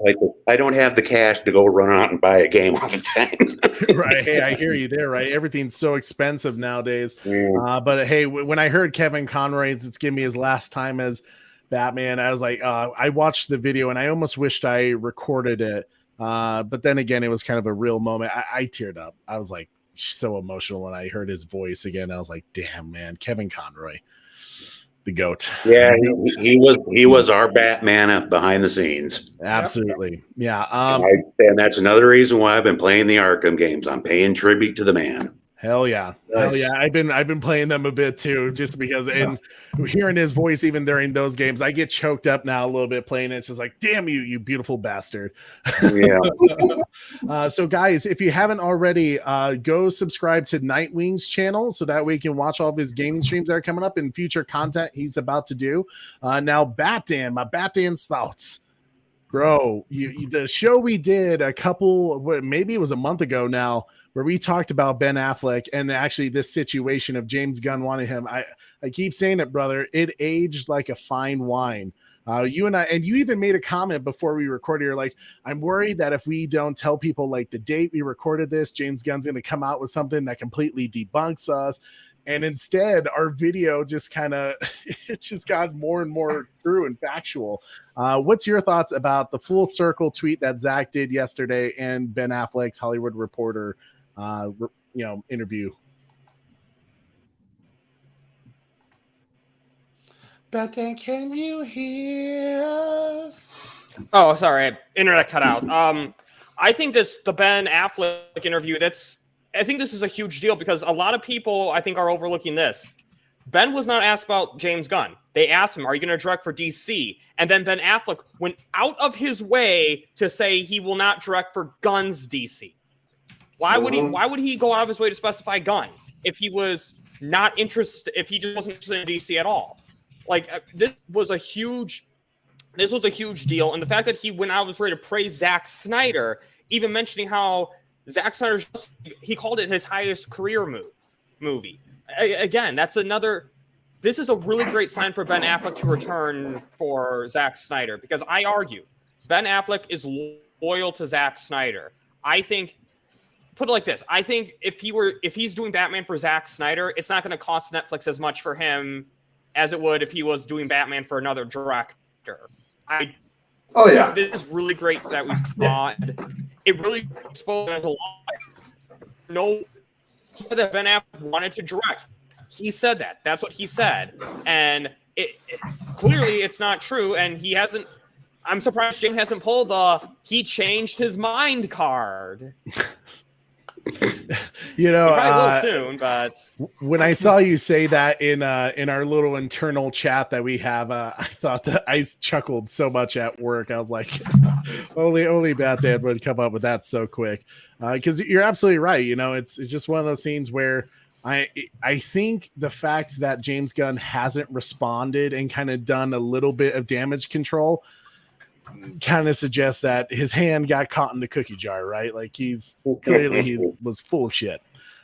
I don't have the cash to go run out and buy a game all the time. Right. Hey, I hear you there, right? Everything's so expensive nowadays. But hey, when I heard Kevin Conroy's It's Gonna Be His Last Time as Batman, I was like, I watched the video and I almost wished I recorded it. But then again, it was kind of a real moment. I teared up. I was like so emotional when I heard his voice again. I was like, damn, man, Kevin Conroy. The GOAT. Yeah, he was our Batman up behind the scenes. Absolutely. Yeah. And that's another reason why I've been playing the Arkham games. I'm paying tribute to the man. Hell yeah. Nice. Hell yeah. I've been playing them a bit too, just because and hearing his voice even during those games, I get choked up now a little bit playing it. It's just like, damn you beautiful bastard. Yeah. So guys, if you haven't already, go subscribe to Nightwing's channel so that way you can watch all of his gaming streams that are coming up and future content he's about to do. Now, my Batdan's thoughts. Bro, the show we did maybe it was a month ago now, where we talked about Ben Affleck and actually this situation of James Gunn wanting him. I keep saying it, brother. It aged like a fine wine. You and I, and you even made a comment before we recorded. You're like, I'm worried that if we don't tell people like the date we recorded this, James Gunn's going to come out with something that completely debunks us. And instead, our video just kind of, it just got more and more true and factual. What's your thoughts about the full circle tweet that Zach did yesterday and Ben Affleck's Hollywood Reporter, interview? Batman, can you hear us? Oh, sorry, internet cut out. I think the Ben Affleck interview, I think this is a huge deal because a lot of people, I think, are overlooking this. Ben was not asked about James Gunn. They asked him, are you going to direct for DC? And then Ben Affleck went out of his way to say he will not direct for Gunn's DC. Why would he go out of his way to specify Gunn if he was not interested, if he just wasn't interested in DC at all? Like, this was a huge deal. And the fact that he went out of his way to praise Zack Snyder, even mentioning how Zack Snyder, he called it his highest career movie. Again, this is a really great sign for Ben Affleck to return for Zack Snyder, because I argue Ben Affleck is loyal to Zack Snyder. I think, put it like this, I think if he's doing Batman for Zack Snyder, it's not going to cost Netflix as much for him as it would if he was doing Batman for another director. Oh yeah, this is really great that we saw. It really exposed a lot. That Ben Affleck wanted to direct. He said that. That's what he said, and clearly it's not true. And he hasn't. I'm surprised Jane hasn't pulled he changed his mind card. You know, probably will soon, but when I saw you say that in our little internal chat that we have, I thought that I chuckled so much at work. I was like, only Batman would come up with that so quick. Because you're absolutely right. You know, it's just one of those scenes where I think the fact that James Gunn hasn't responded and kind of done a little bit of damage control kind of suggests that his hand got caught in the cookie jar, right? Like he was full of shit.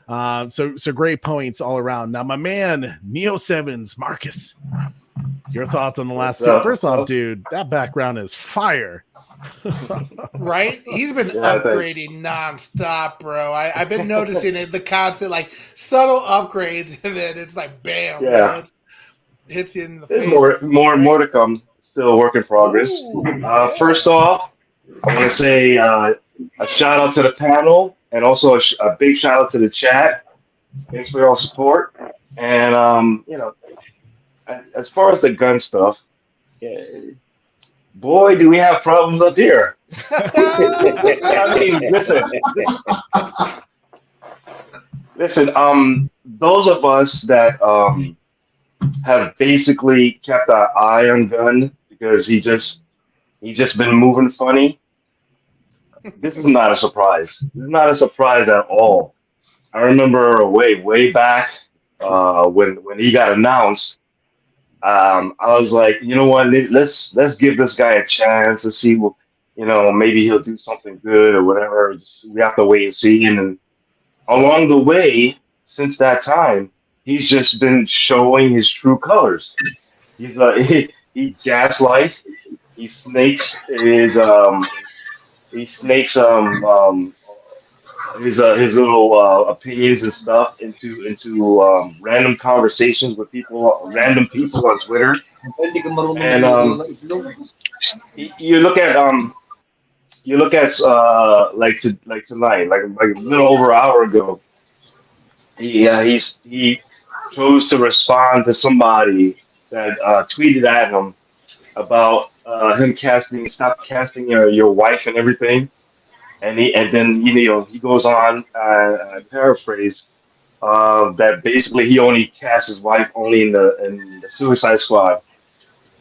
So great points all around. Now, my man Neo Sevens, Marcus, your thoughts on the last two? First off, dude, that background is fire. Right? He's been upgrading nonstop, bro. I've been noticing it, the constant like subtle upgrades, and then it's like bam, yeah, it hits you in the face. More to come. Still a work in progress. First off, I want to say a shout out to the panel, and also a big shout out to the chat. Thanks for your support. And as far as the gun stuff, boy, do we have problems up here. I mean, listen. Those of us that have basically kept our eye on Gunn because he just been moving funny. This is not a surprise. This is not a surprise at all. I remember way back when he got announced. I was like, you know what? Let's give this guy a chance to see, maybe he'll do something good or whatever. We have to wait and see. And then along the way, since that time, he's just been showing his true colors. He's he gaslights, he snakes his little opinions and stuff into random conversations with random people on Twitter. And you look at like tonight, like a little over an hour ago. He chose to respond to somebody that tweeted at him about him stop casting your wife and everything, and then he goes on, I paraphrase, that basically he only casts his wife only in the Suicide Squad.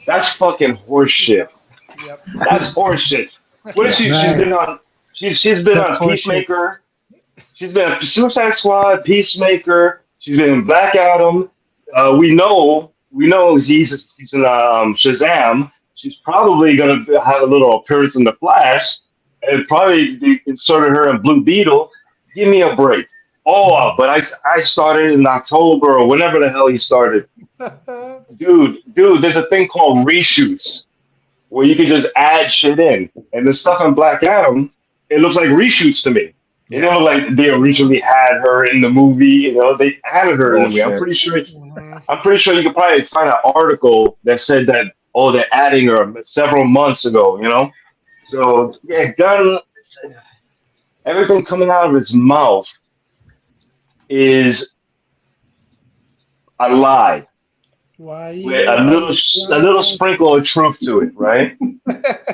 That's fucking horseshit. Yep. That's horseshit. What is she? She's been on Peacemaker. She's been a Suicide Squad, Peacemaker. She's been in Black Adam. We know he's in Shazam. she's probably gonna have a little appearance in the Flash, and probably they inserted her in Blue Beetle. Give me a break. Oh, but I started in October or whenever the hell he started. Dude, there's a thing called reshoots where you can just add shit in, and the stuff in Black Adam, it looks like reshoots to me. You know, like they originally had her in the movie. You know, they added her in the movie. I'm pretty sure you could probably find an article that said that they're adding her several months ago. You know, so yeah, Gunn. Everything coming out of his mouth is a lie. Why? With a little sprinkle of truth to it, right?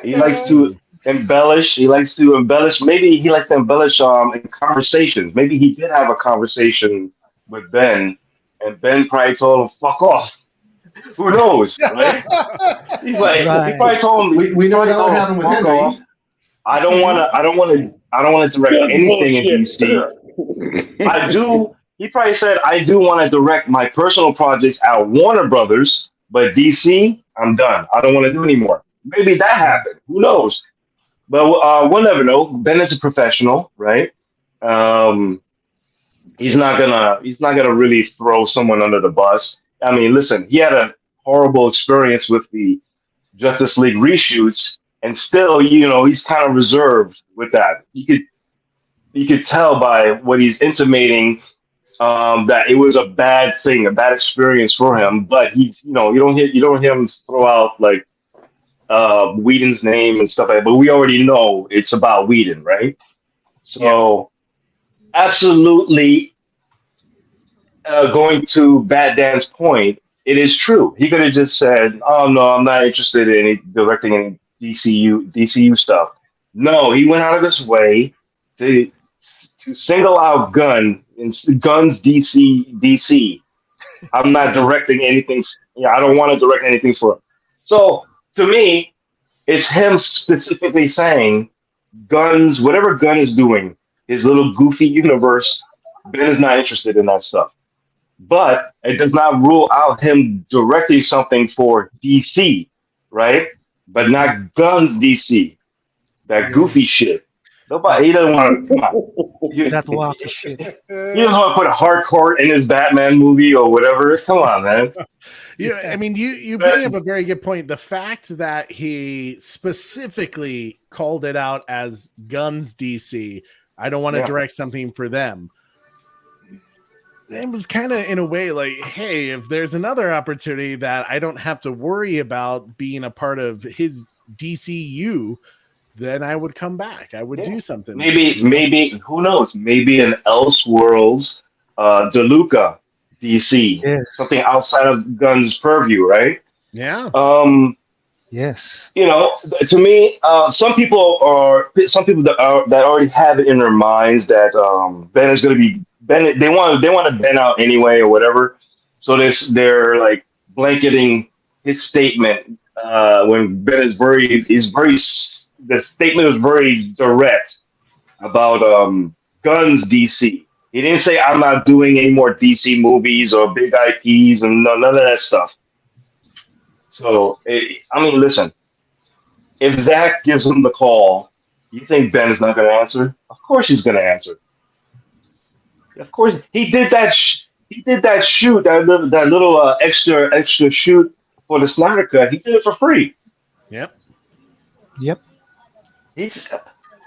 He likes to embellish. Maybe he likes to embellish in conversations. Maybe he did have a conversation with Ben, and Ben probably told him, "Fuck off." Who knows, right? He probably told him. We know that would happen with Henry. Off. I don't want to direct anything in DC. I do. He probably said, I do want to direct my personal projects at Warner Brothers, but DC, I'm done. I don't want to do anymore. Maybe that happened. Who knows? But we'll never know. Ben is a professional, right? He's not gonna really throw someone under the bus. I mean, listen, he had a horrible experience with the Justice League reshoots, and still, he's kind of reserved with that. You could tell by what he's intimating that it was a bad thing, a bad experience for him. But he's, you don't hear him throw out like Whedon's name and stuff like that. But we already know it's about Whedon, right? So, absolutely, going to Bat Dan's point, it is true. He could have just said, "Oh no, I'm not interested in directing any DCU stuff." No, he went out of his way to single out Gunn in Gunn's DC. I'm not directing anything. I don't want to direct anything for him. So to me, it's him specifically saying whatever Gunn is doing, his little goofy universe, Ben is not interested in that stuff. But it does not rule out him directing something for DC, right? But not Gunn's DC. That goofy shit. He doesn't want to. Come on. That wacky shit. He doesn't want to put a hardcore in his Batman movie or whatever. Come on, man. Yeah, I mean, you bring up a very good point. The fact that he specifically called it out as Gunn's DC, I don't want to direct something for them. It was kind of in a way like, hey, if there's another opportunity that I don't have to worry about being a part of his DCU, then I would come back. I would do something. Maybe who knows? Maybe an Elseworlds, DeLuca DC, something outside of Gunn's purview, right? Yeah. Yes. To me, some people that already have it in their minds that Ben is going to be Ben. They want to Ben out anyway or whatever. So they're like blanketing his statement when Ben is the statement is very direct about Gunn's DC. He didn't say, I'm not doing any more DC movies or big IPs and none of that stuff. So, listen, if Zack gives him the call, you think Ben is not going to answer? Of course he's going to answer. Of course. He did that shoot, that little extra shoot for the Snyder Cut. He did it for free. Yep.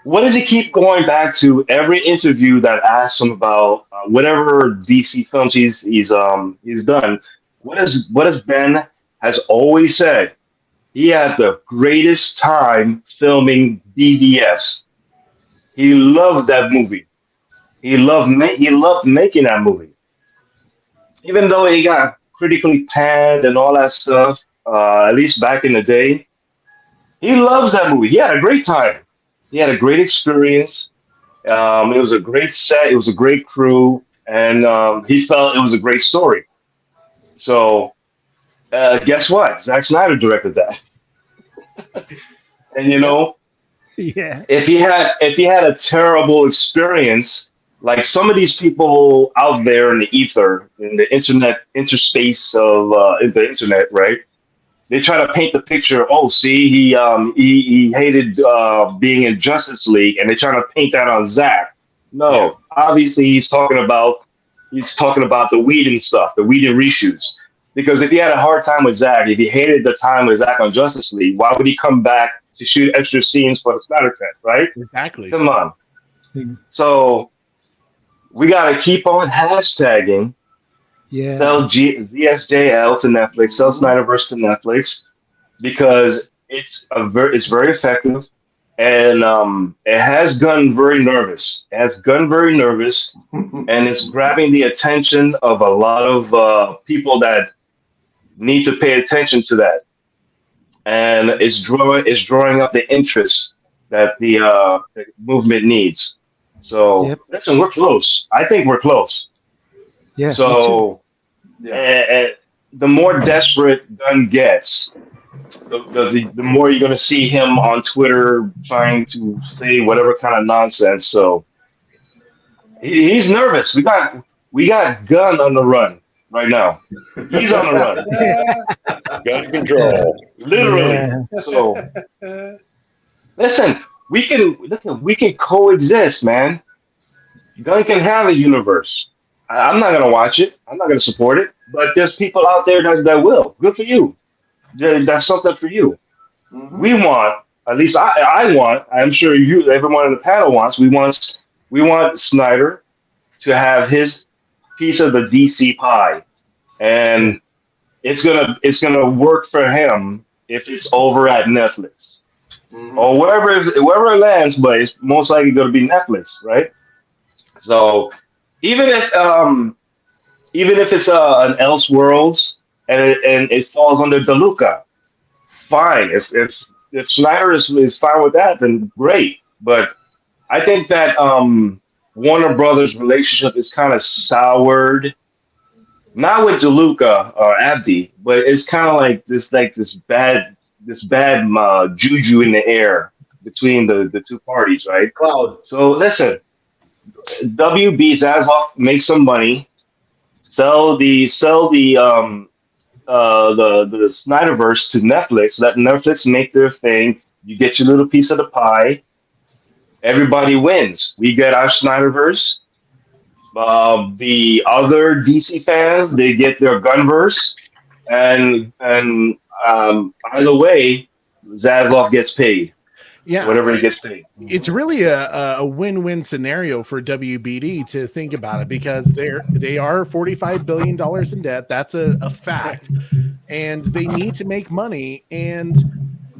What does he keep going back to every interview that asks him about whatever DC films he's done? What does Ben has always said? He had the greatest time filming DDS. He loved that movie. He loved making that movie, even though he got critically panned and all that stuff. At least back in the day. He loves that movie. He had a great time. He had a great experience. It was a great set. It was a great crew. And he felt it was a great story. So guess what? Zack Snyder directed that. And if he had a terrible experience, like some of these people out there in the ether, in the interspace of the internet, right? they try to paint the picture. Oh, see, he hated being in Justice League, and they're trying to paint that on Zack. No, obviously he's talking about the Whedon stuff, the Whedon reshoots. Because if he had a hard time with Zack, if he hated the time with Zack on Justice League, why would he come back to shoot extra scenes for the Snyder Cut, right? Exactly. Come on. So we got to keep on hashtagging. Yeah. Sell ZSJL to Netflix, sell Snyderverse to Netflix, because it's very effective, and it has Gunn very nervous. It has Gunn very nervous, and it's grabbing the attention of a lot of people that need to pay attention to that, and it's drawing up the interest that the movement needs. So listen, we're close. I think we're close. Yeah. So the more desperate Gunn gets, the more you're going to see him on Twitter trying to say whatever kind of nonsense. So he's nervous. We got Gunn on the run right now. He's on the run. Gun control. Literally. Yeah. So listen, we can coexist, man. Gunn can have a universe. I'm not gonna watch it. I'm not gonna support it. But there's people out there that will. Good for you. That's something for you. We want, at least I want. I'm sure everyone on the panel wants. We want Snyder to have his piece of the DC pie, and it's gonna work for him if it's over at Netflix or wherever it lands. But it's most likely gonna be Netflix, right? So even if it's an Elseworlds and it falls under DeLuca, fine. If Snyder is fine with that, then great. But I think that Warner Brothers' relationship is kind of soured, not with DeLuca or Abdi, but it's kind of like this bad juju in the air between the two parties, right? Cloud. So listen. WB Zaslav make some money, sell the Snyderverse to Netflix. Let Netflix make their thing. You get your little piece of the pie. Everybody wins. We get our Snyderverse. The other DC fans, they get their Gunverse, and either way, Zaslav gets paid. Yeah, whatever he gets paid. It's really a win-win scenario for WBD to think about it, because they are $45 billion in debt. That's a fact, and they need to make money. And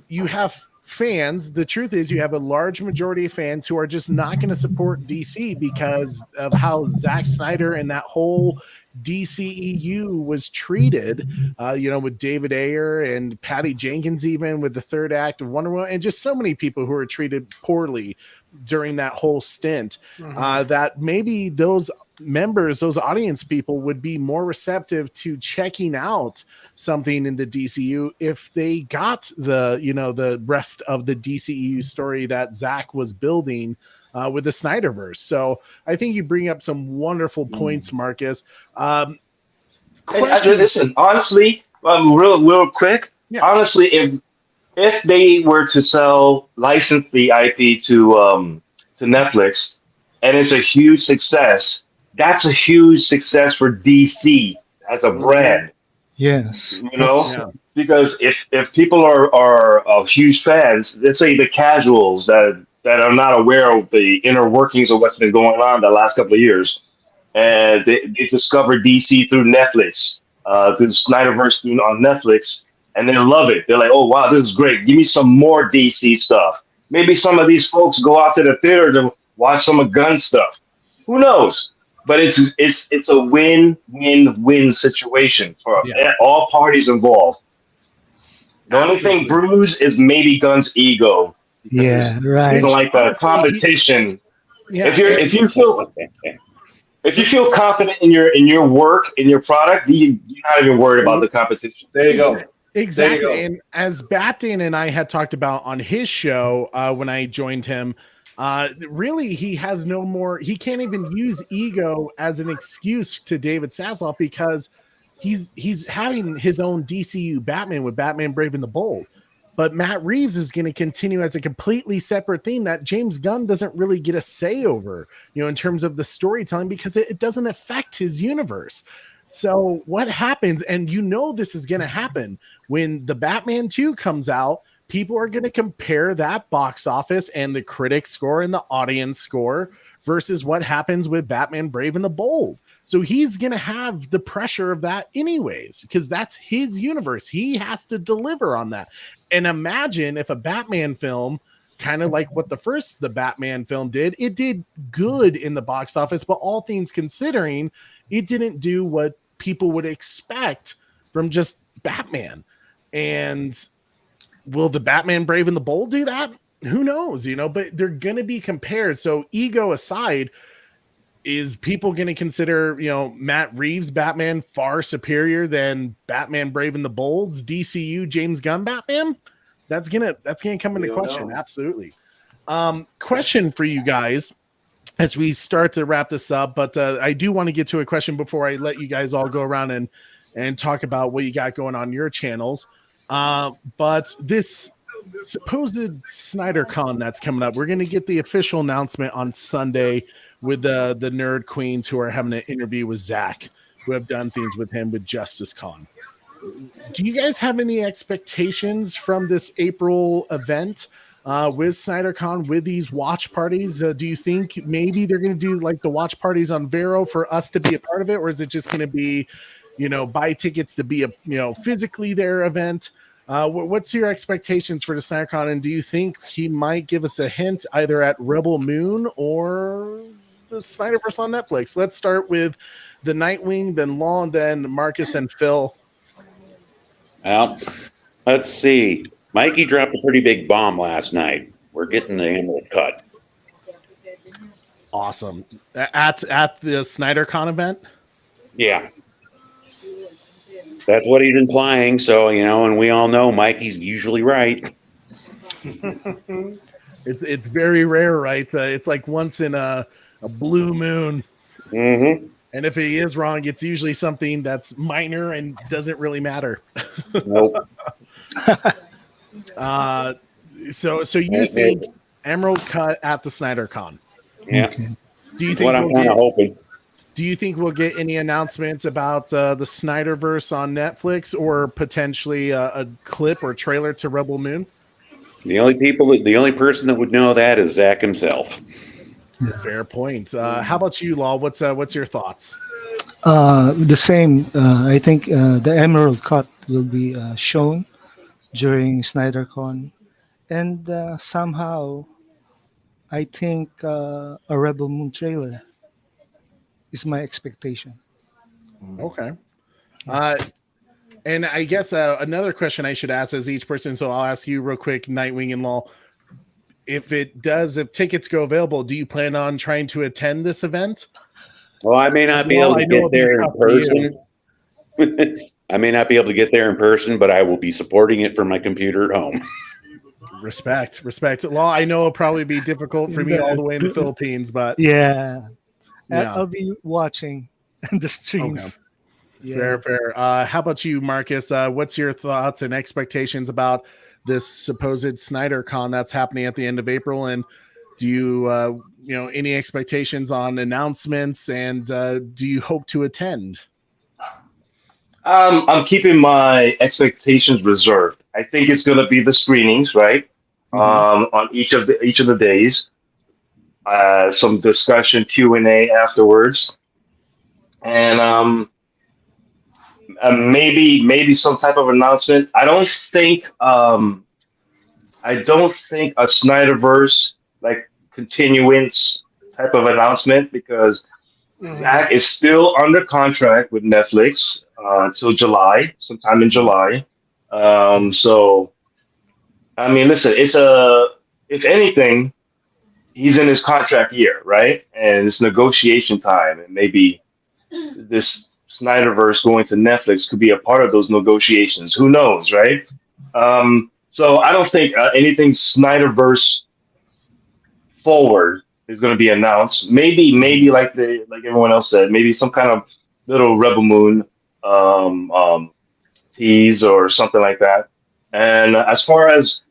you have fans. The truth is, you have a large majority of fans who are just not going to support DC because of how Zack Snyder and that whole DCEU was treated, with David Ayer and Patty Jenkins, even with the third act of Wonder Woman, and just so many people who were treated poorly during that whole stint, that maybe those members, those audience people, would be more receptive to checking out something in the DCU if they got the rest of the DCEU story that Zack was building with the Snyderverse. So I think you bring up some wonderful points, Marcus. Listen, honestly, real quick. Yeah. Honestly, if they were to license the IP to Netflix, and it's a huge success, that's a huge success for DC as a brand. Yes. Because if people are huge fans, let's say the casuals that are not aware of the inner workings of what's been going on the last couple of years, and they discover DC through Netflix, through the Snyderverse on Netflix, and they love it. They're like, oh wow, this is great. Give me some more DC stuff. Maybe some of these folks go out to the theater to watch some of Gunn stuff. Who knows? But it's a win-win-win situation for all parties involved. The only thing bruised is maybe Gunn's ego. Yeah, right. He doesn't like the competition. Yeah. If you feel confident in your work, in your product, you're not even worried about the competition. There you go. Exactly. And as Batman and I had talked about on his show when I joined him, really he has he can't even use ego as an excuse to David Zaslav, because he's having his own DCU Batman with Batman Brave and the Bold. But Matt Reeves is going to continue as a completely separate thing that James Gunn doesn't really get a say over, in terms of the storytelling, because it doesn't affect his universe. So what happens, and this is going to happen when the Batman 2 comes out, people are going to compare that box office and the critic score and the audience score versus what happens with Batman Brave and the Bold. So he's going to have the pressure of that anyways, because that's his universe. He has to deliver on that. And imagine if a Batman film, kind of like what the Batman film did, it did good in the box office, but all things considering, it didn't do what people would expect from just Batman. And will the Batman Brave and the Bold do that? Who knows, but they're going to be compared. So ego aside, is people going to consider, Matt Reeves' Batman far superior than Batman Brave and the Bold's DCU James Gunn Batman? That's gonna come into question. Absolutely. Question for you guys as we start to wrap this up, but I do want to get to a question before I let you guys all go around and talk about what you got going on your channels. But this supposed SnyderCon that's coming up, we're going to get the official announcement on Sunday with the nerd queens who are having an interview with Zack, who have done things with him with Justice Con. Do you guys have any expectations from this April event with SnyderCon, with these watch parties? Do you think maybe they're going to do like the watch parties on Vero for us to be a part of it? Or is it just going to be, buy tickets to be physically their event? What's your expectations for the SnyderCon? And do you think he might give us a hint either at Rebel Moon or the Snyderverse on Netflix? Let's start with the Nightwing, then Law, and then Marcus and Phil. Well, let's see. Mikey dropped a pretty big bomb last night. We're getting the emerald cut. Awesome. At the SnyderCon event? Yeah. That's what he's implying. So, and we all know Mikey's usually right. It's very rare, right? It's like once in a blue moon. Mm-hmm. And if he is wrong, it's usually something that's minor and doesn't really matter. Nope. So you think Emerald Cut at the SnyderCon? Yeah. Do you think what I'm kind of hoping? Do you think we'll get any announcements about the Snyderverse on Netflix, or potentially a clip or trailer to Rebel Moon? The only person that would know that is Zack himself. Fair point. How about you, Law? What's your thoughts? The same. I think the Emerald Cut will be shown during SnyderCon, and somehow I think a Rebel Moon trailer is my expectation. Okay. And I guess another question I should ask as each person, so I'll ask you real quick, Nightwing and Law. If tickets go available, do you plan on trying to attend this event? Well, I may not be able to get there in person. I may not be able to get there in person, but I will be supporting it from my computer at home. Respect. Law, I know it'll probably be difficult for me all the way in the Philippines, but yeah. I'll be watching the streams. Okay. Yeah. Fair. How about you, Marcus? What's your thoughts and expectations about this supposed SnyderCon that's happening at the end of April? And do you, any expectations on announcements? And do you hope to attend? I'm keeping my expectations reserved. I think it's going to be the screenings, right? Mm-hmm. On each of the days. Some discussion, Q&A afterwards, and maybe some type of announcement. I don't think a Snyderverse like continuance type of announcement, because Zack is still under contract with Netflix until July, sometime in July. So I mean, listen, if anything, he's in his contract year, right? And it's negotiation time, and maybe this Snyderverse going to Netflix could be a part of those negotiations. Who knows, right? So I don't think anything Snyderverse forward is going to be announced. Maybe like everyone else said, maybe some kind of little Rebel Moon tease or something like that. And as far as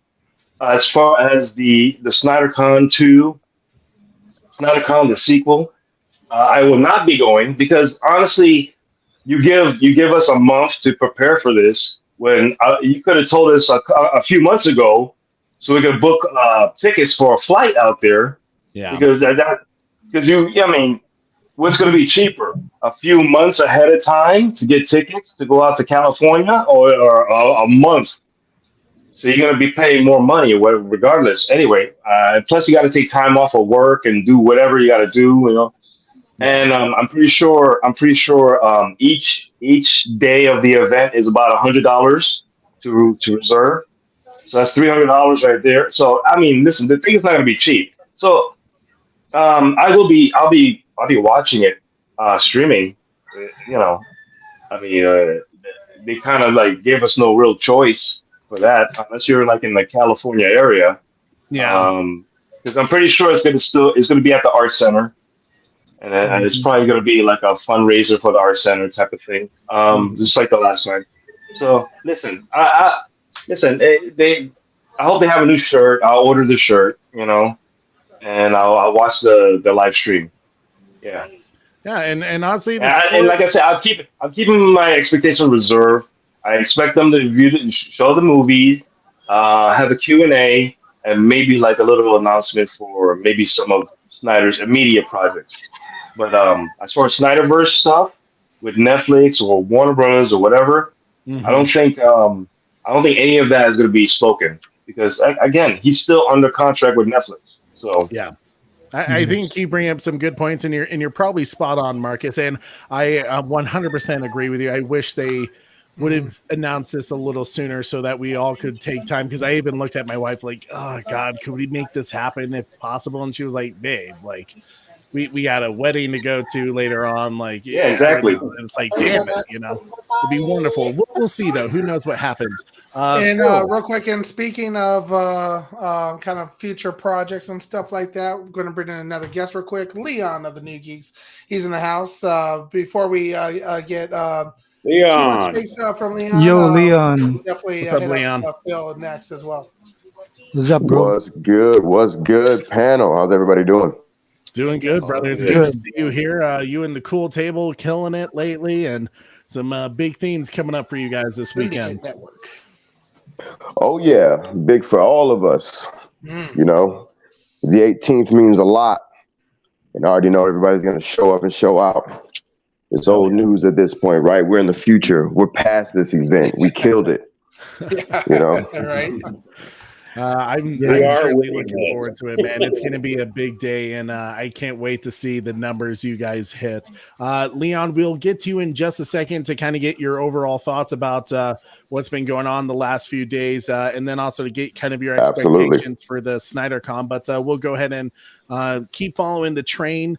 the SnyderCon 2, SnyderCon the sequel, I will not be going because honestly, you give us a month to prepare for this when you could have told us a few months ago so we could book tickets for a flight out there. Yeah. Because I mean, what's going to be cheaper? A few months ahead of time to get tickets to go out to California, or a month? So you're going to be paying more money, regardless. Anyway, plus you got to take time off of work and do whatever you got to do, you know. And I'm pretty sure each day of the event is about $100 to reserve. So that's $300 right there. So I mean, listen, the thing is not going to be cheap. So I'll be watching it streaming. You know, I mean, they kind of like gave us no real choice for that, unless you're like in the California area. Yeah. Because I'm pretty sure it's going to be at the Art Center. And it's probably going to be like a fundraiser for the Art Center type of thing, just like the last time. So listen, I hope they have a new shirt. I'll order the shirt, you know, and I'll watch the live stream. Yeah, yeah, and honestly, and like I said, I'm keeping my expectations reserved. I expect them to show the movie, have a Q&A, and maybe like a little announcement for maybe some of Snyder's immediate projects. But as far as Snyderverse stuff with Netflix or Warner Brothers or whatever, I don't think any of that is going to be spoken because again, he's still under contract with Netflix. So yeah. I think you bring up some good points, and you're probably spot on, Marcus. And I 100% agree with you. I wish they would have announced this a little sooner so that we all could take time. Because I even looked at my wife like, "Oh God, could we make this happen if possible?" And she was like, "Babe, like we got a wedding to go to later on." Like, yeah, exactly. And it's like, damn it, you know, it'd be wonderful. We'll see though. Who knows what happens? And real quick, and speaking of kind of future projects and stuff like that, we're going to bring in another guest real quick. Leon of the New Geeks, he's in the house. Before we get Leon from Leon, Yo, Leon. definitely What's up, hit Leon? up Phil next as well. What's up, bro? What's good? What's good, panel? How's everybody doing? Doing good, brother. It's good to see you here. You and the cool table killing it lately, and some big things coming up for you guys this weekend. Network. Oh yeah, big for all of us. You know, the 18th means a lot, and I already know everybody's going to show up and show out. It's old news at this point, right? We're in the future. We're past this event. We killed it. You know, right? I'm certainly looking forward to it, man. It's going to be a big day, and I can't wait to see the numbers you guys hit. Leon, we'll get to you in just a second to kind of get your overall thoughts about what's been going on the last few days, and then also to get kind of your expectations for the SnyderCon. But we'll go ahead and keep following the train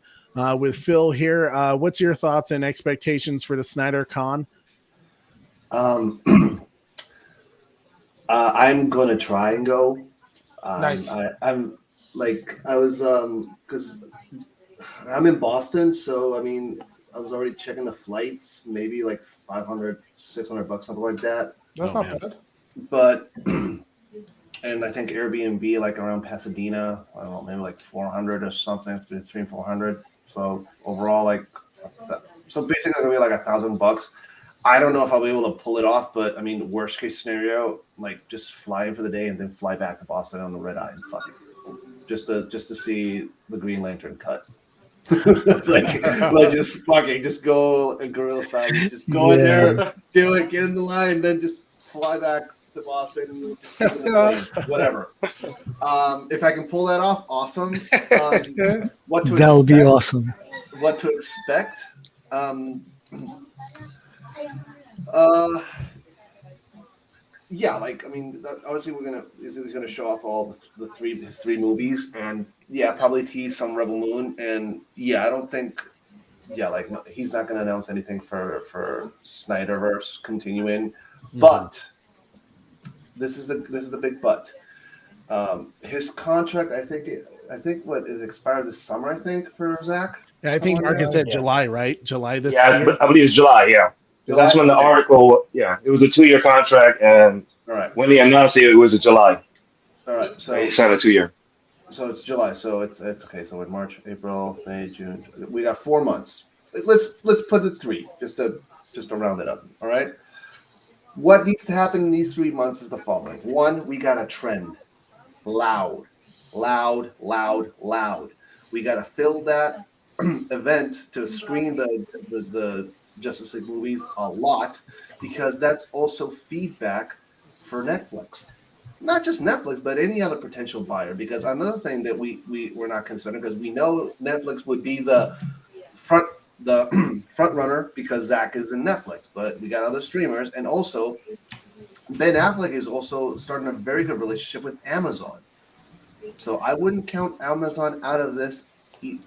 with Phil here. What's your thoughts and expectations for the SnyderCon? I'm gonna try and go. Nice. I'm like I was because I'm in Boston, so I mean I was already checking the flights, maybe like $500, $600, something like that. That's not bad. But and I think Airbnb like around Pasadena, I don't know, maybe like 400 or something. It's between 400. So overall, like so basically it's gonna be like $1,000. I don't know if I'll be able to pull it off, but I mean, worst case scenario, like just fly in for the day and then fly back to Boston on the red eye and fucking just to see the Green Lantern cut. like just go and guerrilla style, just go in there, do it, get in the line, then just fly back to Boston and just see whatever. If I can pull that off, awesome. What to that would be awesome. What to expect? Yeah, like I mean, obviously he's gonna show off all his three movies, and yeah, probably tease some Rebel Moon, and yeah, I don't think, like he's not gonna announce anything for Snyderverse continuing, but this is the big but. His contract, I think what it expires this summer, I think, for Zach. Yeah, I think Marcus said July, right? July this year. Yeah, I believe it's July. Yeah. That's when the article. Yeah, it was a 2-year contract, and All right. when they announced it, it was in July. All right. So They signed a 2-year. So it's July. So it's okay. So in March, April, May, June, we got 4 months. Let's put it 3, just to round it up. All right. What needs to happen in these 3 months is the following. 1, we got a trend. Loud. We got to fill that event to screen the Justice League movies a lot, because that's also feedback for Netflix. Not just Netflix, but any other potential buyer. Because another thing that we're not considering, because we know Netflix would be the front runner because Zack is in Netflix, but we got other streamers, and also Ben Affleck is also starting a very good relationship with Amazon. So I wouldn't count Amazon out of this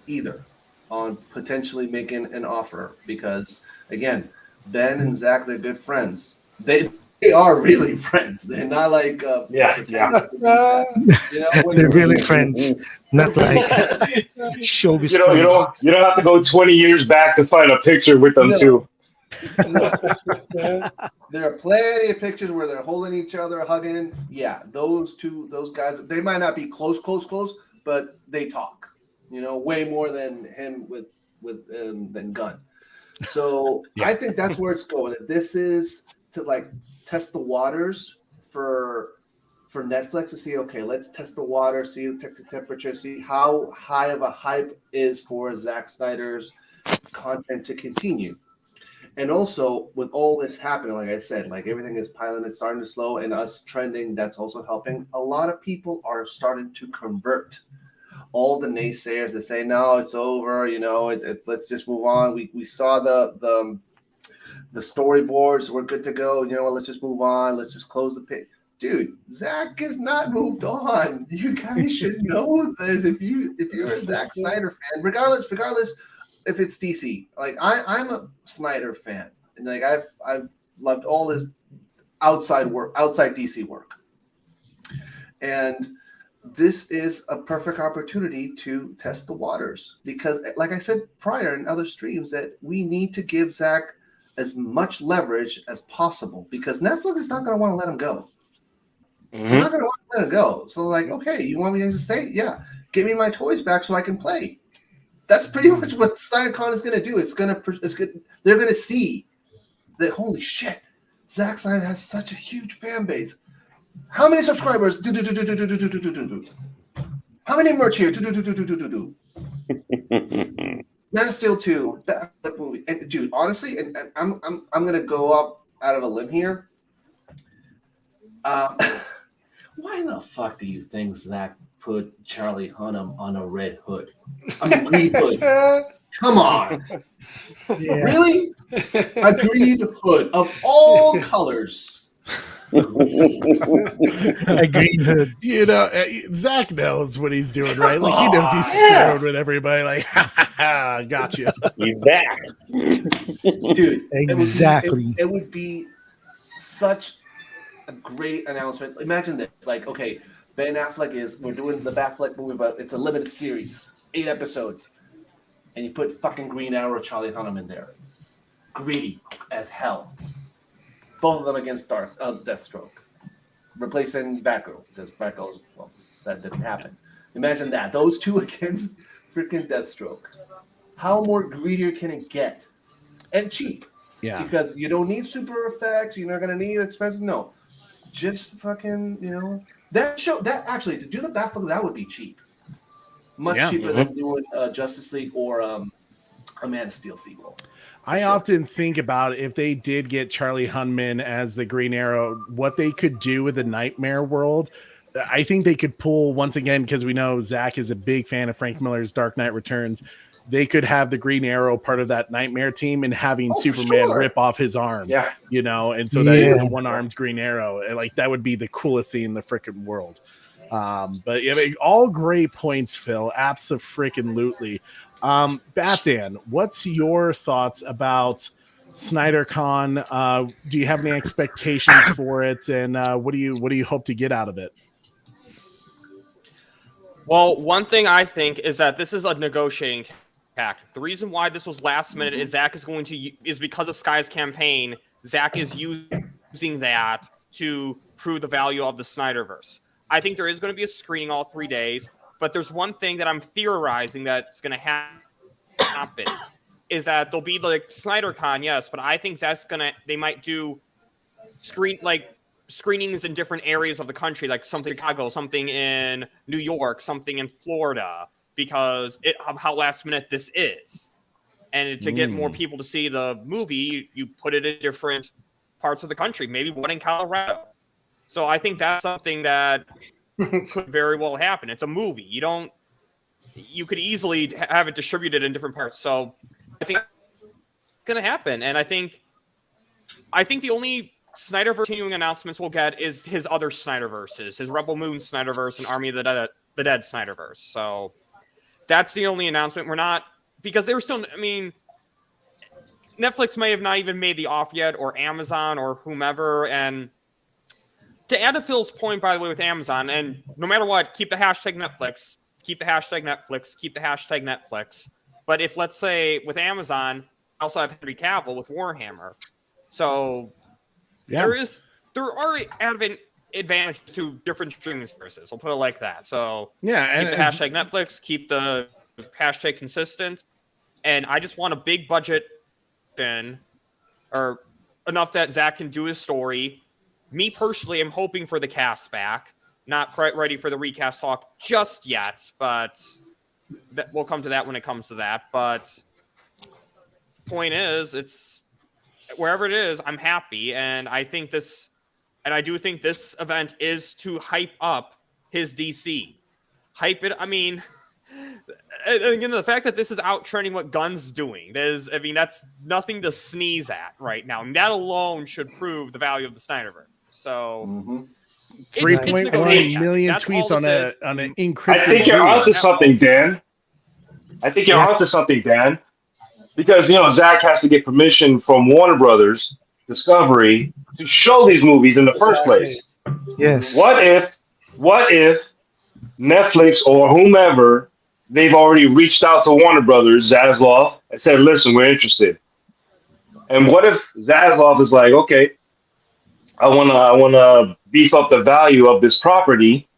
either on potentially making an offer, because again, Ben and Zack, they're good friends. They are really friends. They're not like yeah. They're really friends, not like showbiz. You don't have to go 20 years back to find a picture with them too. There are plenty of pictures where they're holding each other, hugging. Yeah, those guys, they might not be close, but they talk. Way more than him than Gunn. So I think that's where it's going. This is to test the waters for Netflix to see, okay, let's test the water, see the temperature, see how high of a hype is for Zack Snyder's content to continue. And also, with all this happening, like I said, everything is piling, it's starting to slow, and us trending, that's also helping. A lot of people are starting to convert. All the naysayers that say, no, it's over, let's just move on. We saw the storyboards, we're good to go. Let's just move on. Let's just close the page. Dude, Zack is not moved on. You guys should know this. If you're a Zack Snyder fan, regardless if it's DC, I'm a Snyder fan, and I've loved all his outside DC work, and this is a perfect opportunity to test the waters, because, like I said prior in other streams, that we need to give Zack as much leverage as possible, because Netflix is not going to want to let him go. Mm-hmm. They're not going to want to let him go. So okay, you want me to stay? Yeah, give me my toys back so I can play. That's pretty much what SnyderCon is going to do. It's good. They're going to see that, holy shit, Zack Snyder has such a huge fan base. How many subscribers? How many merch here? Man of Steel 2, that movie. And dude, honestly, and I'm going to go up out of a limb here. Why the fuck do you think Zack put Charlie Hunnam on a red hood? Green hood. Come on. Yeah. Really? A green hood of all colors. A green hood. Zack knows what he's doing, right? He knows he's screwed with everybody. Gotcha. He's back. Dude, exactly. It would be such a great announcement. Imagine this. Okay, Ben Affleck we're doing the Affleck movie, but it's a limited series, 8 episodes. And you put fucking Green Arrow, Charlie Hunnam in there. Greedy as hell. Both of them against Deathstroke. Replacing Batgirl, because Batgirl's, that didn't happen. Imagine that. Those two against freaking Deathstroke. How more greedier can it get? And cheap. Yeah. Because you don't need super effects. You're not going to need expensive. No. Just fucking, that actually, to do the Batgirl, that would be cheap. Much cheaper than doing Justice League or a Man of Steel sequel. I often think about if they did get Charlie Hunnam as the Green Arrow, what they could do with the Nightmare world. I think they could pull, once again, because we know Zack is a big fan of Frank Miller's Dark Knight Returns. They could have the Green Arrow part of that Nightmare team and having Superman rip off his arm. Yeah. And so that is the one-armed Green Arrow. And that would be the coolest thing in the freaking world. But all great points, Phil. Abso-freaking-lutely. Batdan, what's your thoughts about SnyderCon? Do you have any expectations for it, and what do you hope to get out of it? Well, one thing I think is that this is a negotiating The reason why this was last minute is Zack is because of Sky's campaign. Zack is using that to prove the value of the Snyderverse. I think there is going to be a screening all 3 days, but there's one thing that I'm theorizing that's going to happen is that there'll be like SnyderCon, yes, but I think they might do screenings in different areas of the country, like something in Chicago, something in New York, something in Florida, because of how last minute this is. And to get more people to see the movie, you put it in different parts of the country, maybe one in Colorado. So I think that's something that could very well happen. It's a movie. You could easily have it distributed in different parts. So I think it's going to happen. And I think the only Snyderverse continuing announcements we'll get is his other Snyderverses, his Rebel Moon Snyderverse and Army of the Dead Snyderverse. So that's the only announcement. We're not, because they were still, I mean, Netflix may have not even made the offer yet, or Amazon or whomever. And to add to Phil's point, by the way, with Amazon, and no matter what, keep the hashtag Netflix, keep the hashtag Netflix, keep the hashtag Netflix. But if, let's say, with Amazon, I also have Henry Cavill with Warhammer. So there are advantages to different streaming services. I'll put it like that. So yeah, keep the hashtag Netflix, keep the hashtag consistent. And I just want a big budget or enough that Zack can do his story. Me personally, I'm hoping for the cast back. Not quite ready for the recast talk just yet, but we'll come to that when it comes to that. But point is, it's wherever it is, I'm happy, and I do think this event is to hype up his DC. Hype it. I mean, again, the fact that this is out trending what Gunn's doing, that's nothing to sneeze at right now. And that alone should prove the value of the Snyderverse. So 3.1 million tweets on an encrypted. I think you're onto something, Dan. Onto something, Dan. Because Zack has to get permission from Warner Brothers Discovery to show these movies in the first place. Yes. What if Netflix or whomever, they've already reached out to Warner Brothers, Zaslav, and said, "Listen, we're interested." And what if Zaslav is like, "Okay, I wanna beef up the value of this property.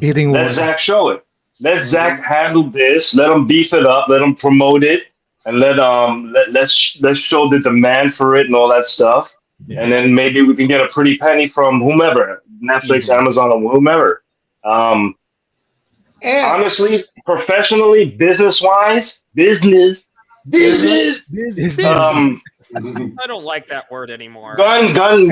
Let Zack show it. Let Zack handle this. Let him beef it up. Let him promote it, and let's show the demand for it and all that stuff. Yeah. And then maybe we can get a pretty penny from whomever, Netflix, Amazon, or whomever." Honestly, professionally, business-wise, business. I don't like that word anymore. Gunn, Gunn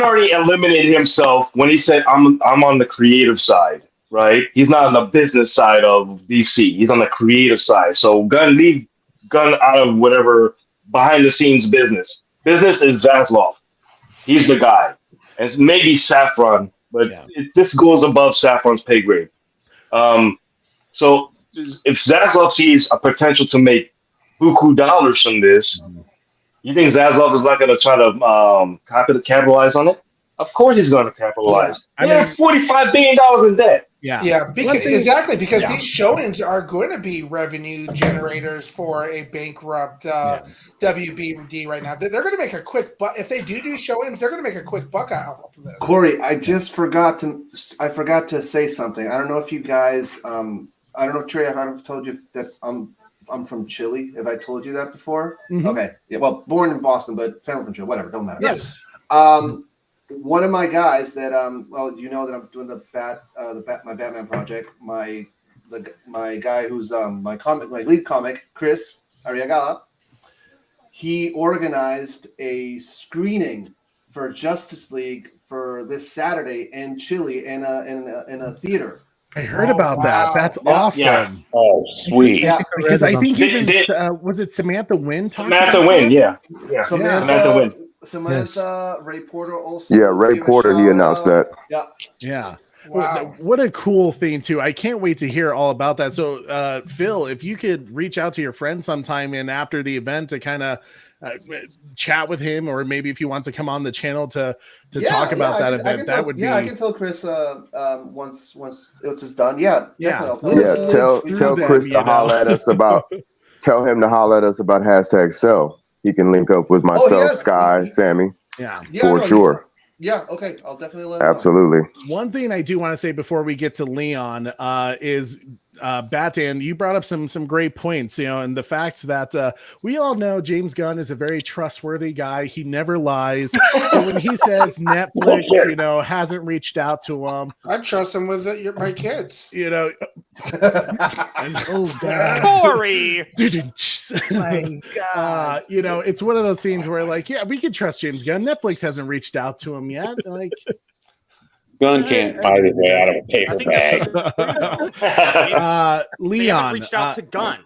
already eliminated himself when he said, I'm on the creative side, right? He's not on the business side of DC. He's on the creative side. So leave Gunn out of whatever behind the scenes business. Business is Zaslav. He's the guy. And maybe Saffron, but this goes above Saffron's pay grade. So if Zaslav sees a potential to make buku dollars from this, you think Zaslav is not going to try to capitalize on it? Of course he's going to capitalize. I mean, $45 billion in debt. Exactly, because these showings are going to be revenue generators for a bankrupt WBD right now. They're going to make a quick buck. If they do showings, they're going to make a quick buck out of this. Corey, I forgot to say something. I don't know if you guys, I don't know, Trey, if I've told you that I'm from Chile. Have I told you that before? Mm-hmm. Okay. Yeah. Well, born in Boston, but family from Chile. Whatever. Don't matter. Yes. One of my guys that well, you know that I'm doing my Batman project. My guy who's my lead comic, Chris Arriagala. He organized a screening for Justice League for this Saturday in Chile in a theater. I heard about that. That's awesome. Yeah. Oh, sweet. Yeah, because I think was it Samantha Wynn? Samantha Wynn, yeah. Samantha Wynn. Samantha, Ray Porter also. Yeah, Ray Porter, he announced that. Yeah. Wow. What a cool thing, too. I can't wait to hear all about that. So, Phil, if you could reach out to your friends sometime and after the event to kind of chat with him, or maybe if he wants to come on the channel to talk about that event, that would be. Yeah, I can tell Chris once it's just done. Yeah, yeah. Tell Chris to holler at us about. Tell him to holler at us about #Sell. He can link up with myself, Sky, Sammy. Yeah, for sure. Yeah, okay, I'll definitely let him Absolutely. know. One thing I do want to say before we get to Leon is Batan, you brought up some great points, and the fact that we all know James Gunn is a very trustworthy guy. He never lies. But when he says Netflix, hasn't reached out to him, I trust him with my kids. Oh God, Corey. My God. It's one of those scenes where we can trust James Gunn. Netflix hasn't reached out to him yet. Gunn can't fight his way out of a paper bag. Leon reached out to Gunn.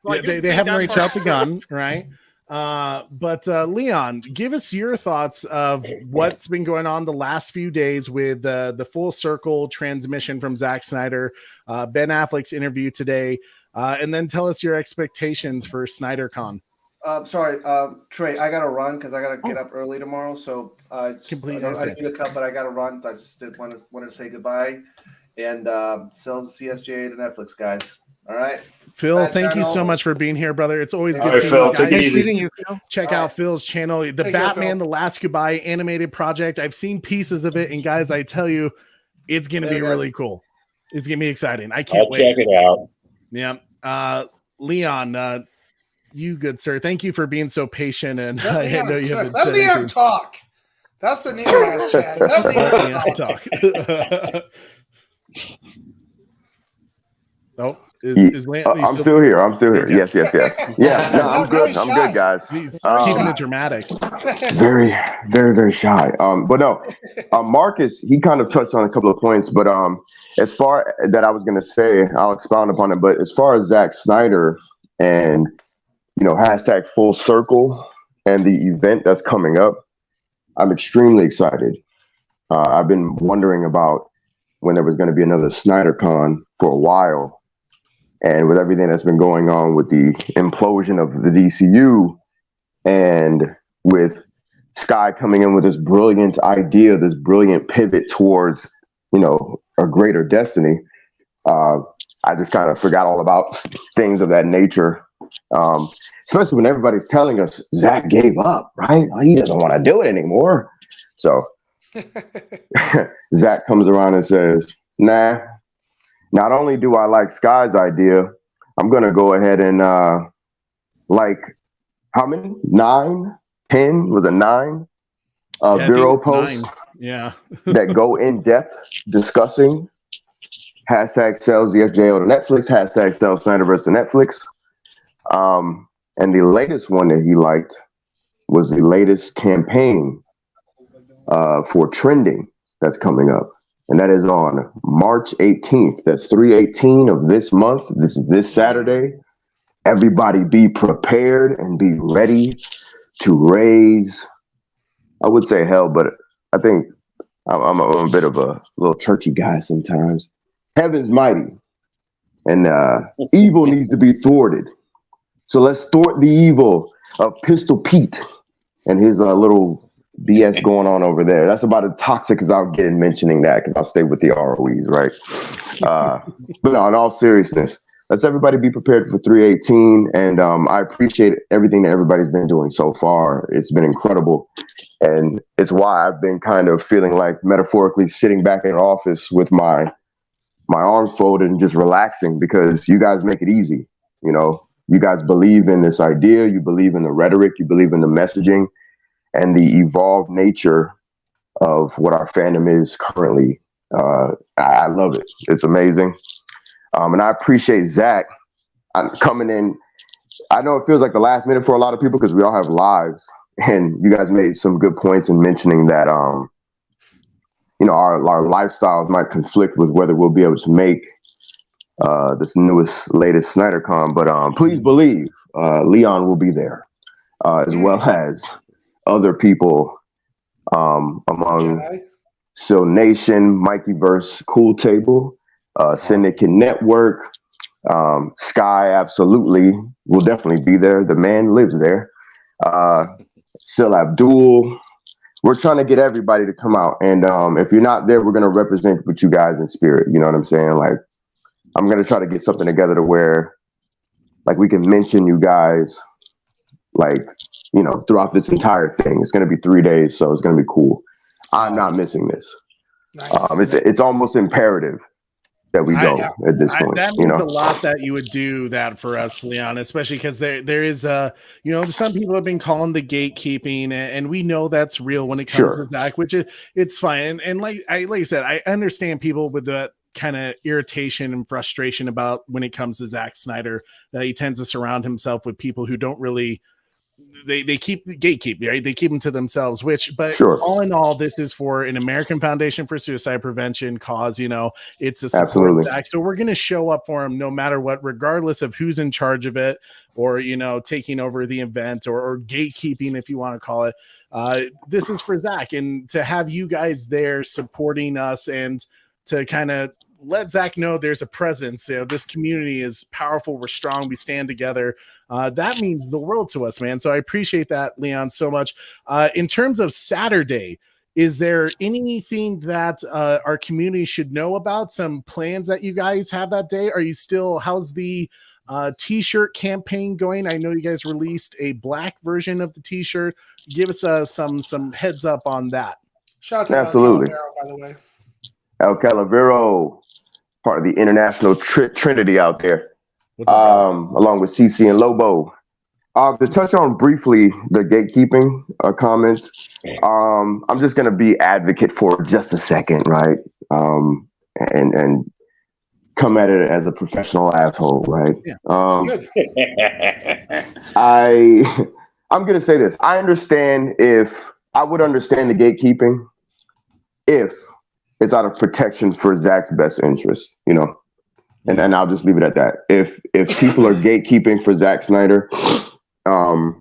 They haven't reached out to Gunn, right? But Leon, give us your thoughts of what's been going on the last few days with the full circle transmission from Zack Snyder, Ben Affleck's interview today, and then tell us your expectations for SnyderCon. Sorry, Trey, I gotta run because I gotta get up early tomorrow. So I need to cut, but I gotta run. I just wanted to say goodbye and sells the CSJ to Netflix, guys. All right, Phil, thank you so much for being here, brother. It's always good seeing Phil, you guys. nice meeting you, Phil. Check out Phil's channel, the Batman: The Last Goodbye animated project. I've seen pieces of it, and guys, I tell you, it's gonna be really cool. It's gonna be exciting. I can't wait. Check it out. Yeah, Leon. You good sir, thank you for being so patient, and I know you haven't let said Leon anything. talk. That's the name of that chat. Let Leon talk. Oh, is Leon? I'm still here. Okay. Yes. Yeah, no, I'm good. I'm good, guys. He's keeping it dramatic. Very, very, very shy. But no, Marcus, he kind of touched on a couple of points, but as far that I was going to say, I'll expound upon it. But as far as Zack Snyder and #Full Circle and the event that's coming up, I'm extremely excited. I've been wondering about when there was going to be another SnyderCon for a while. And with everything that's been going on with the implosion of the DCU and with Sky coming in with this brilliant idea, this brilliant pivot towards, a greater destiny, I just kind of forgot all about things of that nature. Especially when everybody's telling us Zack gave up, right? He doesn't want to do it anymore. So Zack comes around and says, nah, not only do I like Sky's idea, I'm going to go ahead and how many? 9, 10? Was it 9? Vero posts that go in depth discussing #sells ZFJO to Netflix, #sells Snyderverse to Netflix. And the latest one that he liked was the latest campaign for trending that's coming up. And that is on March 18th. That's 3/18 of this month. This is this Saturday. Everybody be prepared and be ready to raise, I would say hell, but I think I'm a bit of a little churchy guy sometimes. Heaven's mighty. And evil needs to be thwarted. So let's thwart the evil of Pistol Pete and his little BS going on over there. That's about as toxic as I'll get in mentioning that, because I'll stay with the ROEs, right? But no, in all seriousness, let's everybody be prepared for 3/18. And I appreciate everything that everybody's been doing so far. It's been incredible. And it's why I've been kind of feeling like metaphorically sitting back in the office with my arms folded and just relaxing, because you guys make it easy. You guys believe in this idea. You believe in the rhetoric. You believe in the messaging and the evolved nature of what our fandom is currently. I love it. It's amazing. And I appreciate Zack coming in. I know it feels like the last minute for a lot of people because we all have lives. And you guys made some good points in mentioning that, our lifestyles might conflict with whether we'll be able to make this latest SnyderCon, but please believe Leon will be there, as well as other people among Sil Nation, Mikey Verse, Cool Table, Syndicate Network, Sky absolutely will definitely be there. The man lives there. Sil Abdul. We're trying to get everybody to come out. And if you're not there, we're going to represent with you guys in spirit. You know what I'm saying? Like, I'm going to try to get something together to where, like, we can mention you guys, like, you know, throughout this entire thing. It's going to be 3 days, so it's going to be cool. I'm not missing this. Nice. It's almost imperative that we go at this point. That you means know? a lot that you would do that for us, Leon, especially because there is you know, some people have been calling the gatekeeping, and we know that's real when it comes to Zach, which it's fine. And like I said, I understand people with that kind of irritation and frustration about when it comes to Zack Snyder, that he tends to surround himself with people who don't really they keep gatekeeping, right? They keep them to themselves, but all in all, this is for an American Foundation for Suicide Prevention cause. You know, it's a support Zach. So we're going to show up for him no matter what, regardless of who's in charge of it, or, you know, taking over the event, or gatekeeping, if you want to call it. This is for Zach, and to have you guys there supporting us and to kind of let Zach know there's a presence. You know, this community is powerful. We're strong. We stand together. That means the world to us, man. So I appreciate that, Leon, so much. In terms of Saturday, is there anything that our community should know about? Some plans that you guys have that day? Are you still, how's the t-shirt campaign going? I know you guys released a black version of the t-shirt. Give us some heads up on that. Shout out to Absolutely. El Calavero, by the way. El Calavero, part of the international trinity out there, along with CC and Lobo. To touch on briefly the gatekeeping comments, I'm just going to be advocate for just a second, right? And come at it as a professional asshole, right? I'm going to say this. I would understand the gatekeeping if it's out of protection for Zach's best interest, you know, and I'll just leave it at that. If people are gatekeeping for Zack Snyder to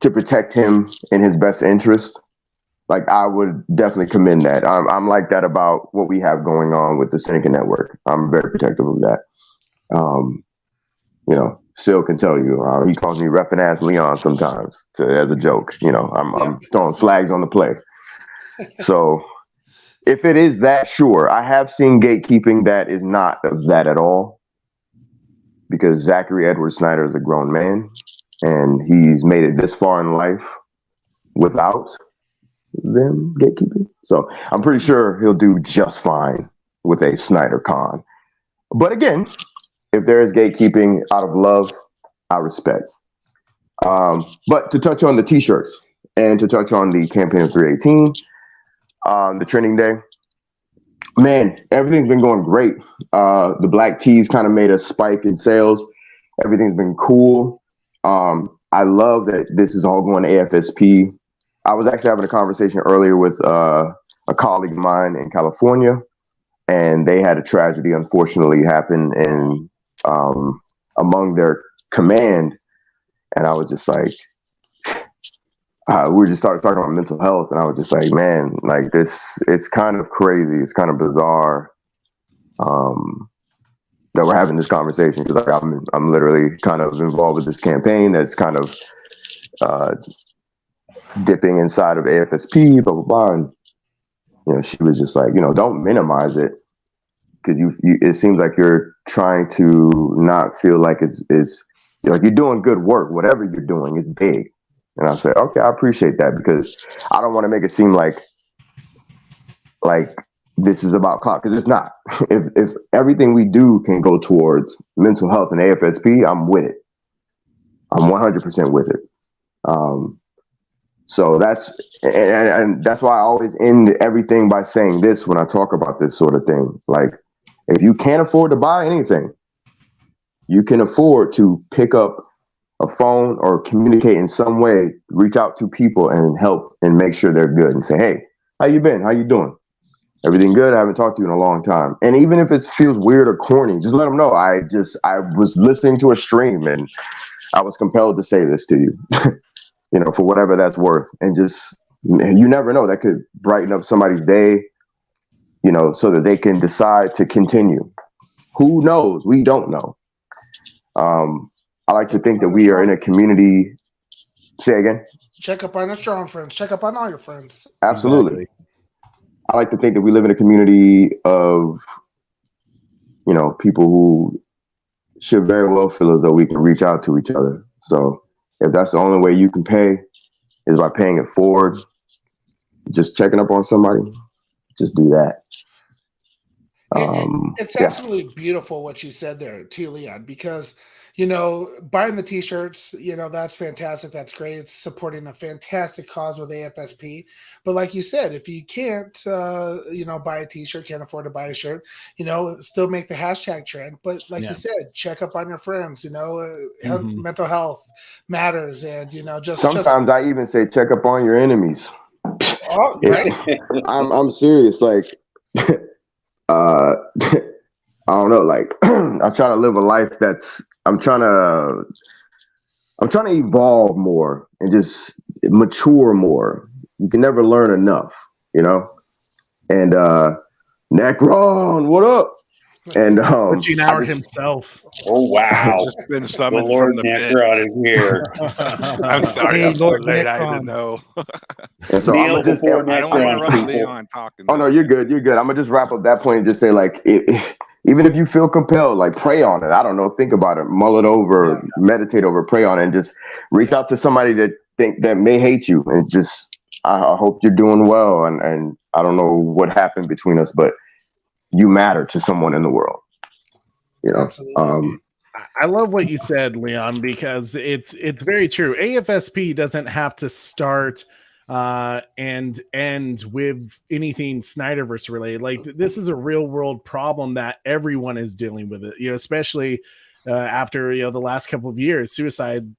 protect him in his best interest, like, I would definitely commend that. I'm like that about what we have going on with the Seneca Network. I'm very protective of that. You know, Sil can tell you, he calls me repping ass Leon sometimes as a joke. You know, I'm throwing flags on the play. So if it is that, sure. I have seen gatekeeping that is not of that at all, because Zachary Edward Snyder is a grown man, and he's made it this far in life without them gatekeeping. So I'm pretty sure he'll do just fine with a SnyderCon. But again, if there is gatekeeping out of love, I respect. But to touch on the t-shirts and to touch on the campaign of 318, the trending day, man, everything's been going great. The black tees kind of made a spike in sales. Everything's been cool. I love that this is all going to AFSP. I was actually having a conversation earlier with a colleague of mine in California, and they had a tragedy unfortunately happen in among their command, and I was just like, we were just talking about mental health, and I was just like, man, like, this, it's kind of crazy. It's kind of bizarre that we're having this conversation, because like, I'm literally kind of involved with this campaign that's kind of dipping inside of AFSP, blah, blah, blah. And, you know, she was just like, you know, don't minimize it, because it seems like you're trying to not feel like it's like you're doing good work. Whatever you're doing is big. And I said, okay, I appreciate that, because I don't want to make it seem like this is about clout, because it's not. If everything we do can go towards mental health and AFSP, I'm with it. I'm 100% with it. So that's and that's why I always end everything by saying this when I talk about this sort of thing. Like, if you can't afford to buy anything, you can afford to pick up a phone or communicate in some way, reach out to people and help and make sure they're good, and say, hey, how you been? How you doing? Everything good? I haven't talked to you in a long time. And even if it feels weird or corny, just let them know. I was listening to a stream and I was compelled to say this to you, you know, for whatever that's worth. And just, you never know, that could brighten up somebody's day, you know, so that they can decide to continue. Who knows? We don't know. I like to think that we are in a community Say again. Check up on your strong friends. Check up on all your friends. Absolutely. Exactly. I like to think that we live in a community of, you know, people who should very well feel as though we can reach out to each other. So if that's the only way you can pay is by paying it forward, just checking up on somebody, just do that. It's absolutely beautiful what you said there too, Leon, because, you know, buying the t-shirts, you know, that's fantastic. That's great. It's supporting a fantastic cause with AFSP. But like you said, if you can't, you know, buy a t-shirt, can't afford to buy a shirt, you know, still make the hashtag trend. But like you said, check up on your friends, you know, mental health matters. And, you know, sometimes I even say, check up on your enemies. Oh, right. I'm serious. Like, I don't know. Like, I'm trying to live a life I'm trying to evolve more and just mature more. You can never learn enough, you know? And Necron, what up? And Pushing out himself. Oh wow! Just been summoned the Lord from the Necron is here. I'm sorry, I'm so late. I didn't know. And so I'm just. I don't want to rush Leon talking. Oh no, you're good. You're good. I'm gonna just wrap up that point and just say, like, even if you feel compelled, like, pray on it. I don't know, think about it, mull it over, meditate over, pray on it, and just reach out to somebody that may hate you. And just, I hope you're doing well. And I don't know what happened between us, but you matter to someone in the world. You know? Absolutely. I love what you said, Leon, because it's very true. AFSP doesn't have to start and end with anything Snyderverse related. Like, this is a real world problem that everyone is dealing with it, you know, especially after, you know, the last couple of years, suicide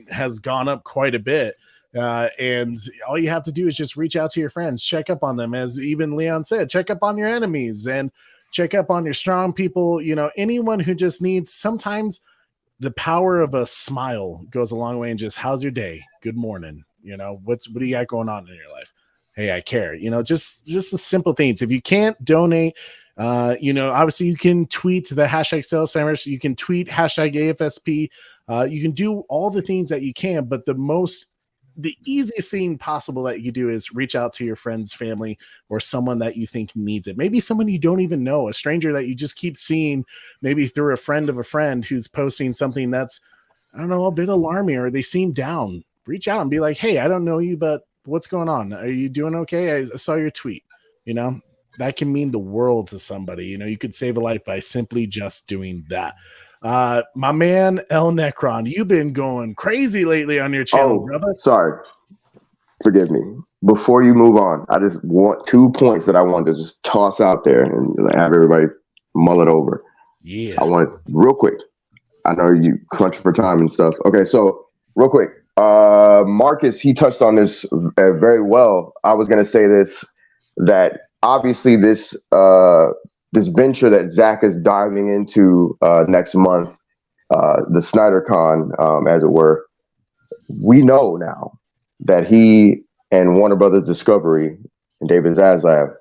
has gone up quite a bit. And all you have to do is just reach out to your friends, check up on them. As even Leon said, check up on your enemies and check up on your strong people. You know, anyone who just needs, sometimes the power of a smile goes a long way. And just, how's your day? Good morning. You know, what do you got going on in your life? Hey, I care. You know, just the simple things. If you can't donate, you know, obviously you can tweet the hashtag #SalesSammers. You can tweet hashtag AFSP. You can do all the things that you can, but the easiest thing possible that you do is reach out to your friends, family, or someone that you think needs it. Maybe someone you don't even know, a stranger that you just keep seeing, maybe through a friend of a friend who's posting something that's, I don't know, a bit alarming, or they seem down. Reach out and be like, hey, I don't know you, but what's going on? Are you doing okay? I saw your tweet. You know, that can mean the world to somebody. You know, you could save a life by simply just doing that. My man El Necron, you've been going crazy lately on your channel, brother. Sorry, forgive me. Before you move on, I just want 2 points that I wanted to just toss out there and have everybody mull it over. Yeah, I want it real quick. I know you crunch for time and stuff. Okay, so real quick, Marcus, he touched on this very well. I was going to say this, that obviously this venture that Zack is diving into next month, the SnyderCon, as it were, we know now that he and Warner Brothers Discovery and David Zaslav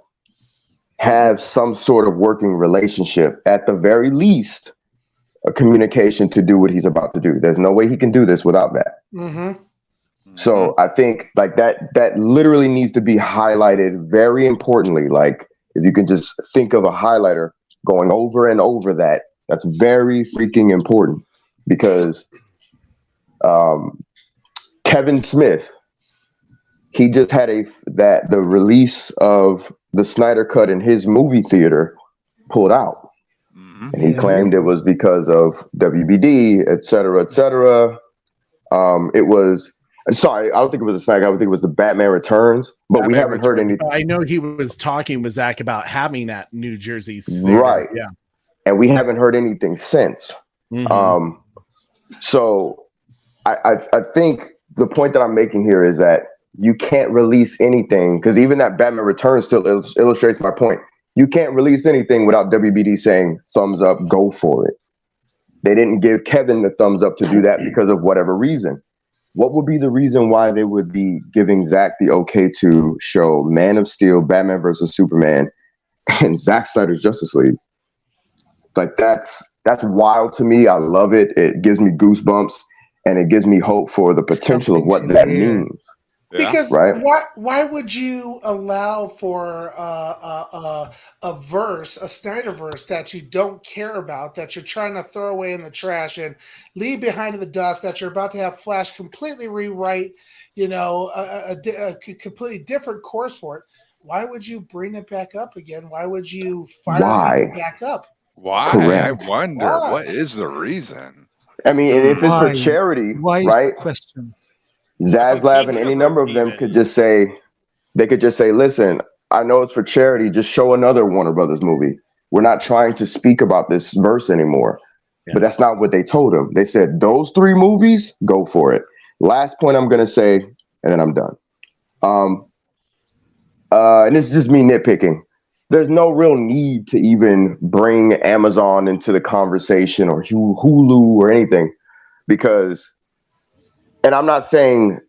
have some sort of working relationship, at the very least, a communication to do what he's about to do. There's no way he can do this without that. So I think like that literally needs to be highlighted very importantly. Like, if you can just think of a highlighter going over and over that's very freaking important, because Kevin Smith, he just had the release of the Snyder Cut in his movie theater pulled out. And he claimed it was because of WBD, et cetera, et cetera. It was, sorry, I don't think it was a Snyder. I would think it was the Batman Returns, but Batman we haven't heard anything. I know he was talking with Zach about having that New Jersey theater. Right. Yeah. And we haven't heard anything since. So I think the point that I'm making here is that you can't release anything, because even that Batman Returns still illustrates my point. You can't release anything without WBD saying thumbs up, go for it. They didn't give Kevin the thumbs up to do that because of whatever reason. What would be the reason why they would be giving Zack the okay to show Man of Steel, Batman versus Superman, and Zack Snyder's Justice League? Like, that's wild to me. I love it. It gives me goosebumps. and it gives me hope for the potential of what that means. Because right? why would you allow for a verse, a Snyderverse that you don't care about, that you're trying to throw away in the trash and leave behind in the dust, that you're about to have Flash completely rewrite, you know, a completely different course for it? Why would you bring it back up again? Why would you fire people back up? Why? Correct. I wonder. Why? What is the reason? I mean, and if it's for charity, right? Question. Zaslav and any number of them could just say, listen, I know it's for charity. Just show another Warner Brothers movie. We're not trying to speak about this verse anymore. But that's not what they told him. They said, those 3 movies, go for it. Last point I'm going to say, and then I'm done. And it's just me nitpicking. There's no real need to even bring Amazon into the conversation or Hulu or anything, because, and I'm not saying,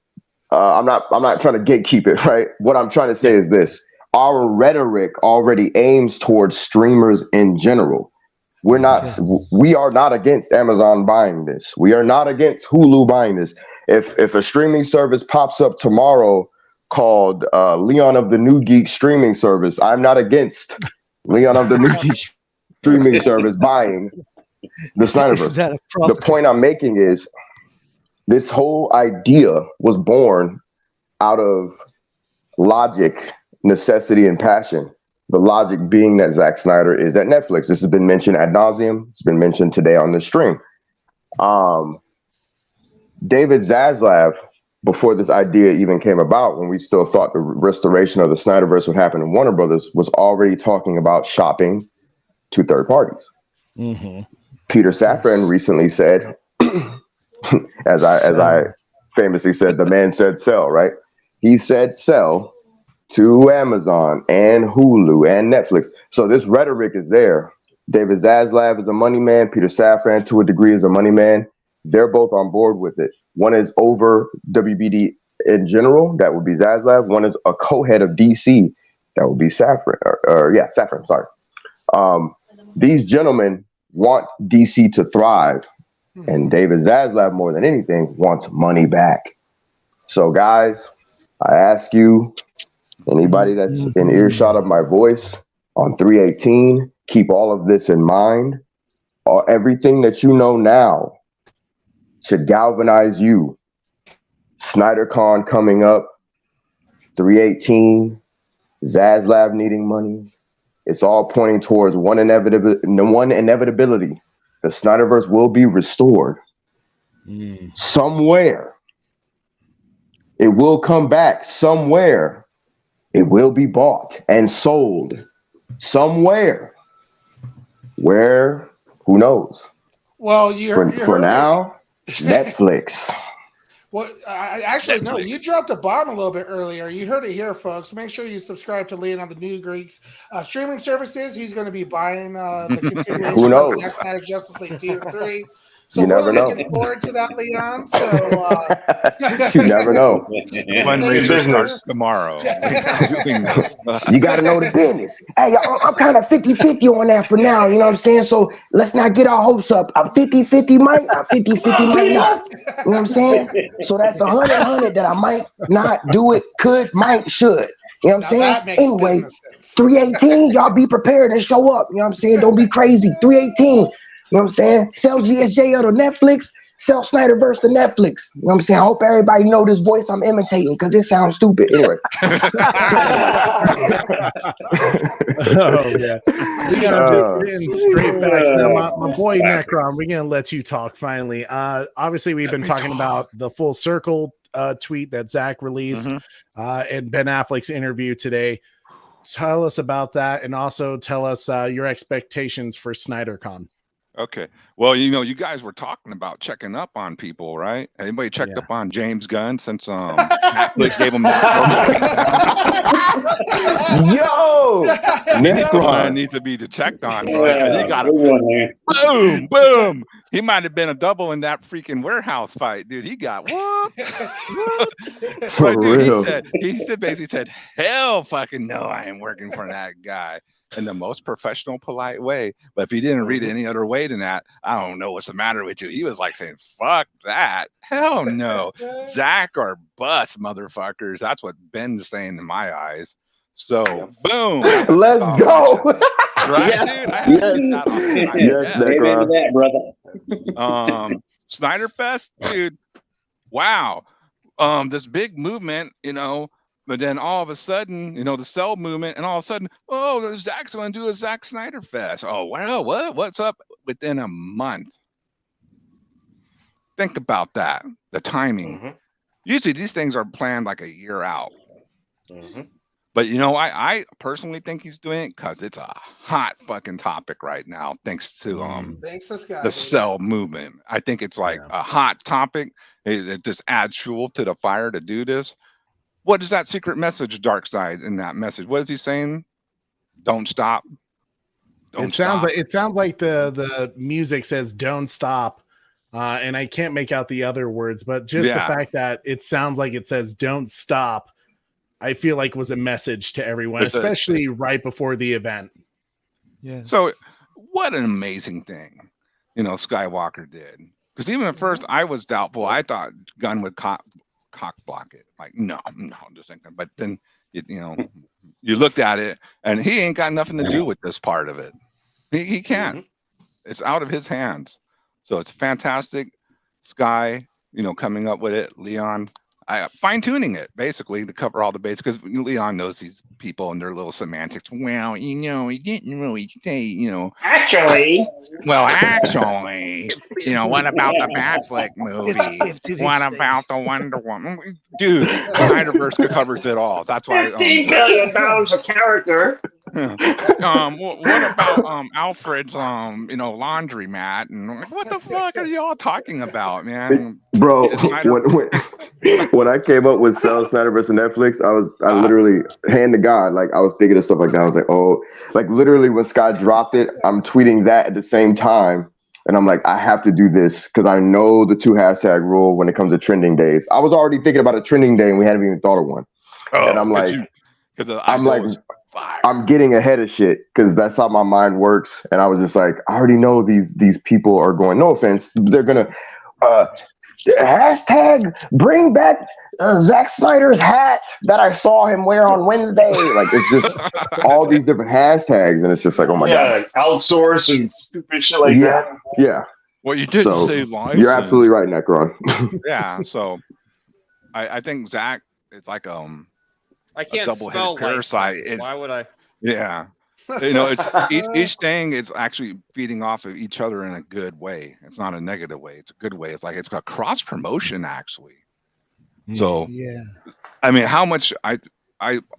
I'm not trying to gatekeep it, right? What I'm trying to say is this: our rhetoric already aims towards streamers in general. We are not against Amazon buying this. We are not against Hulu buying this. If a streaming service pops up tomorrow called Leon of the New Geek streaming service, I'm not against Leon of the New Geek streaming service buying the Snyderverse. The point I'm making is this whole idea was born out of logic, necessity, and passion. The logic being that Zack Snyder is at Netflix. This has been mentioned ad nauseum. It's been mentioned today on this stream. David Zaslav, before this idea even came about, when we still thought the restoration of the Snyderverse would happen in Warner Brothers, was already talking about shopping to third parties. Peter Safran recently said, as I famously said, the man said sell, right? He said sell to Amazon and Hulu and Netflix. So this rhetoric is there. David Zaslav is a money man. Peter Safran, to a degree, is a money man. They're both on board with it. One is over WBD in general. That would be Zaslav. One is a co-head of DC. That would be Safran. Safran, sorry. These gentlemen want DC to thrive. And David Zaslav, more than anything, wants money back. So, guys, I ask you, anybody that's in earshot of my voice on 318, keep all of this in mind. Everything that you know now should galvanize you. SnyderCon coming up, 318, Zaslav needing money. It's all pointing towards one inevitability. The Snyderverse will be restored somewhere. It will come back somewhere. It will be bought and sold somewhere. Where? Who knows? Well, for now, Netflix. Well, actually, no, you dropped a bomb a little bit earlier. You heard it here, folks. Make sure you subscribe to Leon on the New Greeks streaming services. He's going to be buying the continuation Who knows? of Zack Snyder Justice League 2 and 3. So You never we're know. looking forward to that, Leon. So you never know. Fundraiser starts tomorrow. You got to know the business. Hey, I'm kind of 50-50 on that for now. You know what I'm saying? So let's not get our hopes up. I'm 50-50 might, I'm 50-50 might not. You know what I'm saying? So that's 100 that I might not do it, could, might, should. You know what I'm saying? Anyway, 318, y'all be prepared and show up. You know what I'm saying? Don't be crazy. 318. You know what I'm saying? Sell GSJL to Netflix, sell Snyderverse to Netflix. You know what I'm saying? I hope everybody know this voice I'm imitating because it sounds stupid. Anyway. Yeah. We're gonna just get in straight facts. Now, my boy Necron, we're gonna let you talk finally. Obviously, we've been talking about the Full Circle tweet that Zach released and Ben Affleck's interview today. Tell us about that, and also tell us your expectations for SnyderCon. Okay. Well, you guys were talking about checking up on people, right? Anybody checked up on James Gunn since Affleck gave him that? Yo! Necron needs to be checked on, bro. He got a boom, boom. He might have been a double in that freaking warehouse fight, dude. He got whooped. For dude, real. he basically said, hell fucking no, I ain't working for that guy. in the most professional, polite way. But if he didn't read it any other way than that, I don't know what's the matter with you. He was like saying, "Fuck that, hell no, Zach or bust, motherfuckers." That's what Ben's saying in my eyes. So boom, let's go. Right, dude? Yes, that, brother. Snyder Fest, dude. Wow. This big movement, you know, but then all of a sudden, you know, the Cell movement, and all of a sudden, oh, Zach's going to do a Zack Snyder Fest. Oh, wow, what's up? Within a month. Think about that. The timing. Usually these things are planned like a year out. But you know, I personally think he's doing it because it's a hot fucking topic right now, thanks to the Cell movement. I think it's like a hot topic. It just adds fuel to the fire to do this. What is that secret message, Darkseid, in that message? What is he saying? Don't stop. It sounds like the music says "Don't stop," and I can't make out the other words, but just the fact that it sounds like it says "Don't stop," I feel like was a message to everyone, especially right before the event. Yeah. So, what an amazing thing, you know, Skywalker did. Because even at first, I was doubtful. I thought Gunn would cock block it. Like, no, I'm just thinking. But then, you know, you looked at it, and he ain't got nothing to do with this part of it. He can't. It's out of his hands. So it's fantastic. Sky, you know, coming up with it. Leon, fine tuning it basically to cover all the bases, because Leon knows these people and their little semantics. Well, you know, he didn't really say, you know. Actually, you know, what about the Affleck movie? What about the Wonder Woman? Dude, Snyderverse covers it all. That's why. $15 billion a character. What about Alfred's you know, laundromat, and what the fuck are y'all talking about, man? Bro, when I came up with Cell, Snyderverse, and Netflix, I literally, hand to God, like I was thinking of stuff like that. I was like, oh, like literally when Sky dropped it, I'm tweeting that at the same time, and I'm like, I have to do this because I know the 2 hashtag rule when it comes to trending days. I was already thinking about a trending day, and we hadn't even thought of one. And I'm like, I'm getting ahead of shit because that's how my mind works. And I was just like, I already know these people are going, no offense, they're gonna hashtag bring back Zack Snyder's hat that I saw him wear on Wednesday. Like, it's just all these different hashtags, and it's just like, oh my god, it's outsource and stupid shit like that. Yeah. Well, you didn't say live. You're absolutely right, Necron. Yeah. So I think Zach is like I can't double-headed parasite. Why would I? Yeah. You know, it's each thing is actually feeding off of each other in a good way. It's not a negative way. It's a good way. It's like it's got cross promotion actually. So yeah, I mean, how much I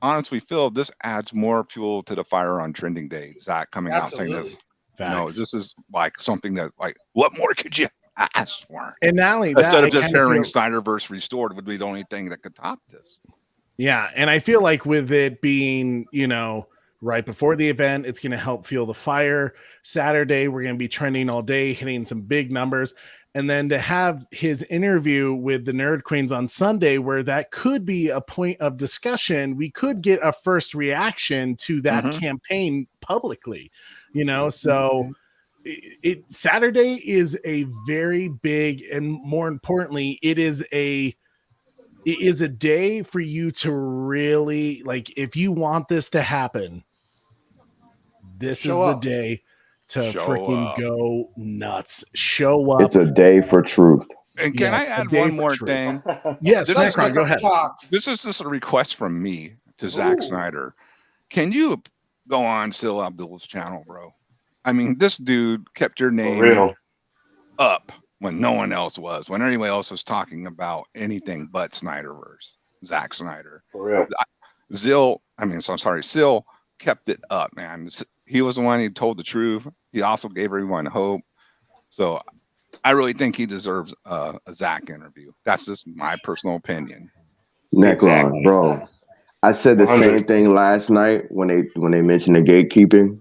honestly feel this adds more fuel to the fire on trending day. Zach coming out saying this. No, this is like something that, like, what more could you ask for? And not only that, instead of just hearing Snyderverse Restored would be the only thing that could top this. Yeah, and I feel like with it being, you know, right before the event, it's going to help fuel the fire. Saturday, we're going to be trending all day, hitting some big numbers. And then to have his interview with the Nerd Queens on Sunday, where that could be a point of discussion, we could get a first reaction to that campaign publicly, you know? So Saturday is a very big, and more importantly, it is a day for you to really, like, if you want this to happen, this is the day to freaking go nuts. Show up. It's a day for truth. And can I add one more thing? Yes, go ahead. This is just a request from me to Zack Snyder. Can you go on Sil Abdul's channel, bro? I mean, this dude kept your name up when no one else was, when anyone else was talking about anything but Snyderverse, Zack Snyder. For real. Sil kept it up, man. He was the one who told the truth. He also gave everyone hope. So I really think he deserves a Zack interview. That's just my personal opinion. Necron, bro. I said the same thing last night when they mentioned the gatekeeping.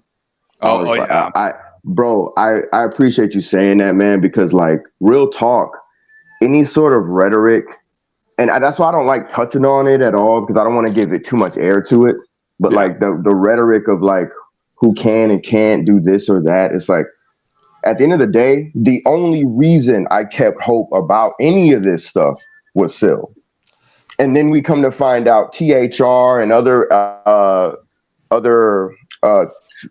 Yeah. I appreciate you saying that, man, because, like, real talk, any sort of rhetoric, and that's why I don't like touching on it at all, because I don't want to give it too much air to it. But like the rhetoric of, like, who can and can't do this or that. It's like, at the end of the day, the only reason I kept hope about any of this stuff was Syl. And then we come to find out THR and other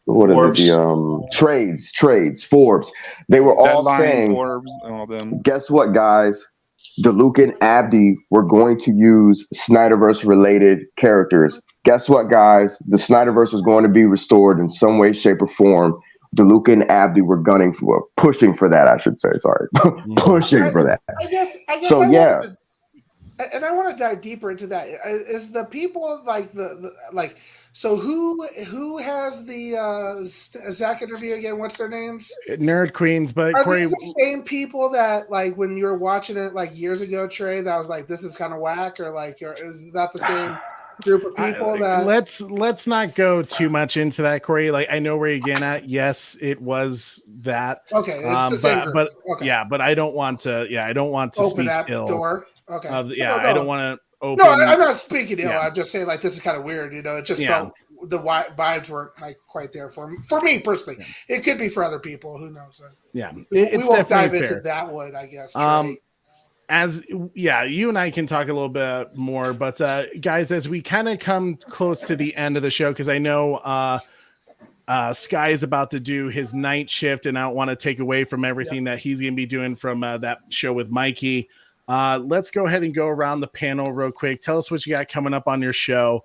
what Forbes. is it? The trades, Forbes. They were all Deadline, saying, Forbes, and all them. guess what, guys? DeLuca and Abdi were going to use Snyderverse related characters. Guess what, guys? The Snyderverse was going to be restored in some way, shape, or form. DeLuca and Abdi were pushing for that, I should say. Sorry. Pushing for that. I guess So, yeah. And I want to dive deeper into that. Is the people like like? So who has the Zack interview again? What's their names? Nerd Queens, but Are Corey, these the same people that like when you were watching it like years ago, Trey? That was like, this is kind of whack, or like, is that the same group of people that? Let's not go too much into that, Corey. Like, I know where you're getting at. Yes, it was that. Okay, it's the same group. But Okay. yeah, but I don't want to. Yeah, I don't want to Open speak that ill. door. Okay. Yeah, No. I don't want to open. No, I'm not speaking ill. Yeah. I'm just saying like this is kind of weird. You know, it just Yeah. felt the vibes weren't like quite there for me personally. Yeah. It could be for other people. Who knows? Yeah, We it's won't dive definitely into fair. that one, I guess. Trey. You and I can talk a little bit more, but guys, as we kind of come close to the end of the show, because I know Sky is about to do his night shift, and I don't want to take away from everything that he's going to be doing from that show with Mikey. Let's go ahead and go around the panel real quick. Tell us what you got coming up on your show.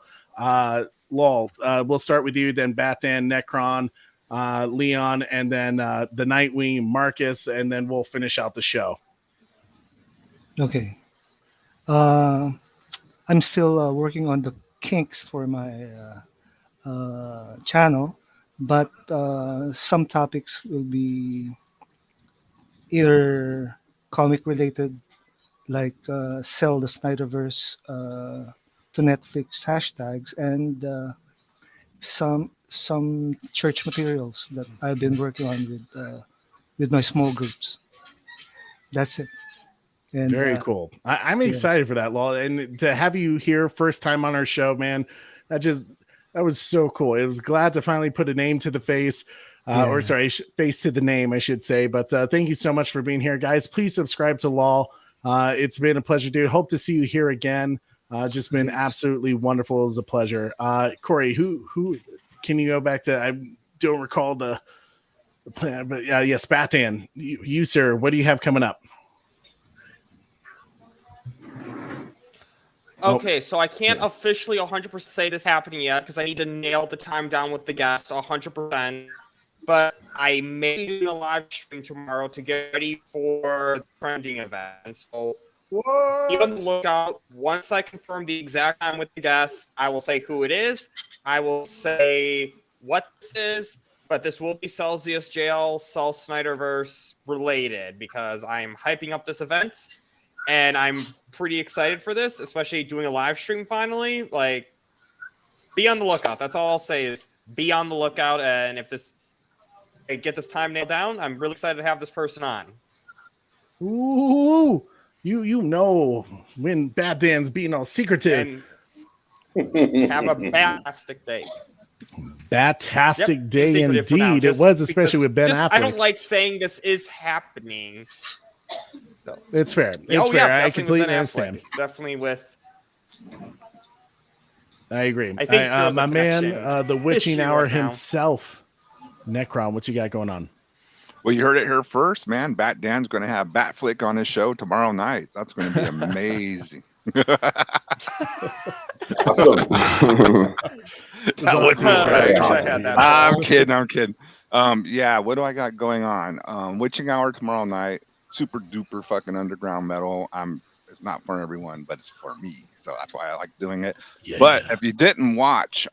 Lol, we'll start with you, then Batman, Necron, Leon, and then the Nightwing, Marcus, and then we'll finish out the show. Okay. I'm still working on the kinks for my channel, but some topics will be either comic related, like sell the Snyderverse to Netflix hashtags, and some church materials that I've been working on with my small groups. That's it. And, very cool. I'm excited for that, Law, and to have you here first time on our show, man. That was so cool. It was glad to finally put a name to the face, or sorry, face to the name, I should say. But thank you so much for being here, guys. Please subscribe to Law. It's been a pleasure, dude. Hope to see you here again. Just been absolutely wonderful. It was a pleasure. Corey, who can you go back to? I don't recall the plan, but yes, Batman. You sir, what do you have coming up? Okay, so I can't officially 100% say this happening yet because I need to nail the time down with the guests 100%. But I may be doing a live stream tomorrow to get ready for the trending event. So be on the lookout. Once I confirm the exact time with the guests, I will say who it is. I will say what this is. But this will be Celsius Jail, Cell Snyderverse related because I'm hyping up this event. And I'm pretty excited for this, especially doing a live stream finally. Like, be on the lookout. That's all I'll say is be on the lookout. And if get this time nailed down, I'm really excited to have this person on. Ooh, you know when Bad Dan's being all secretive. And have a fantastic day. Fantastic day indeed. It was, especially with Ben Affleck. I don't like saying this is happening. So. It's fair. It's fair. I completely understand. Definitely with. I agree. I think my man, the witching hour right himself, Necron. What you got going on? Well, you heard it here first, man. Bat Dan's going to have Batflick on his show tomorrow night. That's going to be amazing. I'm kidding. Yeah, what do I got going on? Witching hour tomorrow night. Super duper fucking underground metal. It's not for everyone, but it's for me. So that's why I like doing it. Yeah. But if you didn't watch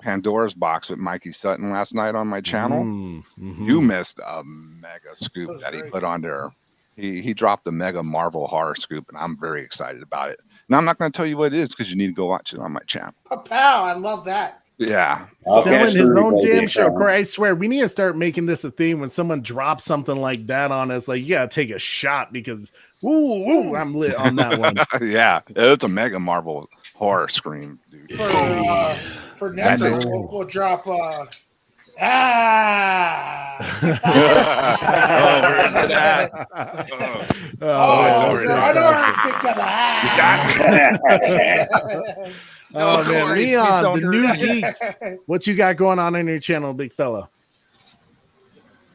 Pandora's Box with Mikey Sutton last night on my channel, you missed a mega scoop that he put on there. He dropped a mega Marvel horror scoop, and I'm very excited about it. Now, I'm not going to tell you what it is because you need to go watch it on my channel. Pow, I love that. Yeah. Selling his own damn show. Corey, I swear, we need to start making this a theme when someone drops something like that on us. Like, you got to take a shot because, I'm lit on that one. Yeah. It's a mega Marvel horror scream, dude. For That's Netflix, it. we'll drop. Oh, where's it at? Oh, I don't Oh man, Corey, please Leon, don't the hurt new me. geeks. What you got going on your channel, big fella?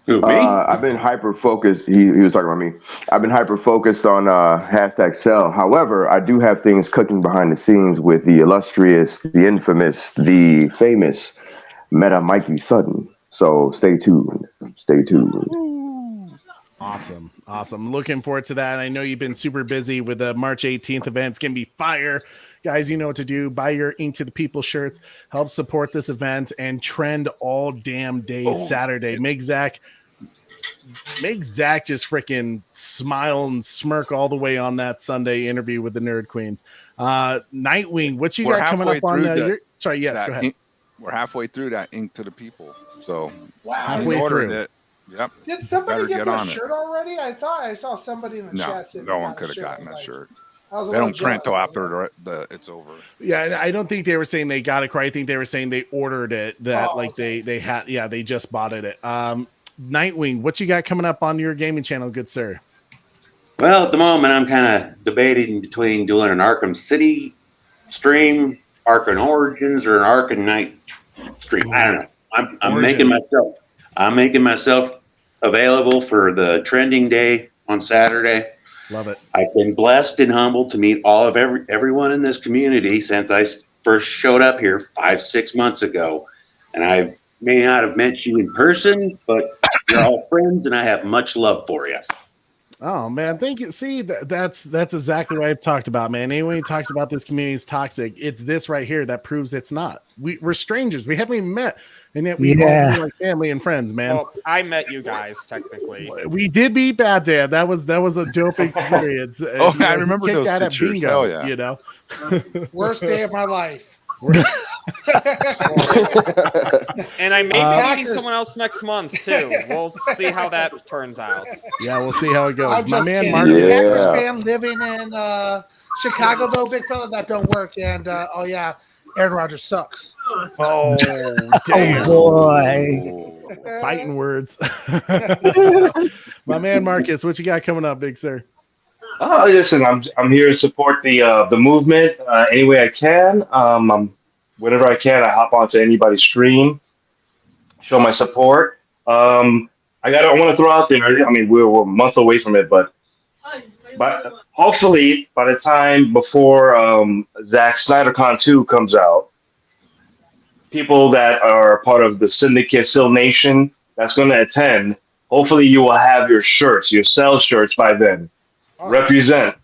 Who, me? I've been hyper focused. He was talking about me. I've been hyper focused on hashtag sell. However, I do have things cooking behind the scenes with the illustrious, the infamous, the famous Meta Mikey Sutton. So stay tuned. Stay tuned. Awesome. Looking forward to that. I know you've been super busy with the March 18th event. It's gonna be fire. Guys, you know what to do. Buy your Ink to the People shirts. Help support this event and trend all damn day Saturday. Make Zach just freaking smile and smirk all the way on that Sunday interview with the Nerd Queens. Nightwing, what you got coming up on? Go ahead. We're halfway through that Ink to the People. So Wow. Halfway ordered through. it. Yep. Did somebody Better get their on it. shirt already? I thought I saw somebody in the No, chat saying no they one got a could have shirt. gotten I was that like- shirt. I was a They don't little print till jealous. after it's over. Yeah, I don't think they were saying they got it quite. I think they were saying they ordered it. They had. Yeah, they just bought it. Nightwing, what you got coming up on your gaming channel, good sir? Well, at the moment, I'm kind of debating between doing an Arkham City stream, Arkham Origins, or an Arkham Knight stream. I don't know. I'm making myself available for the trending day on Saturday. Love it. I've been blessed and humbled to meet all of everyone in this community since I first showed up here 5-6 months ago, and I may not have met you in person, but you're all friends, and I have much love for you. Oh man, thank you. See, that's exactly what I've talked about, man. Anyone who talks about this community is toxic. It's this right here that proves it's not. We're strangers. We haven't even met, and yet we all be like family and friends, man. Well, I met you guys technically. We did beat Bad Dad. That was a dope experience. I remember kicked those out at pictures. bingo, Hell yeah. You know, Worst day of my life. And I may be meeting someone else next month too. We'll see how that turns out. Yeah, we'll see how it goes. I'm My just man, kidding. Marcus. Packers fan living in Chicago, though, big fella, that don't work. And oh yeah, Aaron Rodgers sucks. Oh, damn. boy. Fighting words. My man, Marcus, what you got coming up, big sir? Oh, listen, I'm here to support the movement any way I can. Whenever I can, I hop onto anybody's stream, show my support. I want to throw out there. I mean, we're a month away from it, but hopefully by the time before Zack SnyderCon 2 comes out, people that are part of the Syndicate Still Nation that's going to attend, hopefully you will have your shirts, your sell shirts by then. Represent.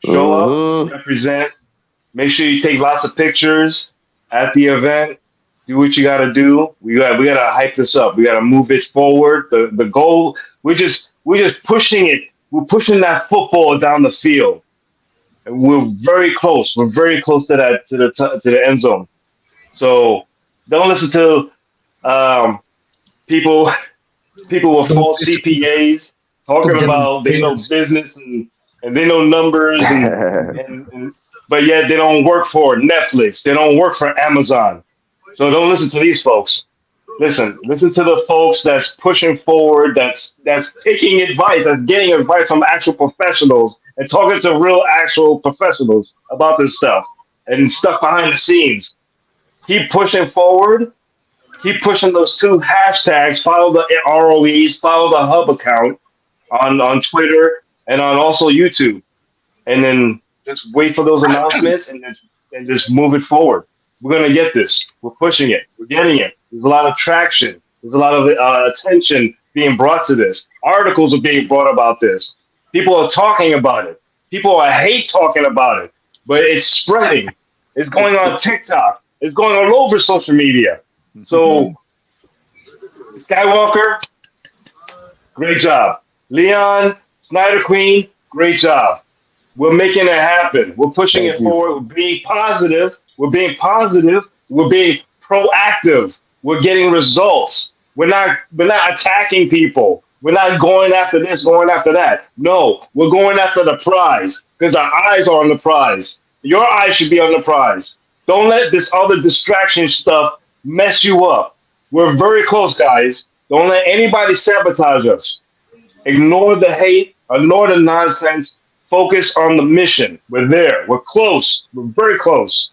Show up, represent. Make sure you take lots of pictures at the event. Do what you got to do. We got to hype this up. We got to move it forward. The goal, we're just pushing it. We're pushing that football down the field. And we're very close. We're very close to that to the end zone. So don't listen to people with false CPAs talking about they know business and they know numbers but yet they don't work for Netflix. They don't work for Amazon. So don't listen to these folks. Listen to the folks that's pushing forward, that's taking advice, that's getting advice from actual professionals and talking to real actual professionals about this stuff and stuff behind the scenes. Keep pushing forward. Keep pushing those 2 hashtags. Follow the ROEs. Follow the Hub account on Twitter and on also YouTube. And then just wait for those announcements and just move it forward. We're going to get this. We're pushing it. We're getting it. There's a lot of traction. There's a lot of attention being brought to this. Articles are being brought about this. People are talking about it. People hate talking about it, but it's spreading. It's going on TikTok. It's going all over social media. So, Skywalker, great job. Leon, Snyder Queen, great job. We're making it happen. We're pushing it forward. We're being positive. We're being proactive. We're getting results. We're not attacking people. We're not going after this, going after that. No, we're going after the prize because our eyes are on the prize. Your eyes should be on the prize. Don't let this other distraction stuff mess you up. We're very close, guys. Don't let anybody sabotage us. Ignore the hate, ignore the nonsense. Focus on the mission. We're there. We're close. We're very close.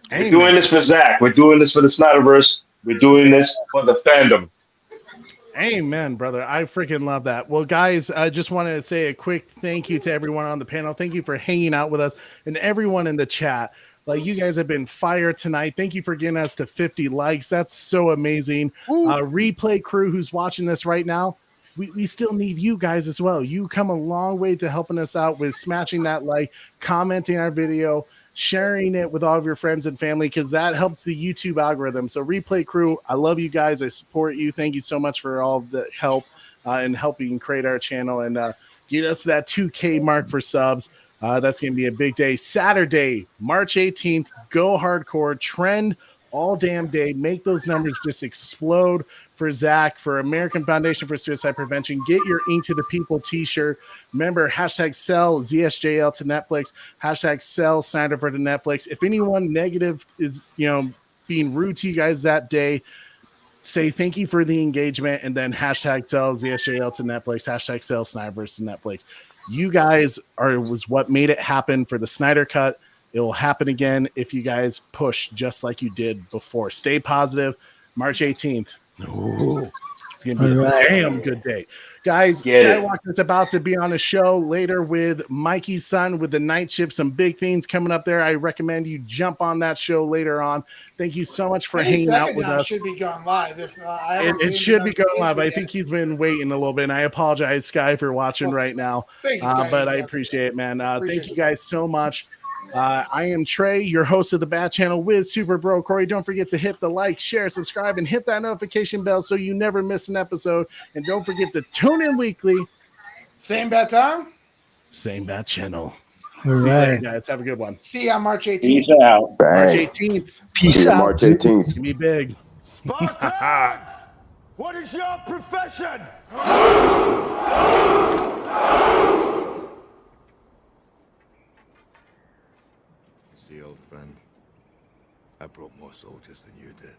We're doing this for Zach. We're doing this for the Snyderverse. We're doing this for the fandom. Amen, brother. I freaking love that. Well, guys, I just wanted to say a quick thank you to everyone on the panel. Thank you for hanging out with us and everyone in the chat. Like, you guys have been fire tonight. Thank you for getting us to 50 likes. That's so amazing. Replay crew who's watching this right now, we still need you guys as well. You come a long way to helping us out with smashing that like, commenting our video, sharing it with all of your friends and family, because that helps the YouTube algorithm. So replay crew, I love you guys. I support you. Thank you so much for all the help in helping create our channel and get us that 2K mark for subs. That's going to be a big day. Saturday, March 18th, go hardcore, trend all damn day. Make those numbers just explode for Zach, for American Foundation for Suicide Prevention. Get your Ink to the People t-shirt. Remember, hashtag sell ZSJL to Netflix, hashtag sell Snyder for to Netflix. If anyone negative is, being rude to you guys that day, say thank you for the engagement, and then hashtag sell ZSJL to Netflix, hashtag sell Snyderverse to Netflix. You guys was what made it happen for the Snyder Cut. It will happen again if you guys push just like you did before. Stay positive. March 18th. Ooh, it's going to be a damn good day. Guys, Skywalker's about to be on a show later with Mikey's son with the night shift. Some big things coming up there. I recommend you jump on that show later on. Thank you so much for hanging out with us. It should be going live. It should be going live. I think he's been waiting a little bit, and I apologize, Sky, for watching right now. Thank you, Sky. But I appreciate it, man. Thank you guys so much. I am Trey, your host of the Bat Channel with Super Bro Corey. Don't forget to hit the like, share, subscribe, and hit that notification bell so you never miss an episode. And don't forget to tune in weekly. Same bat time, same Bat Channel. All See you right. later, guys. Have a good one. See you on March 18th. Peace out. March 18th. Peace out. March 18th. It's gonna be big. Spartans! What is your profession? See, old friend, I brought more soldiers than you did.